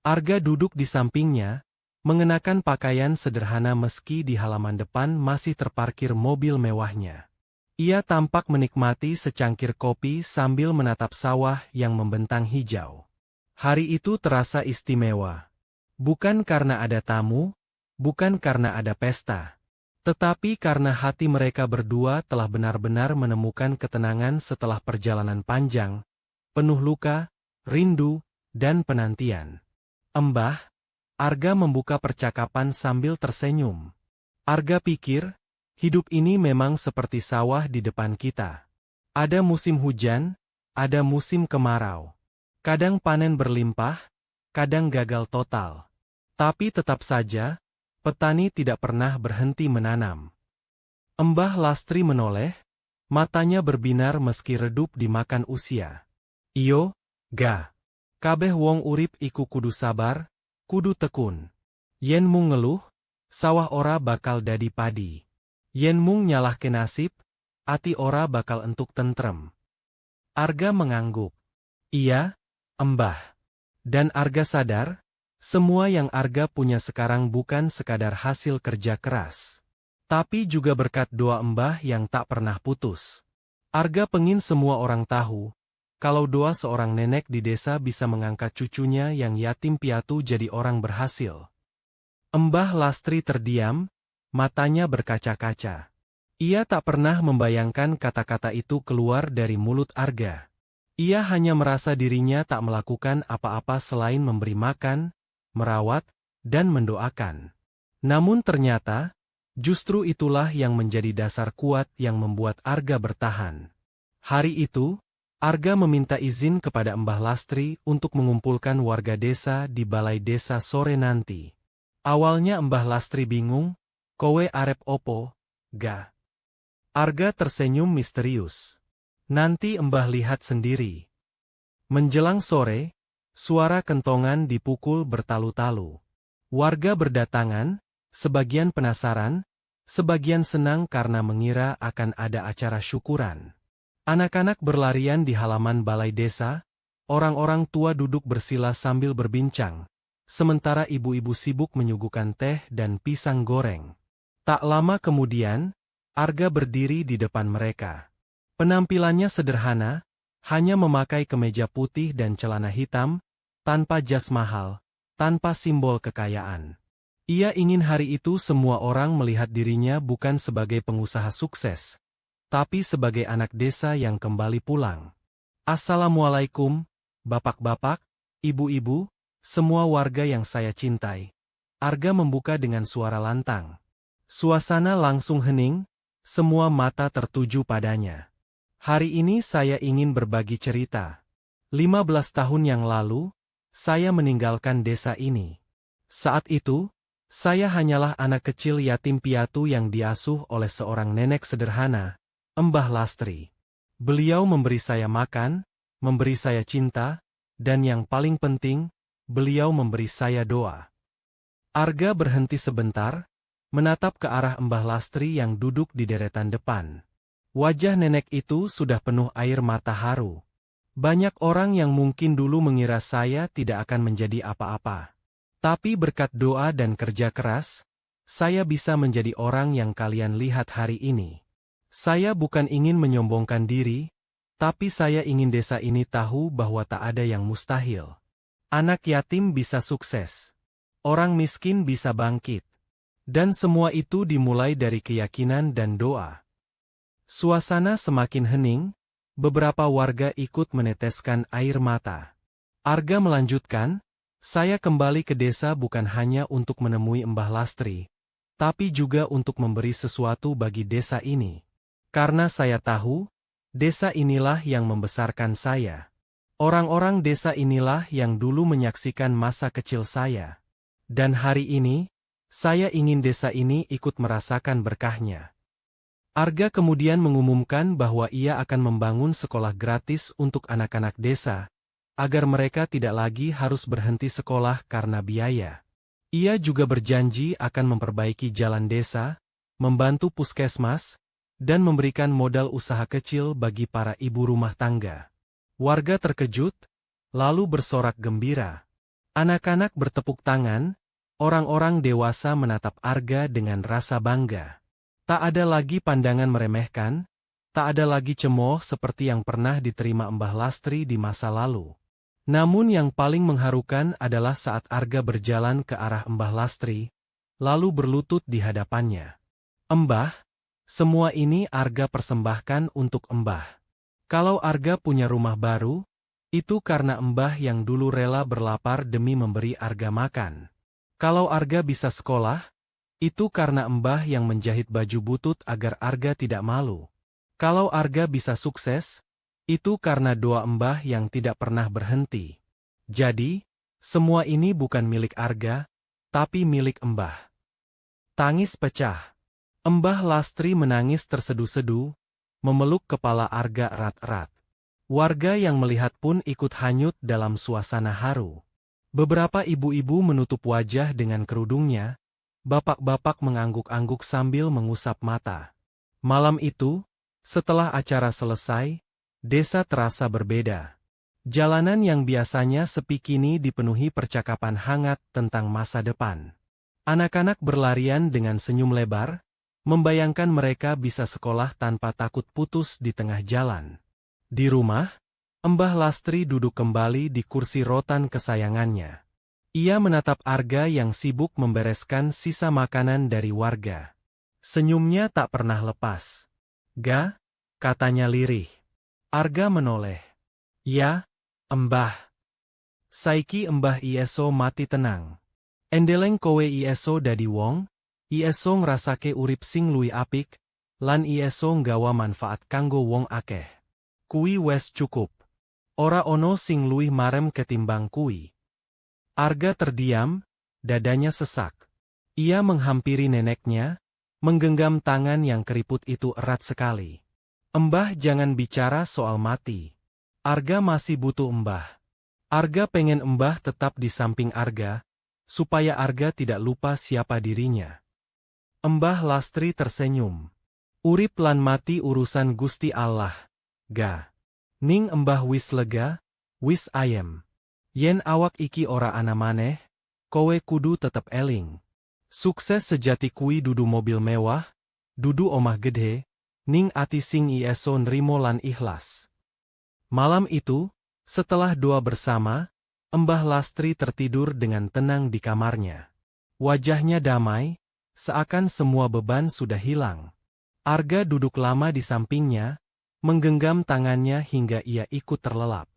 Arga duduk di sampingnya, mengenakan pakaian sederhana meski di halaman depan masih terparkir mobil mewahnya. Ia tampak menikmati secangkir kopi sambil menatap sawah yang membentang hijau. Hari itu terasa istimewa. Bukan karena ada tamu, bukan karena ada pesta, tetapi karena hati mereka berdua telah benar-benar menemukan ketenangan setelah perjalanan panjang, penuh luka, rindu, dan penantian. "Mbah," Arga membuka percakapan sambil tersenyum. "Arga pikir, hidup ini memang seperti sawah di depan kita. Ada musim hujan, ada musim kemarau. Kadang panen berlimpah, kadang gagal total. Tapi tetap saja, petani tidak pernah berhenti menanam." Mbah Lastri menoleh, matanya berbinar meski redup dimakan usia. "Iyo, ga. Kabeh wong urip iku kudu sabar, kudu tekun. Yen mung ngeluh, sawah ora bakal dadi padi. Yen mung nyalahke nasib, ati ora bakal entuk tentrem." Arga mengangguk. "Iya, Mbah." Dan Arga sadar, semua yang Arga punya sekarang bukan sekadar hasil kerja keras, tapi juga berkat doa Mbah yang tak pernah putus. Arga pengin semua orang tahu, kalau doa seorang nenek di desa bisa mengangkat cucunya yang yatim piatu jadi orang berhasil. Mbah Lastri terdiam, matanya berkaca-kaca. Ia tak pernah membayangkan kata-kata itu keluar dari mulut Arga. Ia hanya merasa dirinya tak melakukan apa-apa selain memberi makan, merawat, dan mendoakan. Namun ternyata, justru itulah yang menjadi dasar kuat yang membuat Arga bertahan. Hari itu, Arga meminta izin kepada Mbah Lastri untuk mengumpulkan warga desa di balai desa sore nanti. Awalnya Mbah Lastri bingung, "Kowe arep opo, ga?" Arga tersenyum misterius. Nanti Mbah lihat sendiri. Menjelang sore, suara kentongan dipukul bertalu-talu. Warga berdatangan, sebagian penasaran, sebagian senang karena mengira akan ada acara syukuran. Anak-anak berlarian di halaman balai desa, orang-orang tua duduk bersila sambil berbincang, sementara ibu-ibu sibuk menyuguhkan teh dan pisang goreng. Tak lama kemudian, Arga berdiri di depan mereka. Penampilannya sederhana, hanya memakai kemeja putih dan celana hitam, tanpa jas mahal, tanpa simbol kekayaan. Ia ingin hari itu semua orang melihat dirinya bukan sebagai pengusaha sukses, tapi sebagai anak desa yang kembali pulang. Assalamualaikum, bapak-bapak, ibu-ibu, semua warga yang saya cintai. Arga membuka dengan suara lantang. Suasana langsung hening, semua mata tertuju padanya. Hari ini saya ingin berbagi cerita. 15 tahun yang lalu, saya meninggalkan desa ini. Saat itu, saya hanyalah anak kecil yatim piatu yang diasuh oleh seorang nenek sederhana, Mbah Lastri. Beliau memberi saya makan, memberi saya cinta, dan yang paling penting, beliau memberi saya doa. Arga berhenti sebentar, menatap ke arah Mbah Lastri yang duduk di deretan depan. Wajah nenek itu sudah penuh air mata haru. Banyak orang yang mungkin dulu mengira saya tidak akan menjadi apa-apa. Tapi berkat doa dan kerja keras, saya bisa menjadi orang yang kalian lihat hari ini. Saya bukan ingin menyombongkan diri, tapi saya ingin desa ini tahu bahwa tak ada yang mustahil. Anak yatim bisa sukses. Orang miskin bisa bangkit. Dan semua itu dimulai dari keyakinan dan doa. Suasana semakin hening, beberapa warga ikut meneteskan air mata. Arga melanjutkan, saya kembali ke desa bukan hanya untuk menemui Mbah Lastri, tapi juga untuk memberi sesuatu bagi desa ini. Karena saya tahu, desa inilah yang membesarkan saya. Orang-orang desa inilah yang dulu menyaksikan masa kecil saya. Dan hari ini, saya ingin desa ini ikut merasakan berkahnya. Arga kemudian mengumumkan bahwa ia akan membangun sekolah gratis untuk anak-anak desa, agar mereka tidak lagi harus berhenti sekolah karena biaya. Ia juga berjanji akan memperbaiki jalan desa, membantu puskesmas, dan memberikan modal usaha kecil bagi para ibu rumah tangga. Warga terkejut, lalu bersorak gembira. Anak-anak bertepuk tangan, orang-orang dewasa menatap Arga dengan rasa bangga. Tak ada lagi pandangan meremehkan, tak ada lagi cemooh seperti yang pernah diterima Mbah Lastri di masa lalu. Namun yang paling mengharukan adalah saat Arga berjalan ke arah Mbah Lastri, lalu berlutut di hadapannya. Mbah, semua ini Arga persembahkan untuk Mbah. Kalau Arga punya rumah baru, itu karena Mbah yang dulu rela berlapar demi memberi Arga makan. Kalau Arga bisa sekolah, itu karena Mbah yang menjahit baju butut agar Arga tidak malu. Kalau Arga bisa sukses, itu karena doa Mbah yang tidak pernah berhenti. Jadi, semua ini bukan milik Arga, tapi milik Mbah. Tangis pecah. Mbah Lastri menangis tersedu-sedu, memeluk kepala Arga erat-erat. Warga yang melihat pun ikut hanyut dalam suasana haru. Beberapa ibu-ibu menutup wajah dengan kerudungnya, bapak-bapak mengangguk-angguk sambil mengusap mata. Malam itu, setelah acara selesai, desa terasa berbeda. Jalanan yang biasanya sepi kini dipenuhi percakapan hangat tentang masa depan. Anak-anak berlarian dengan senyum lebar, membayangkan mereka bisa sekolah tanpa takut putus di tengah jalan. Di rumah, Mbah Lastri duduk kembali di kursi rotan kesayangannya. Ia menatap Arga yang sibuk membereskan sisa makanan dari warga. Senyumnya tak pernah lepas. "Ga?" katanya lirih. Arga menoleh. "Ya, Mbah. Saiki Mbah Ieso mati tenang. Endeleng kowe Ieso dadi wong, Ieso ngrasake urip sing luwih apik, lan Ieso nggawa manfaat kanggo wong akeh. Kuwi wes cukup. Ora ono sing luwih marem ketimbang kuwi." Arga terdiam, dadanya sesak. Ia menghampiri neneknya, menggenggam tangan yang keriput itu erat sekali. Embah jangan bicara soal mati. Arga masih butuh Embah. Arga pengen Embah tetap di samping Arga, supaya Arga tidak lupa siapa dirinya. Embah Lastri tersenyum. Urip lan mati urusan Gusti Allah, ga. Ning Embah wis lega, wis ayem. Yen awak iki ora ana maneh, kowe kudu tetep eling. Sukses sejati kui dudu mobil mewah, dudu omah gede, ning ati sing ieso nrimo lan ikhlas. Malam itu, setelah doa bersama, Embah Lastri tertidur dengan tenang di kamarnya. Wajahnya damai, seakan semua beban sudah hilang. Arga duduk lama di sampingnya, menggenggam tangannya hingga ia ikut terlelap.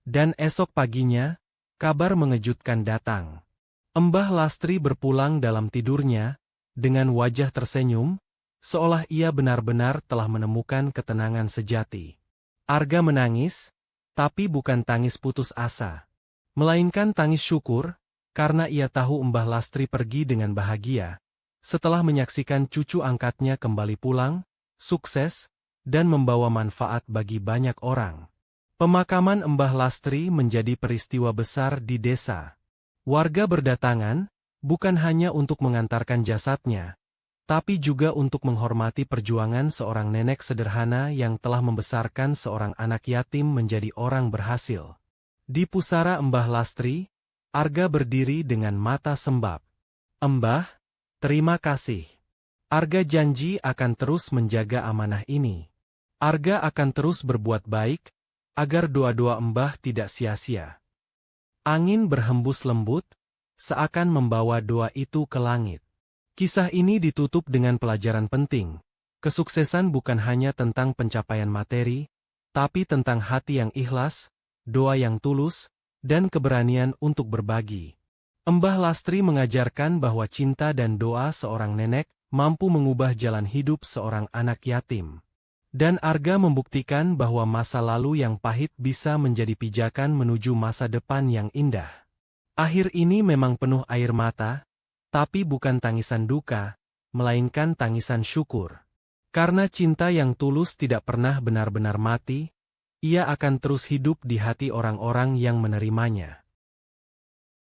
Dan esok paginya, kabar mengejutkan datang. Embah Lastri berpulang dalam tidurnya, dengan wajah tersenyum, seolah ia benar-benar telah menemukan ketenangan sejati. Arga menangis, tapi bukan tangis putus asa, melainkan tangis syukur, karena ia tahu Embah Lastri pergi dengan bahagia, setelah menyaksikan cucu angkatnya kembali pulang, sukses, dan membawa manfaat bagi banyak orang. Pemakaman Embah Lastri menjadi peristiwa besar di desa. Warga berdatangan, bukan hanya untuk mengantarkan jasadnya, tapi juga untuk menghormati perjuangan seorang nenek sederhana yang telah membesarkan seorang anak yatim menjadi orang berhasil. Di pusara Embah Lastri, Arga berdiri dengan mata sembab. Embah, terima kasih. Arga janji akan terus menjaga amanah ini. Arga akan terus berbuat baik, agar doa-doa Embah tidak sia-sia. Angin berhembus lembut, seakan membawa doa itu ke langit. Kisah ini ditutup dengan pelajaran penting. Kesuksesan bukan hanya tentang pencapaian materi, tapi tentang hati yang ikhlas, doa yang tulus, dan keberanian untuk berbagi. Embah Lastri mengajarkan bahwa cinta dan doa seorang nenek mampu mengubah jalan hidup seorang anak yatim. Dan Arga membuktikan bahwa masa lalu yang pahit bisa menjadi pijakan menuju masa depan yang indah. Akhir ini memang penuh air mata, tapi bukan tangisan duka, melainkan tangisan syukur. Karena cinta yang tulus tidak pernah benar-benar mati, ia akan terus hidup di hati orang-orang yang menerimanya.